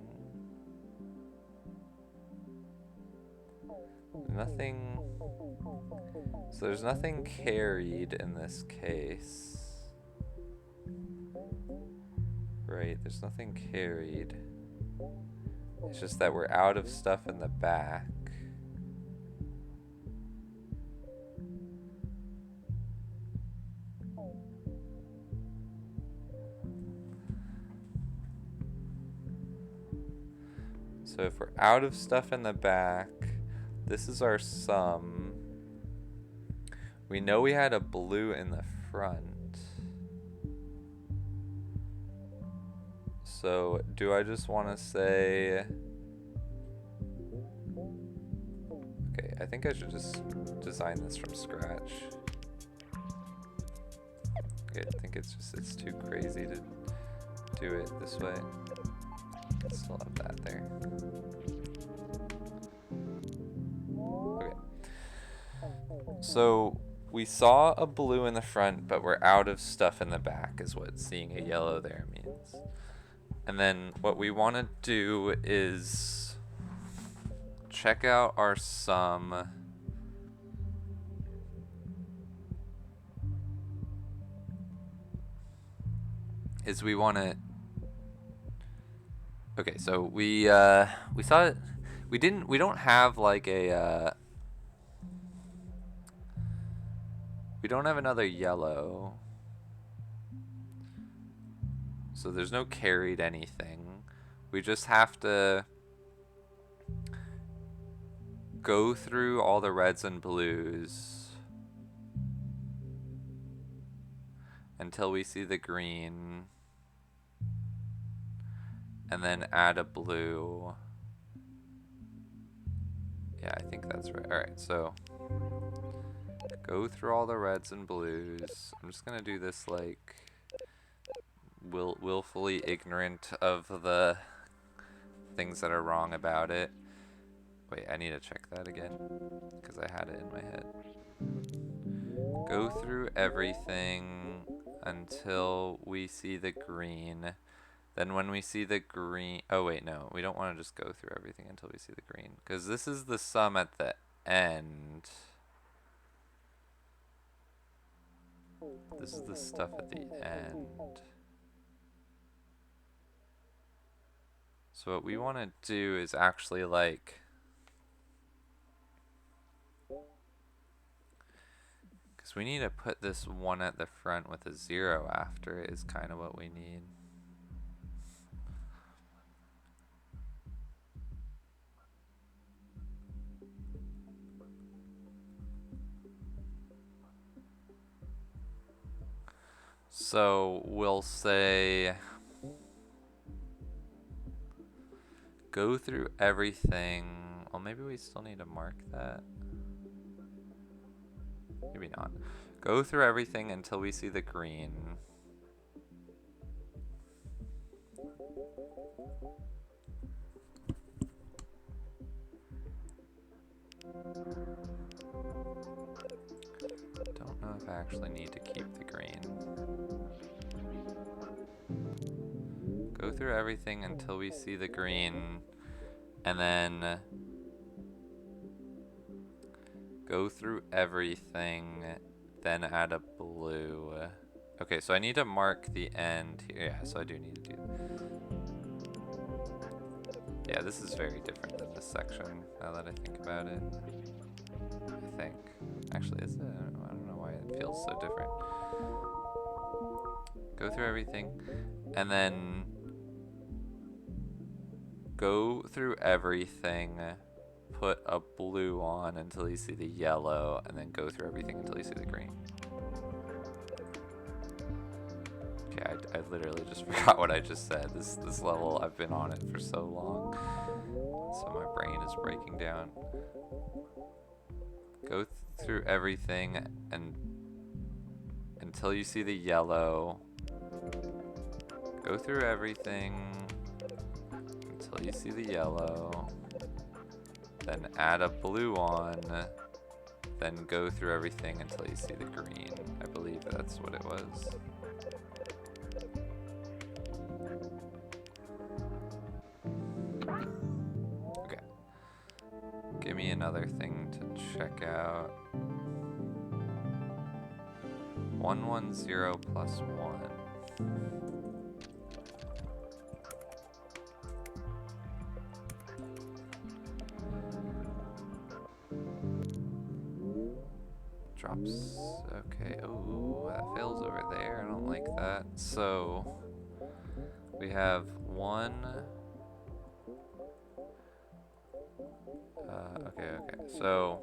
Nothing. So there's nothing carried in this case. Right, there's nothing carried. It's just that we're out of stuff in the back. So if we're out of stuff in the back, this is our sum. We know we had a blue in the front. So do I just want to say... Okay, I think I should just design this from scratch. Okay, I think it's too crazy to do it this way. Still have that there. Okay. So we saw a blue in the front, but we're out of stuff in the back is what seeing a yellow there means. And then what we want to do is check out our sum. Is we want to... Okay, so we saw it. We don't have like a we don't have another yellow. So there's no carried anything. We just have to go through all the reds and blues until we see the green. And then add a blue. Yeah, I think that's right. Alright, so go through all the reds and blues. I'm just gonna do this like willfully ignorant of the things that are wrong about it. Wait, I need to check that again because I had it in my head. Go through everything until we see the green. Then when we see the green... Oh, wait, no. We don't want to just go through everything until we see the green. Because this is the sum at the end. This is the stuff at the end. So what we want to do is actually like... Because we need to put this 1 at the front with a 0 after it is kind of what we need. So we'll say go through everything. Well, maybe we still need to mark that. Maybe not. Go through everything until we see the green. Don't know if I actually need to keep the green. Go through everything until we see the green, and then go through everything, then add a blue. Okay, so I need to mark the end here. Yeah, so I do need to do that. Yeah, this is very different than this section, now that I think about it. I think. Actually, is it? I don't know why it feels so different. Go through everything, and then go through everything, put a blue on until you see the yellow, and then go through everything until you see the green. Okay, I literally just forgot what I just said. This level, I've been on it for so long, so my brain is breaking down. Go through everything and until you see the yellow. Go through everything until you see the yellow. Then add a blue on. Then go through everything until you see the green. I believe that's what it was. Okay. Give me another thing to check out. 110 plus 1. Drops. Okay. Oh, that fails over there. I don't like that. So we have one. Okay. So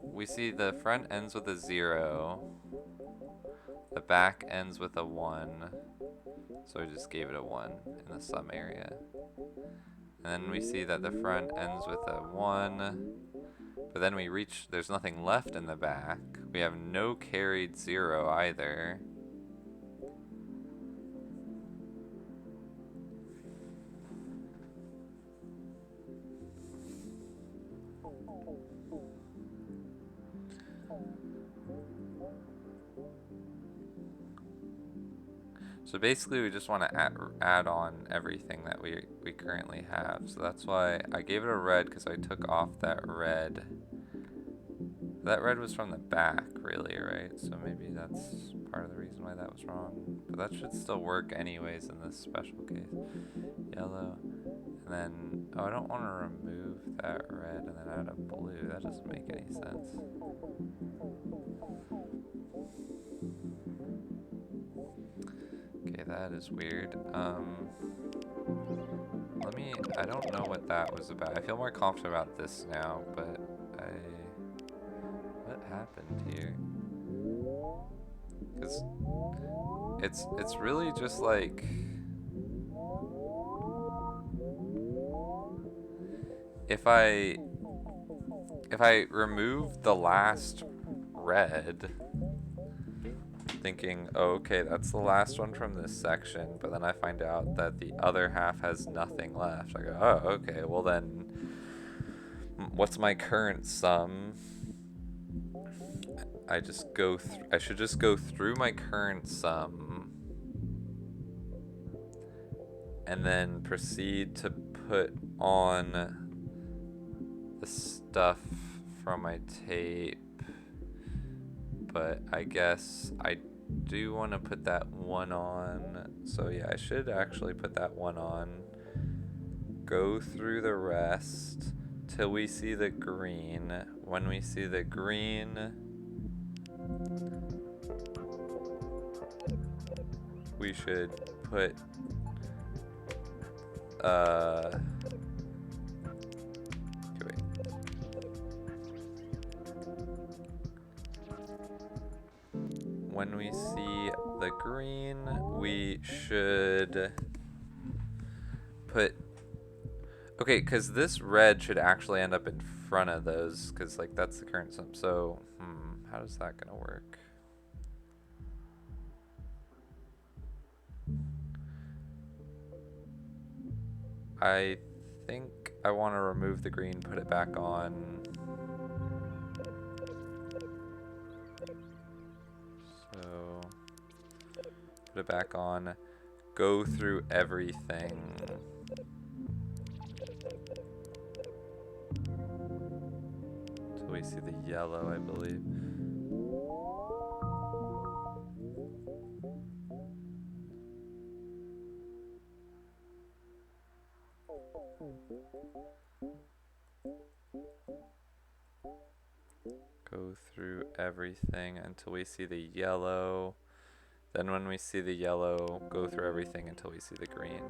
we see the front ends with a 0. The back ends with a 1. So I just gave it a 1 in the sum area. And then we see that the front ends with a 1. But then we reach, there's nothing left in the back. We have no carried 0 either. So basically we just want to add on everything that we currently have. So that's why I gave it a red, because I took off that red. That red was from the back, really, right? So maybe that's part of the reason why that was wrong. But that should still work anyways in this special case. Yellow. And then, oh, I don't want to remove that red and then add a blue. That doesn't make any sense. Okay, that is weird. I don't know what that was about. I feel more confident about this now, but what happened here? Because it's really just like, if I remove the last red, thinking, oh, okay, that's the last one from this section, but then I find out that the other half has nothing left. I go, oh, okay, well then, what's my current sum? I should just go through my current sum and then proceed to put on the stuff from my tape. But I guess I do want to put that one on. So yeah, I should actually put that one on. Go through the rest till we see the green. When we see the green, we should put when we see the green, we should put, okay, because this red should actually end up in front of those, because like that's the current sum. So how is that gonna work? I think I want to remove the green, put it back on. So put it back on, go through everything. Till we see the yellow, I believe. Go through everything until we see the yellow. Then when we see the yellow, go through everything until we see the green.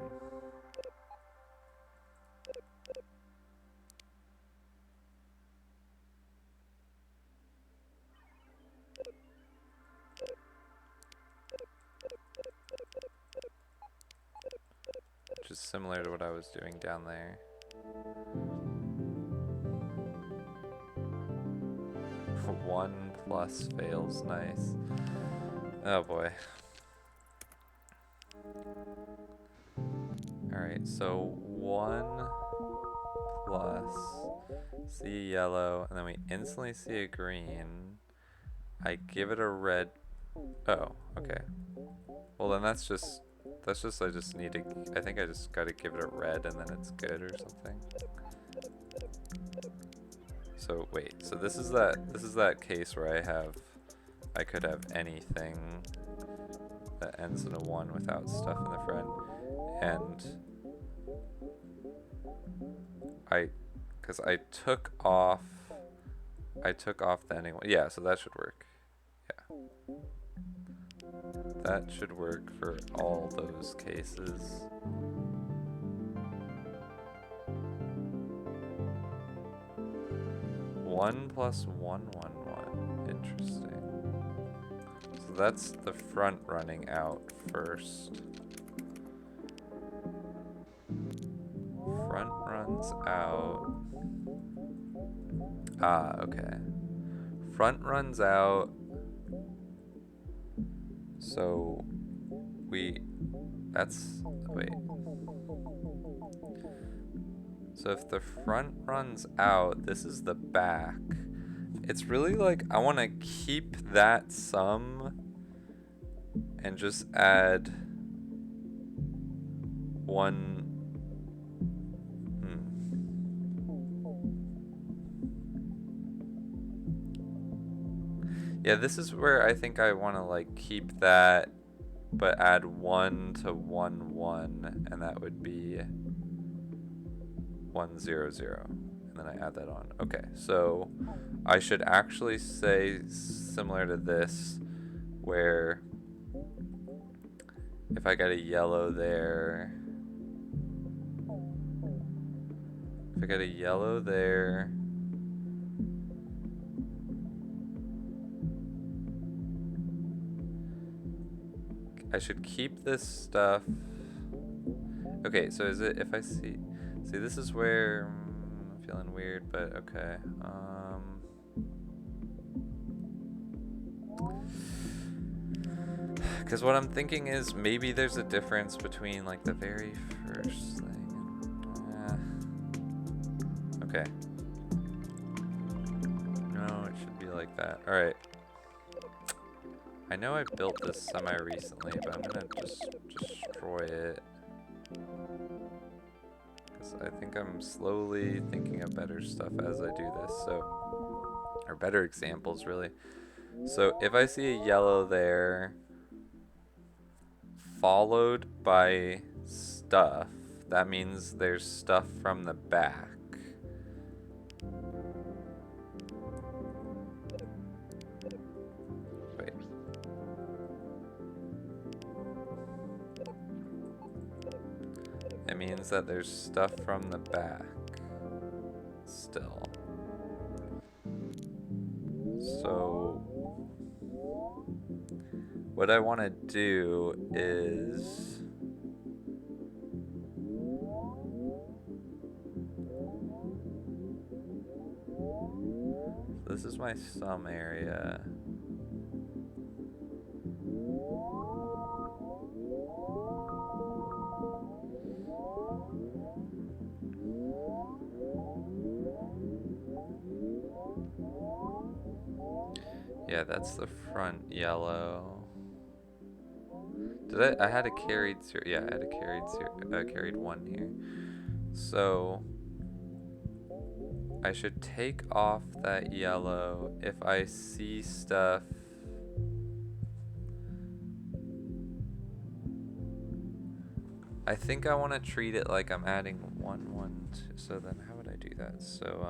is similar to what I was doing down there. One plus fails, nice. Oh boy. Alright, so 1 plus, see a yellow, and then we instantly see a green. I give it a red. Oh, okay. Well then that's just I just need to, I think I just gotta give it a red and then it's good or something. So wait, so this is that case where I could have anything that ends in a 1 without stuff in the front, and because I took off the ending one. Yeah, so that should work. Yeah. That should work for all those cases. One plus 111. Interesting. So that's the front running out first. Front runs out. Ah, okay. Front runs out. So wait. So if the front runs out, this is the back. It's really like, I want to keep that sum and just add one. Yeah, this is where I think I want to like keep that, but add 1 to 1 1, and that would be 1 0 0, and then I add that on. Okay, so I should actually say similar to this, where if I got a yellow there, I should keep this stuff. Okay, so is it, if I see this is where I'm feeling weird, but okay. Because what I'm thinking is maybe there's a difference between like the very first thing and, okay. No, it should be like that. Alright. I know I built this semi-recently, but I'm gonna just destroy it. Because I think I'm slowly thinking of better stuff as I do this, so... Or better examples, really. So if I see a yellow there, followed by stuff, that means there's stuff from the back. Wait. It means that there's stuff from the back still. So what I want to do is this is my sum area. Yeah, that's the front yellow. Did I had a carried 0. Yeah, I had a carried 1 here. So I should take off that yellow if I see stuff. I think I want to treat it like I'm adding 1 1 2. So then how would I do that? So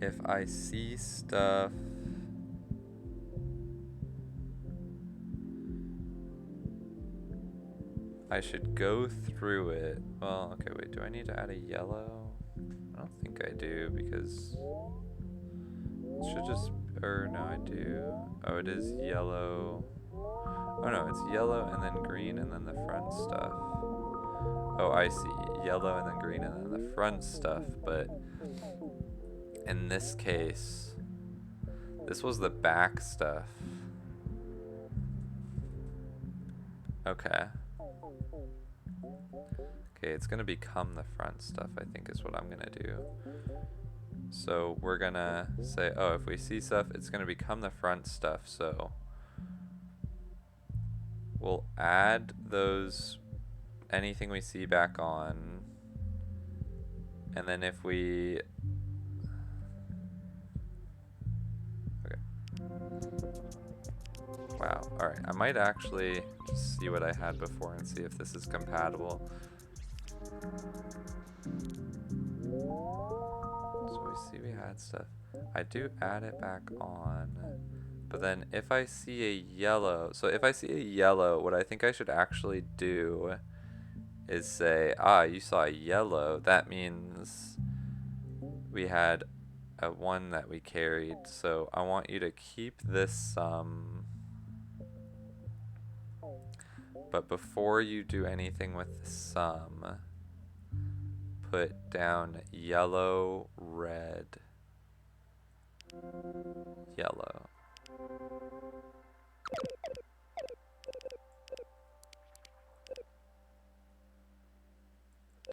if I see stuff, I should go through it. Well, okay, wait, do I need to add a yellow? I don't think I do, because it should just, or no, I do. Oh, it is yellow. Oh no, it's yellow and then green and then the front stuff. Oh, I see. Yellow and then green and then the front stuff, but in this case, this was the back stuff. Okay. Okay, it's gonna become the front stuff, I think is what I'm gonna do. So we're gonna say, oh, if we see stuff, it's gonna become the front stuff, so we'll add those, anything we see back on, and then if we, okay. Wow, alright, I might actually just see what I had before and see if this is compatible. So we see we had stuff. I do add it back on, but then if I see a yellow, so if I see a yellow, what I think I should actually do is say, ah, you saw a yellow, that means we had a one that we carried, so I want you to keep this sum, but before you do anything with the sum, put down yellow, red, yellow.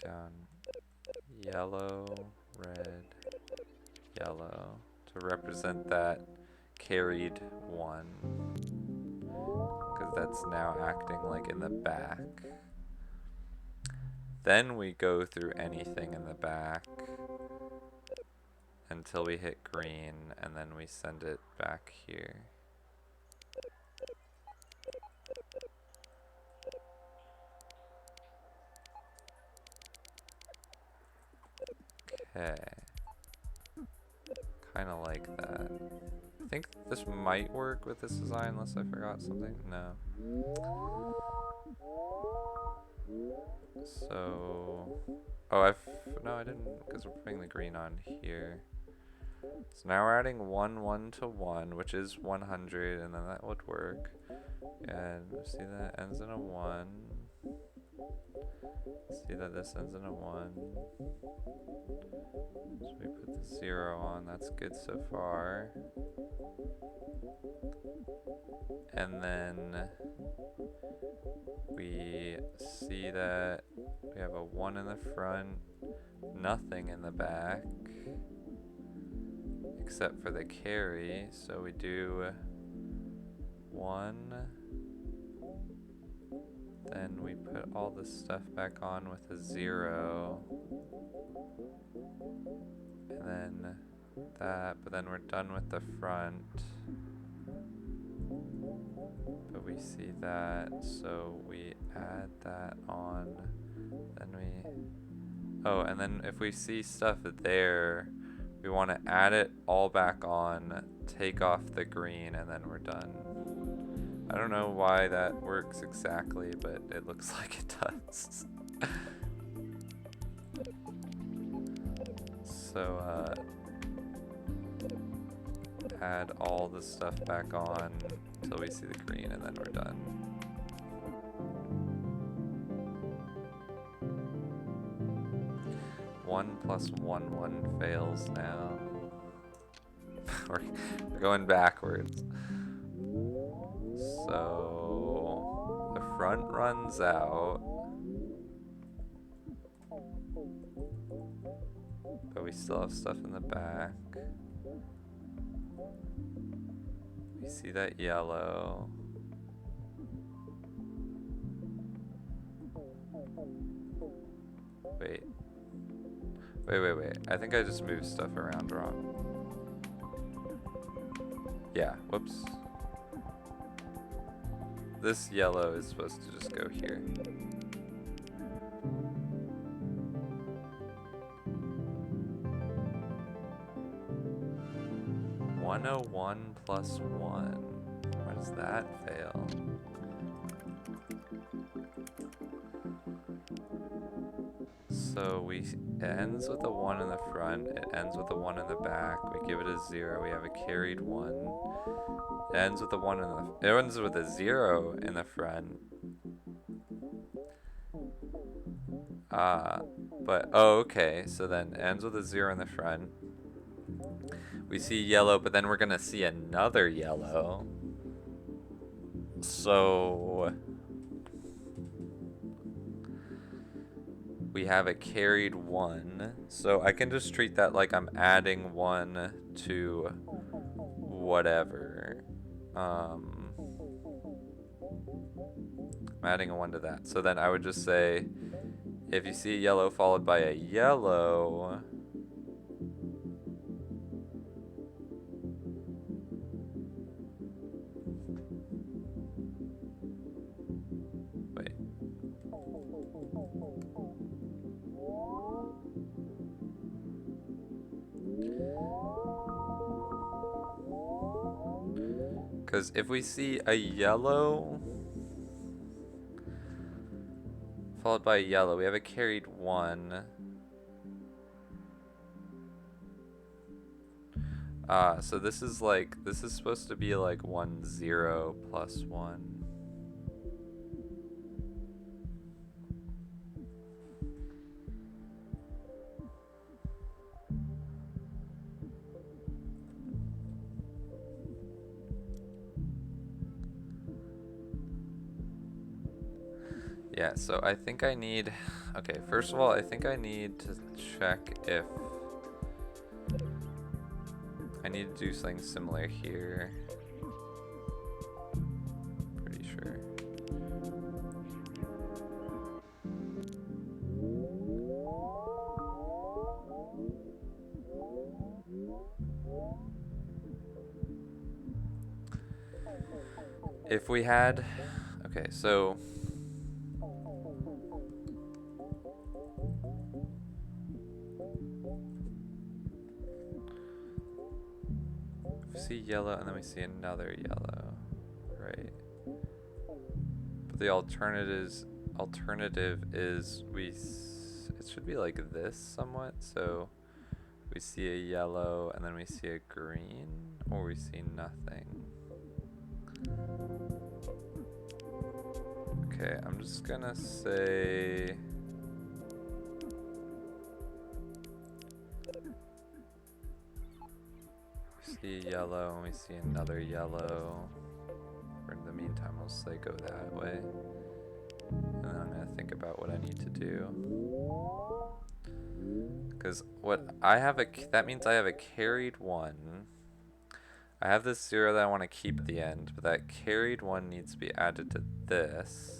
Down yellow, red, yellow to represent that carried one, because that's now acting like in the back. Then we go through anything in the back until we hit green, and then we send it back here. Okay. Kind of like that. I think this might work with this design unless I forgot something. No. So, oh, no, I didn't, because we're putting the green on here. So now we're adding 1, 1 to 1, which is 100, and then that would work. And see that ends in a 1. See that this ends in a 1. So we put the 0 on, that's good so far. And then we see that we have a 1 in the front, nothing in the back, except for the carry. So we do 1, then we put all the stuff back on with a 0, and then that, but then we're done with the front. But we see that, so we add that on, then we, oh, and then if we see stuff there, we want to add it all back on, take off the green, and then we're done. I don't know why that works exactly, but it looks like it does. So, add all the stuff back on until we see the green, and then we're done. One plus 1, 1 fails now. We're going backwards. So the front runs out, but we still have stuff in the back. We see that yellow. Wait. Wait. I think I just moved stuff around wrong. Yeah, whoops. This yellow is supposed to just go here. (101 plus 1). Why does that fail? So it ends with a 1 in the front, it ends with a 1 in the back, we give it a 0, we have a carried 1, It ends with a 1 in the... It ends with a 0 in the front. But... Oh, okay. So then it ends with a 0 in the front. We see yellow, but then we're gonna see another yellow. So... we have a carried 1. So I can just treat that like I'm adding 1 to whatever. I'm adding a 1 to that. So then I would just say, if you see a yellow followed by a yellow... Wait. Because if we see a yellow followed by a yellow, we have a carried 1. So this is supposed to be like 1, 0 plus 1. Yeah, so I think I need... Okay, first of all, I think I need to check if... I need to do something similar here. Pretty sure. If we had... Okay, so... we see yellow and then we see another yellow, right? But the alternative is it should be like this somewhat. So we see a yellow and then we see a green, or we see nothing. Okay, I'm just gonna say... see yellow and we see another yellow. For the meantime, we'll say go that way. And then I'm gonna think about what I need to do. Because what I have that means I have a carried 1. I have this 0 that I want to keep at the end, but that carried 1 needs to be added to this.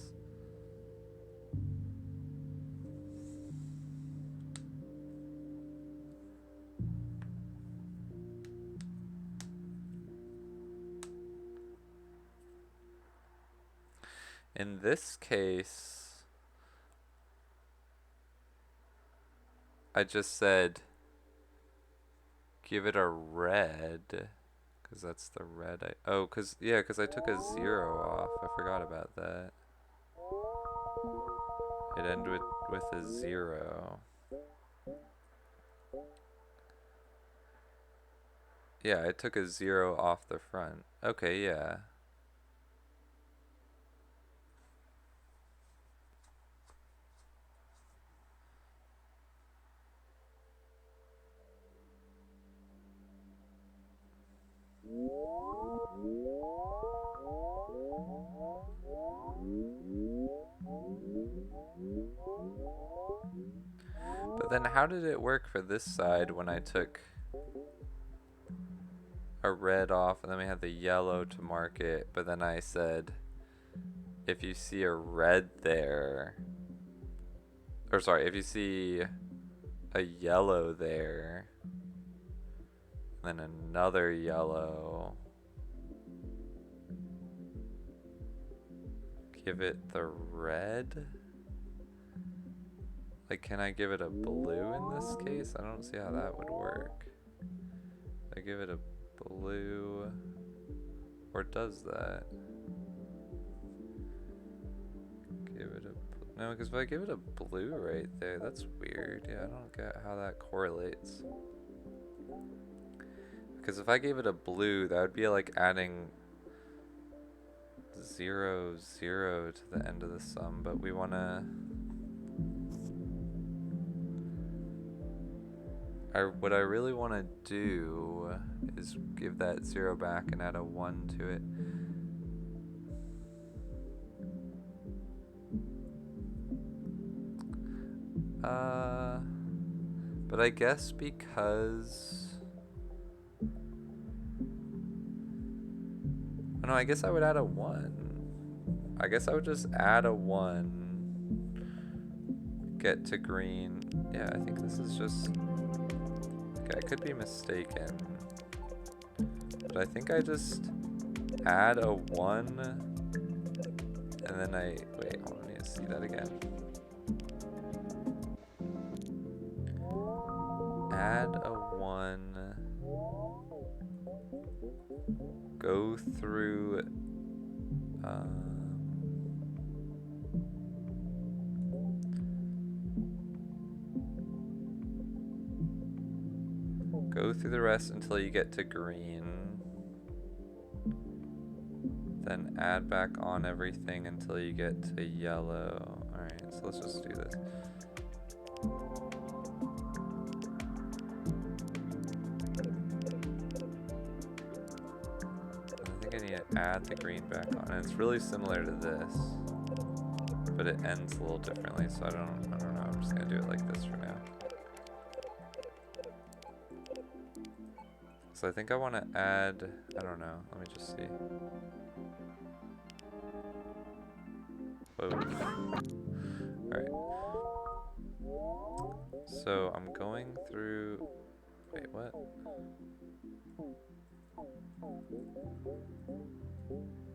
In this case, I just said give it a red, because that's the red because I took a 0 off. I forgot about that. It ended with a 0. Yeah, I took a 0 off the front. Okay, yeah. But then how did it work for this side when I took a red off and then we had the yellow to mark it, but then I said if you see a red there, or sorry, if you see a yellow there, then another yellow, give it the red? Like, can I give it a blue in this case? I don't see how that would work. I give it a blue, or does that? Give it a, no, because if I give it a blue right there, that's weird. Yeah, I don't get how that correlates. Because if I gave it a blue, that would be like adding 0, 0 to the end of the sum, but we want to... what I really want to do is give that 0 back and add a 1 to it. But I guess because... Oh no, I guess I would add a 1. I guess I would just add a 1. Get to green. Yeah, I think this is just... Okay, I could be mistaken. But I think I just add a 1. And then I... Wait, hold on, I need to see that again. Add a 1. Go through... go through the rest until you get to green. Then add back on everything until you get to yellow. Alright, so let's just do this. I think I need to add the green back on. And it's really similar to this, but it ends a little differently, so I don't know. I'm just gonna do it like this for now. So I think I want to add, I don't know, let me just see. Whoa. Alright. So I'm going through, wait, what?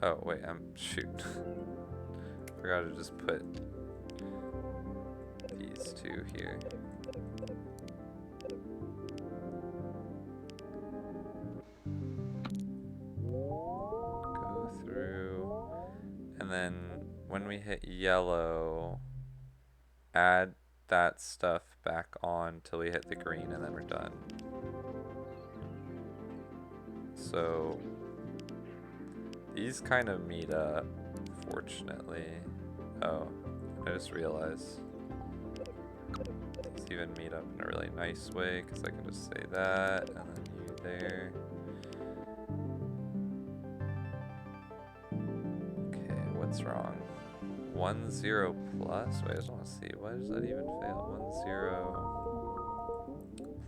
Oh, wait, shoot. Forgot to just put these two here. Go through, and then when we hit yellow, add that stuff back on till we hit the green, and then we're done. So these kind of meet up, fortunately. Oh, I just realized these even meet up in a really nice way, because I can just say that, and then you there. Okay, what's wrong? 1, 0 plus? Wait, I just want to see. Why does that even fail? 1, 0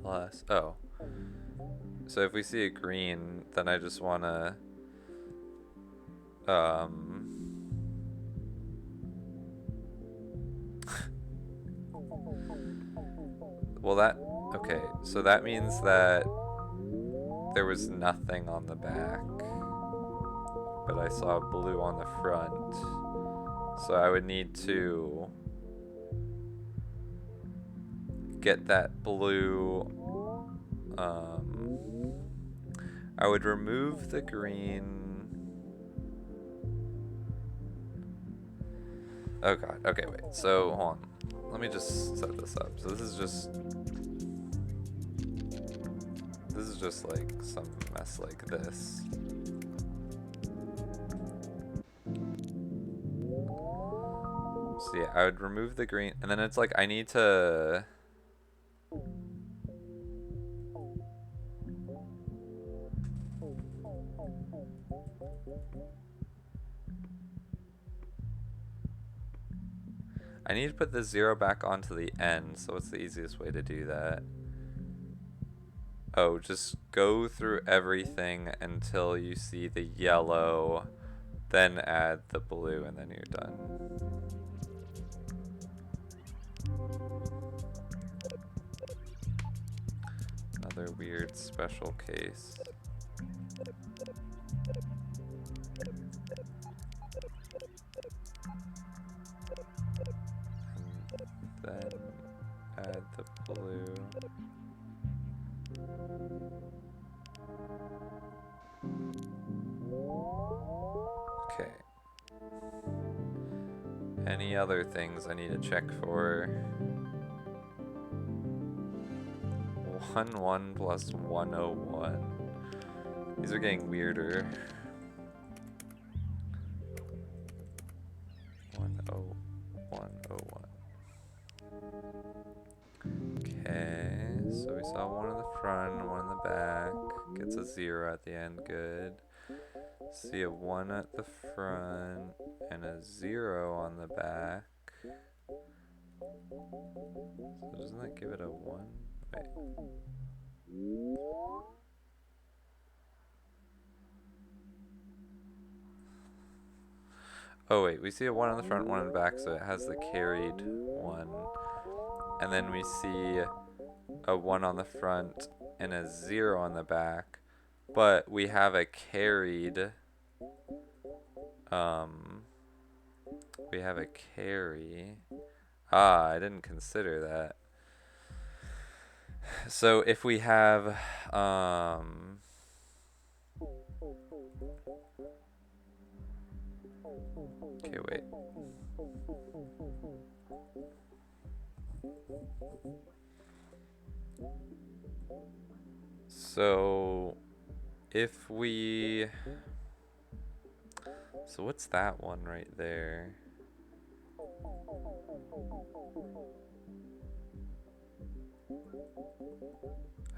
plus. Oh. So if we see a green, then I just want to well, that, okay, so that means that there was nothing on the back, but I saw blue on the front, so I would need to get that blue. I would remove the green. Oh god, okay, wait, so hold on. Let me just set this up. So this is just like some mess like this. So yeah, I would remove the green, and then it's like I need to put the 0 back onto the end, so what's the easiest way to do that? Oh, just go through everything until you see the yellow, then add the blue, and then you're done. Another weird special case. Then add the blue. Okay. Any other things I need to check for? 1, 1 plus 101. These are getting weirder. Oh, 1, oh, 1. Okay, so we saw one in the front and one in the back. Gets a 0 at the end, good. See a 1 at the front and a 0 on the back. So doesn't that give it a 1? Wait. Oh wait, we see a 1 on the front, 1 on the back, so it has the carried 1. And then we see a 1 on the front and a 0 on the back. But we have a carried, we have a carry. Ah, I didn't consider that. So if we have, okay, wait. So if we, so what's that one right there?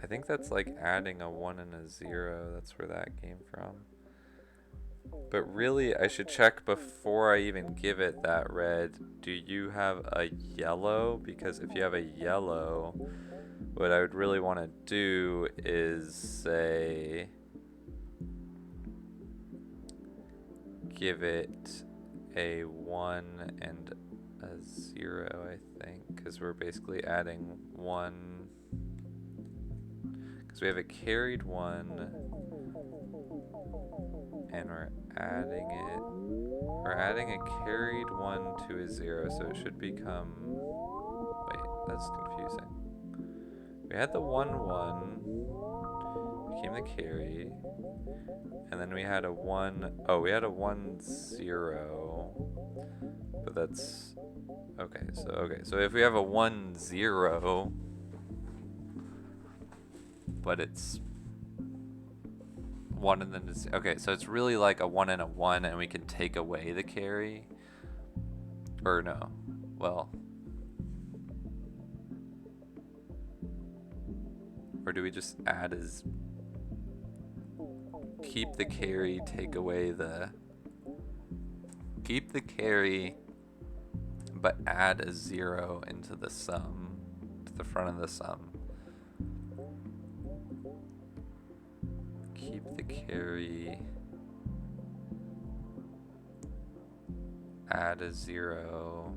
I think that's like adding a 1 and a 0. That's where that came from. But really, I should check before I even give it that red. Do you have a yellow? Because if you have a yellow, what I would really want to do is say, give it a 1 and a 0, I think. Because we're basically adding 1. Because we have a carried 1. And we're adding it. We're adding a carried 1 to a 0, so it should become. Wait, that's confusing. We had the 1 1, became the carry, and then we had a 1. Oh, we had a 1 0, but that's okay. So if we have a 1 0, but it's 1 and then it's, okay, so it's really like a 1 and a 1, and we can take away the carry, or no, well, or do we just add as, keep the carry, take away the, keep the carry, but add a 0 into the sum, to the front of the sum. Keep the carry, add a 0.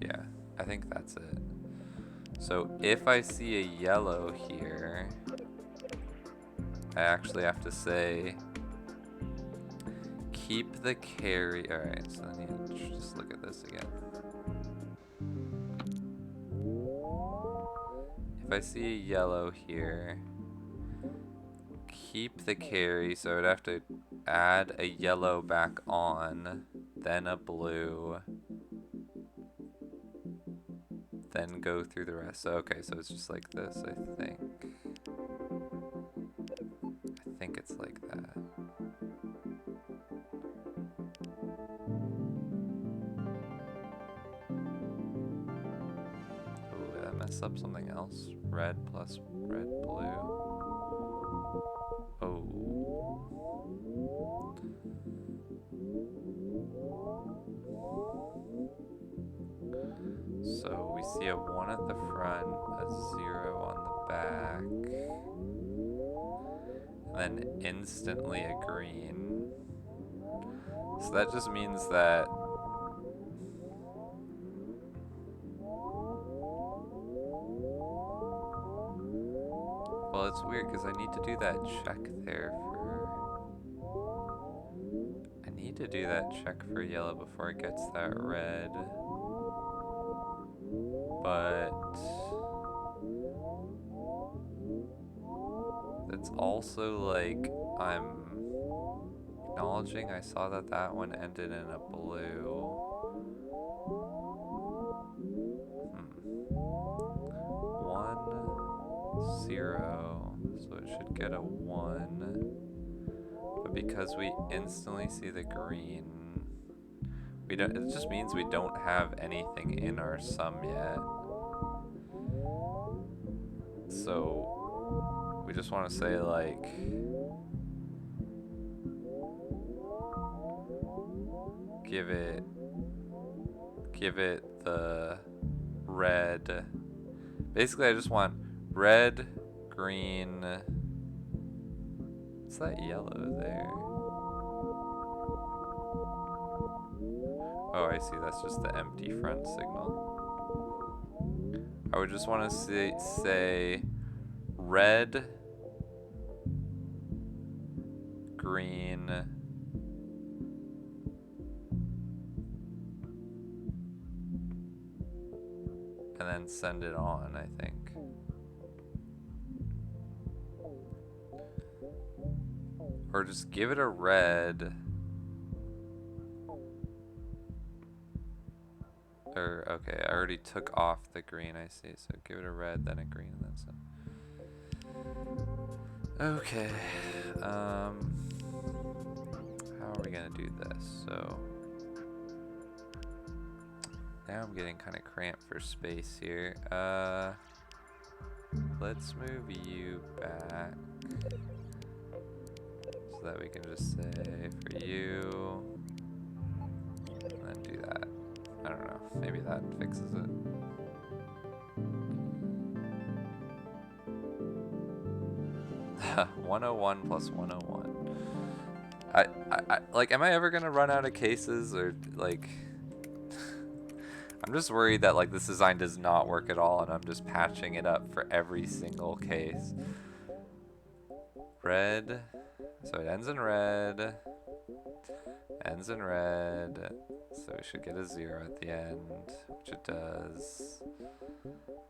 Yeah, I think that's it. So if I see a yellow here, I actually have to say, keep the carry. Alright, so I need to just look at this again. If I see a yellow here, keep the carry, so I'd have to add a yellow back on, then a blue, then go through the rest. So okay, so it's just like this, I think. I think it's like that. Oh, did I mess up something else? Red plus red, blue. Oh. So we see a 1 at the front, a 0 on the back, and then instantly a green. So that just means that well, it's weird because I need to do that check there for, I need to do that check for yellow before it gets that red. But it's also like I'm acknowledging I saw that that one ended in a blue. 1 0, so it should get a 1. But because we instantly see the green, We don't. It just means we don't have anything in our sum yet. So we just want to say like give it the red. Basically, I just want red, green. What's that yellow there? Oh, I see. That's just the empty front signal. I would just want to say red, green, and then send it on, I think. Or just give it a red. Or, okay, I already took off the green, I see. So give it a red, then a green, and then some. Okay. How are we gonna do this? So now I'm getting kind of cramped for space here. Let's move you back so that we can just say for you, and then do that. I don't know. Maybe that fixes it. Ha, 101 plus 101. I like, am I ever gonna run out of cases, or like I'm just worried that like this design does not work at all and I'm just patching it up for every single case. Red, so it ends in red, ends in red, so we should get a 0 at the end, which it does,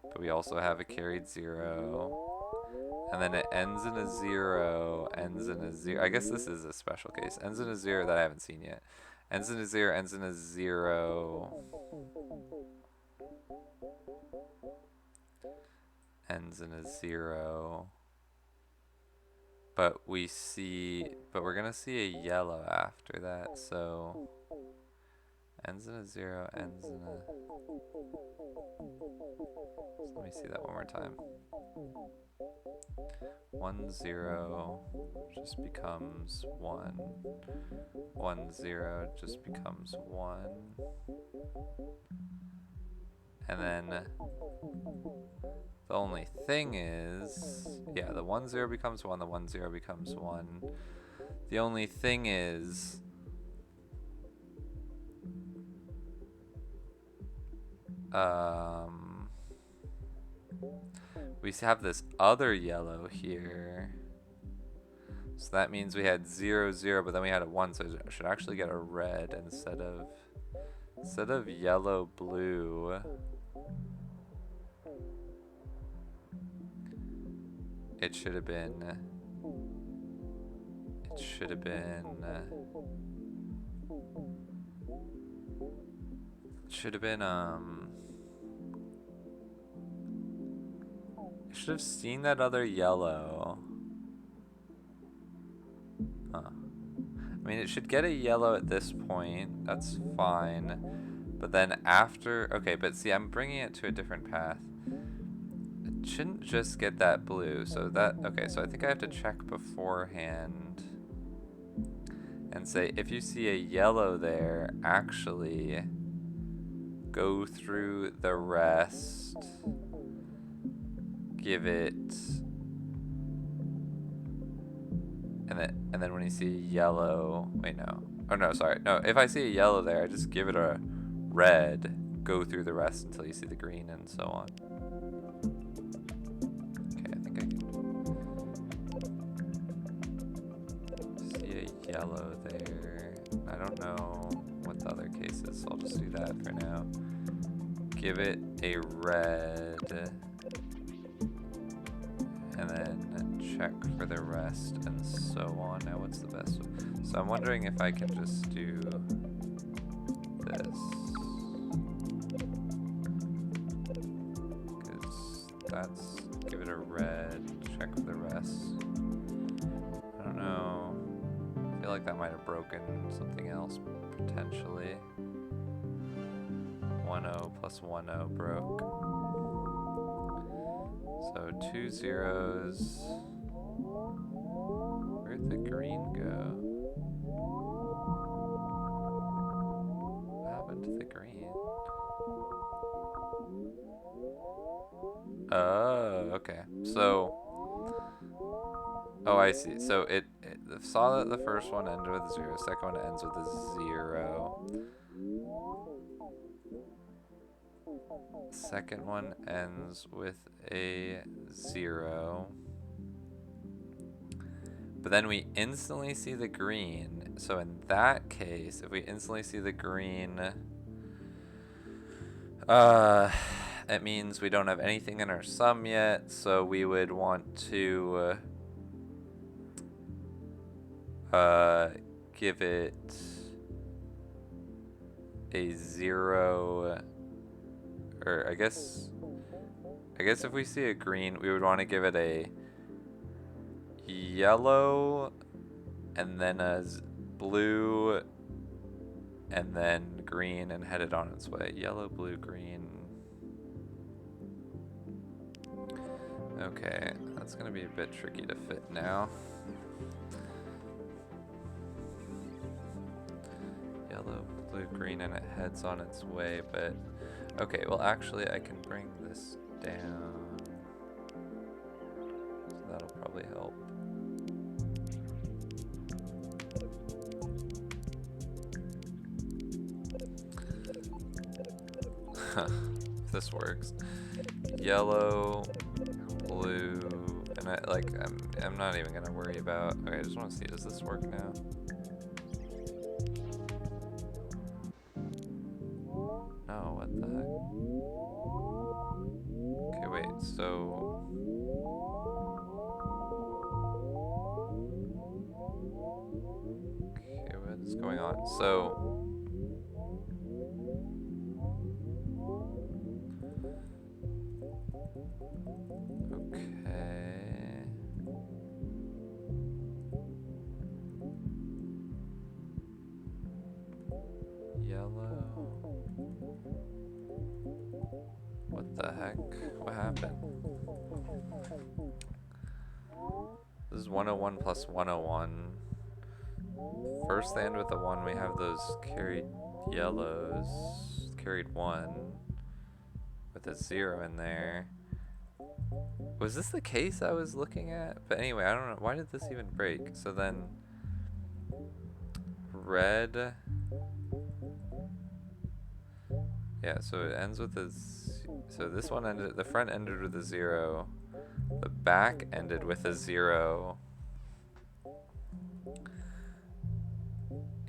but we also have a carried 0, and then it ends in a 0, ends in a 0, I guess this is a special case, ends in a 0 that I haven't seen yet, ends in a 0, ends in a 0, ends in a 0, but we're gonna see a yellow after that, so ends in a 0, ends in a, so let me see that one more time. 1 0 just becomes 1, 1 0 just becomes 1, and then the only thing is, yeah, the 1 0 becomes 1, the 1 0 becomes 1. The only thing is, we have this other yellow here. So that means we had 0 0, but then we had a 1, so it should actually get a red instead of yellow blue. It should have been it should have been it should have seen that other yellow. Huh. I mean, it should get a yellow at this point. That's fine. But then after, okay, but see, I'm bringing it to a different path. It shouldn't just get that blue. So that, okay, so I think I have to check beforehand and say, if you see a yellow there, actually go through the rest, give it, and then when you see a yellow, wait, no, oh no, sorry, no, if I see a yellow there, I just give it a red, go through the rest until you see the green, and so on. Okay, I think I can see a yellow there. I don't know what the other case is, so I'll just do that for now. Give it a red, and then check for the rest, and so on. Now what's the best one? So I'm wondering if I can just do this, because that's, give it a red, check for the rest. I don't know, I feel like that might have broken something else potentially. plus 1 0 broke. So 2 zeros. Where'd the green go? What happened to the green? Oh, okay. So, oh, I see. So it saw that the first one ended with a 0, second one ends with a 0. Second one ends with a 0. But then we instantly see the green. So in that case, if we instantly see the green, it means we don't have anything in our sum yet. So we would want to give it a 0, or I guess if we see a green, we would want to give it a yellow, and then a blue, and then green, and head it on its way. Yellow, blue, green. Okay, that's gonna be a bit tricky to fit now. Yellow, blue, green, and it heads on its way, but okay, well actually I can bring this down. So that'll probably help. If this works. Yellow, blue, and I'm not even gonna worry about. Okay, I just want to see, does this work now? No, what the heck? Okay, wait, so okay, what is going on? So yellow. What the heck? What happened? This is 101 plus 101. First they end with a 1, we have those carried yellows. Carried 1 with a 0 in there. Was this the case I was looking at? But anyway, I don't know. Why did this even break? So then red. Yeah, so it ends with a. So this one ended. The front ended with a 0. The back ended with a 0.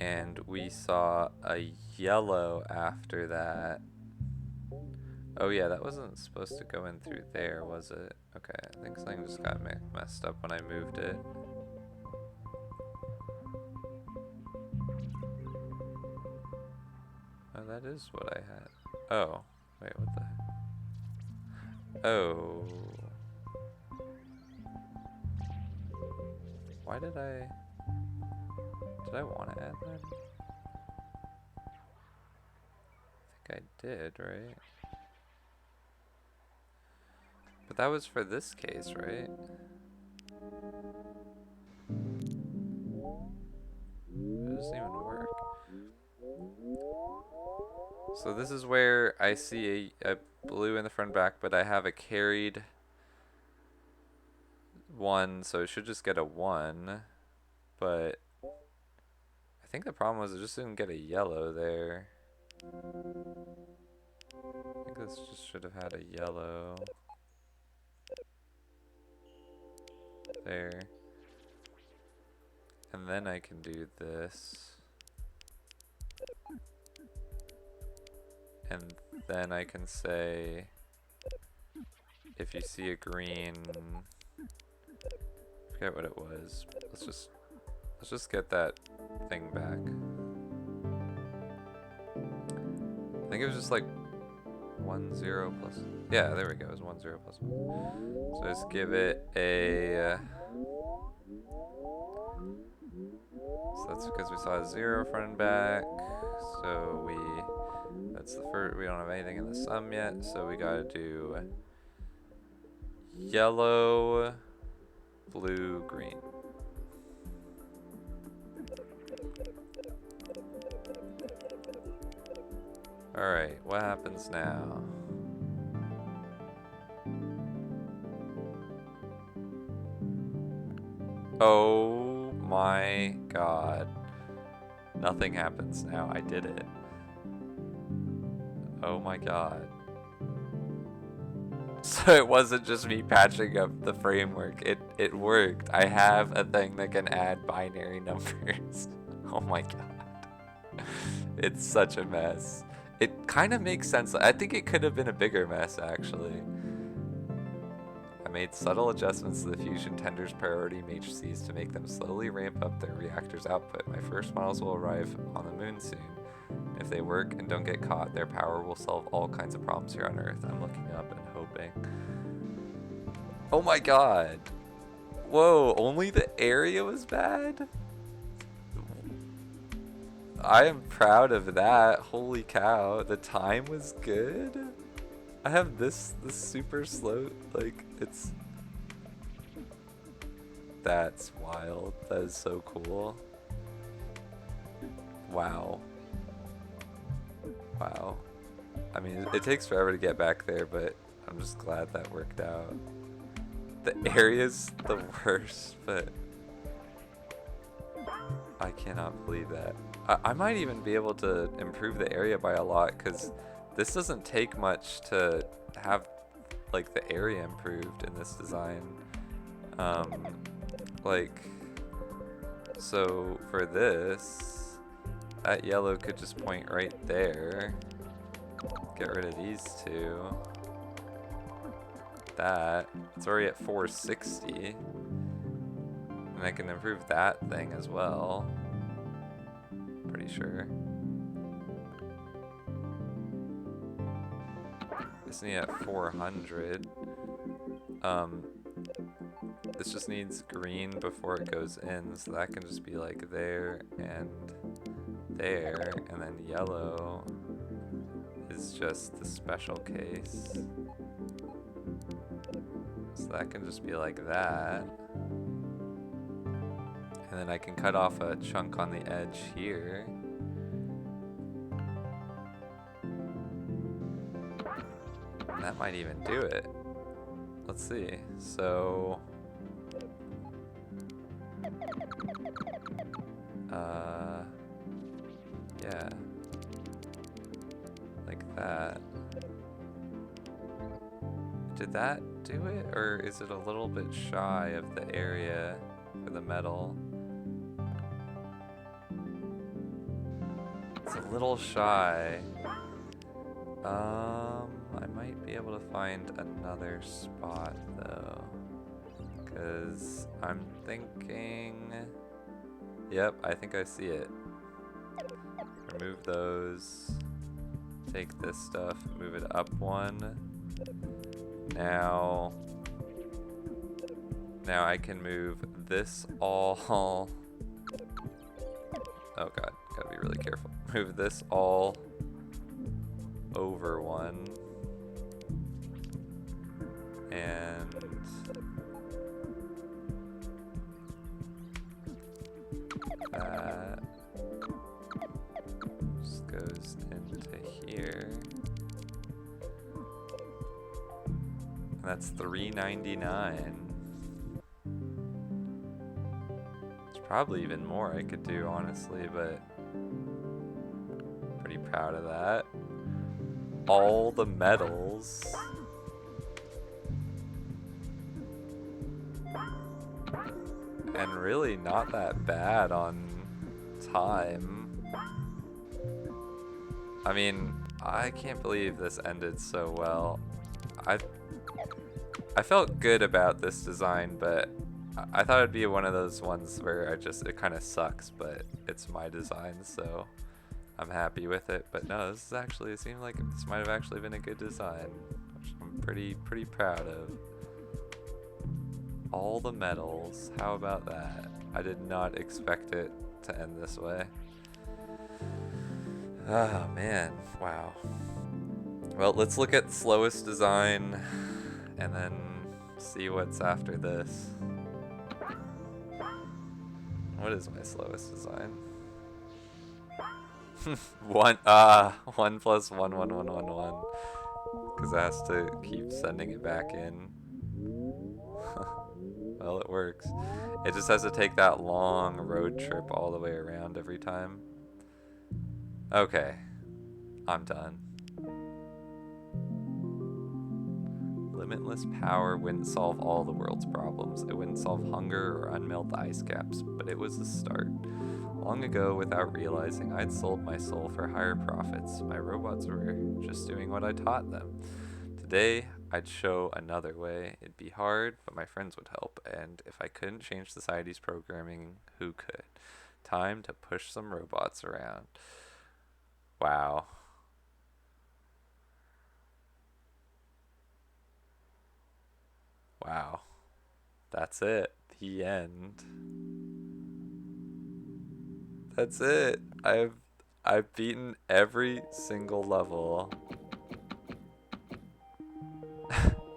And we saw a yellow after that. Oh yeah, that wasn't supposed to go in through there, was it? Okay, I think something just got messed up when I moved it. Oh, that is what I had. Oh, wait, what the heck? Oh. Why did I want to add that? I think I did, right? But that was for this case, right? It doesn't even work. So this is where I see a blue in the front back, but I have a carried 1, so it should just get a 1. But I think the problem was it just didn't get a yellow there. I think this just should have had a yellow there. And then I can do this. And then I can say, if you see a green, I forget what it was. Let's just get that thing back. I think it was just like 1 0 plus. Yeah, there we go. It was 1 0 plus 1. So just give it a. So that's because we saw a 0 front and back. So that's It's the first, we don't have anything in the sum yet, so we gotta do yellow, blue, green. Alright, what happens now? Oh my god. Nothing happens now. I did it. Oh my god. So it wasn't just me patching up the framework. It worked. I have a thing that can add binary numbers. Oh my god. It's such a mess. It kind of makes sense. I think it could have been a bigger mess, actually. I made subtle adjustments to the fusion tender's priority matrices to make them slowly ramp up their reactor's output. My first models will arrive on the moon soon. If they work and don't get caught, their power will solve all kinds of problems here on Earth. I'm looking up and hoping. Oh my god. Whoa, only the area was bad? I am proud of that. Holy cow. The time was good? I have this super slow, like, it's... That's wild. That is so cool. Wow. Wow. I mean, it takes forever to get back there, but I'm just glad that worked out. The area's the worst, but... I cannot believe that. I might even be able to improve the area by a lot, because this doesn't take much to have like the area improved in this design. Like, so for this, that yellow could just point right there. Get rid of these two. That, it's already at 460. And I can improve that thing as well. Pretty sure. This need at 400. This just needs green before it goes in, so that can just be like there, and then yellow is just the special case. So that can just be like that. And then I can cut off a chunk on the edge here. And that might even do it. Let's see. So... yeah. Like that. Did that do it? Or is it a little bit shy of the area for the metal? It's a little shy. I might be able to find another spot though, because I'm thinking, yep, I think I see it. Remove those, take this stuff, move it up one. Now I can move this all, oh god, gotta be really careful. Move this all over one, and that just goes into here, and that's $3.99. There's probably even more I could do, honestly, but pretty proud of that. All the metals. And really not that bad on time. I mean, I can't believe this ended so well. I felt good about this design, but I thought it'd be one of those ones where it kind of sucks, but it's my design, so I'm happy with it. But no, this is actually, it seemed like this might have actually been a good design, which I'm pretty proud of. All the metals, how about that? I did not expect it to end this way. Oh man, wow. Well, let's look at slowest design and then see what's after this. What is my slowest design? 1 plus 1, 1, 1, 1, 1. Because it has to keep sending it back in. Well, it works. It just has to take that long road trip all the way around every time. Okay, I'm done. Limitless power wouldn't solve all the world's problems. It wouldn't solve hunger or unmelt ice caps, but it was the start. Long ago, without realizing, I'd sold my soul for higher profits. My robots were just doing what I taught them. Today, I'd show another way. It'd be hard, but my friends would help, and if I couldn't change society's programming, who could? Time to push some robots around. Wow. Wow. That's it. The end. That's it. I've beaten every single level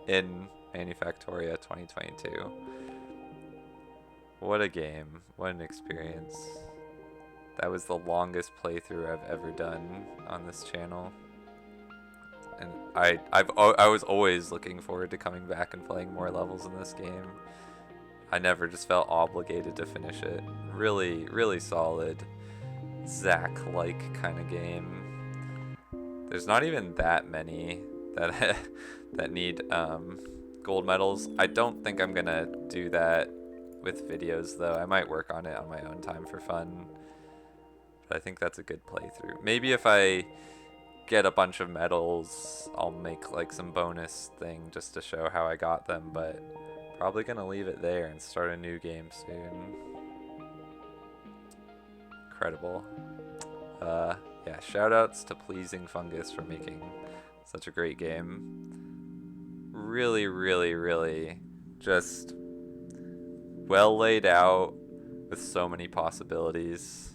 in Manufactoria 2022. What a game. What an experience. That was the longest playthrough I've ever done on this channel. And I was always looking forward to coming back and playing more levels in this game. I never just felt obligated to finish it. Really, really solid Zack-like kind of game. There's not even that many that that need gold medals. I don't think I'm gonna do that with videos though. I might work on it on my own time for fun. But I think that's a good playthrough. Maybe if I get a bunch of medals, I'll make like some bonus thing just to show how I got them, but probably gonna leave it there and start a new game soon. Incredible. Yeah, shoutouts to Pleasing Fungus for making such a great game. Really, really, really just well laid out with so many possibilities.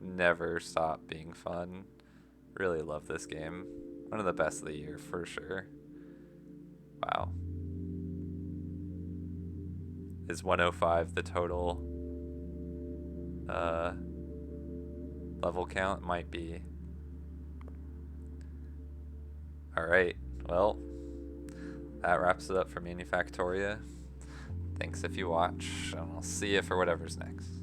Never stop being fun. Really love this game. One of the best of the year for sure. Wow. Is 105 the total level count? Might be. Alright, well, that wraps it up for Manufactoria. Thanks if you watch, and I'll see you for whatever's next.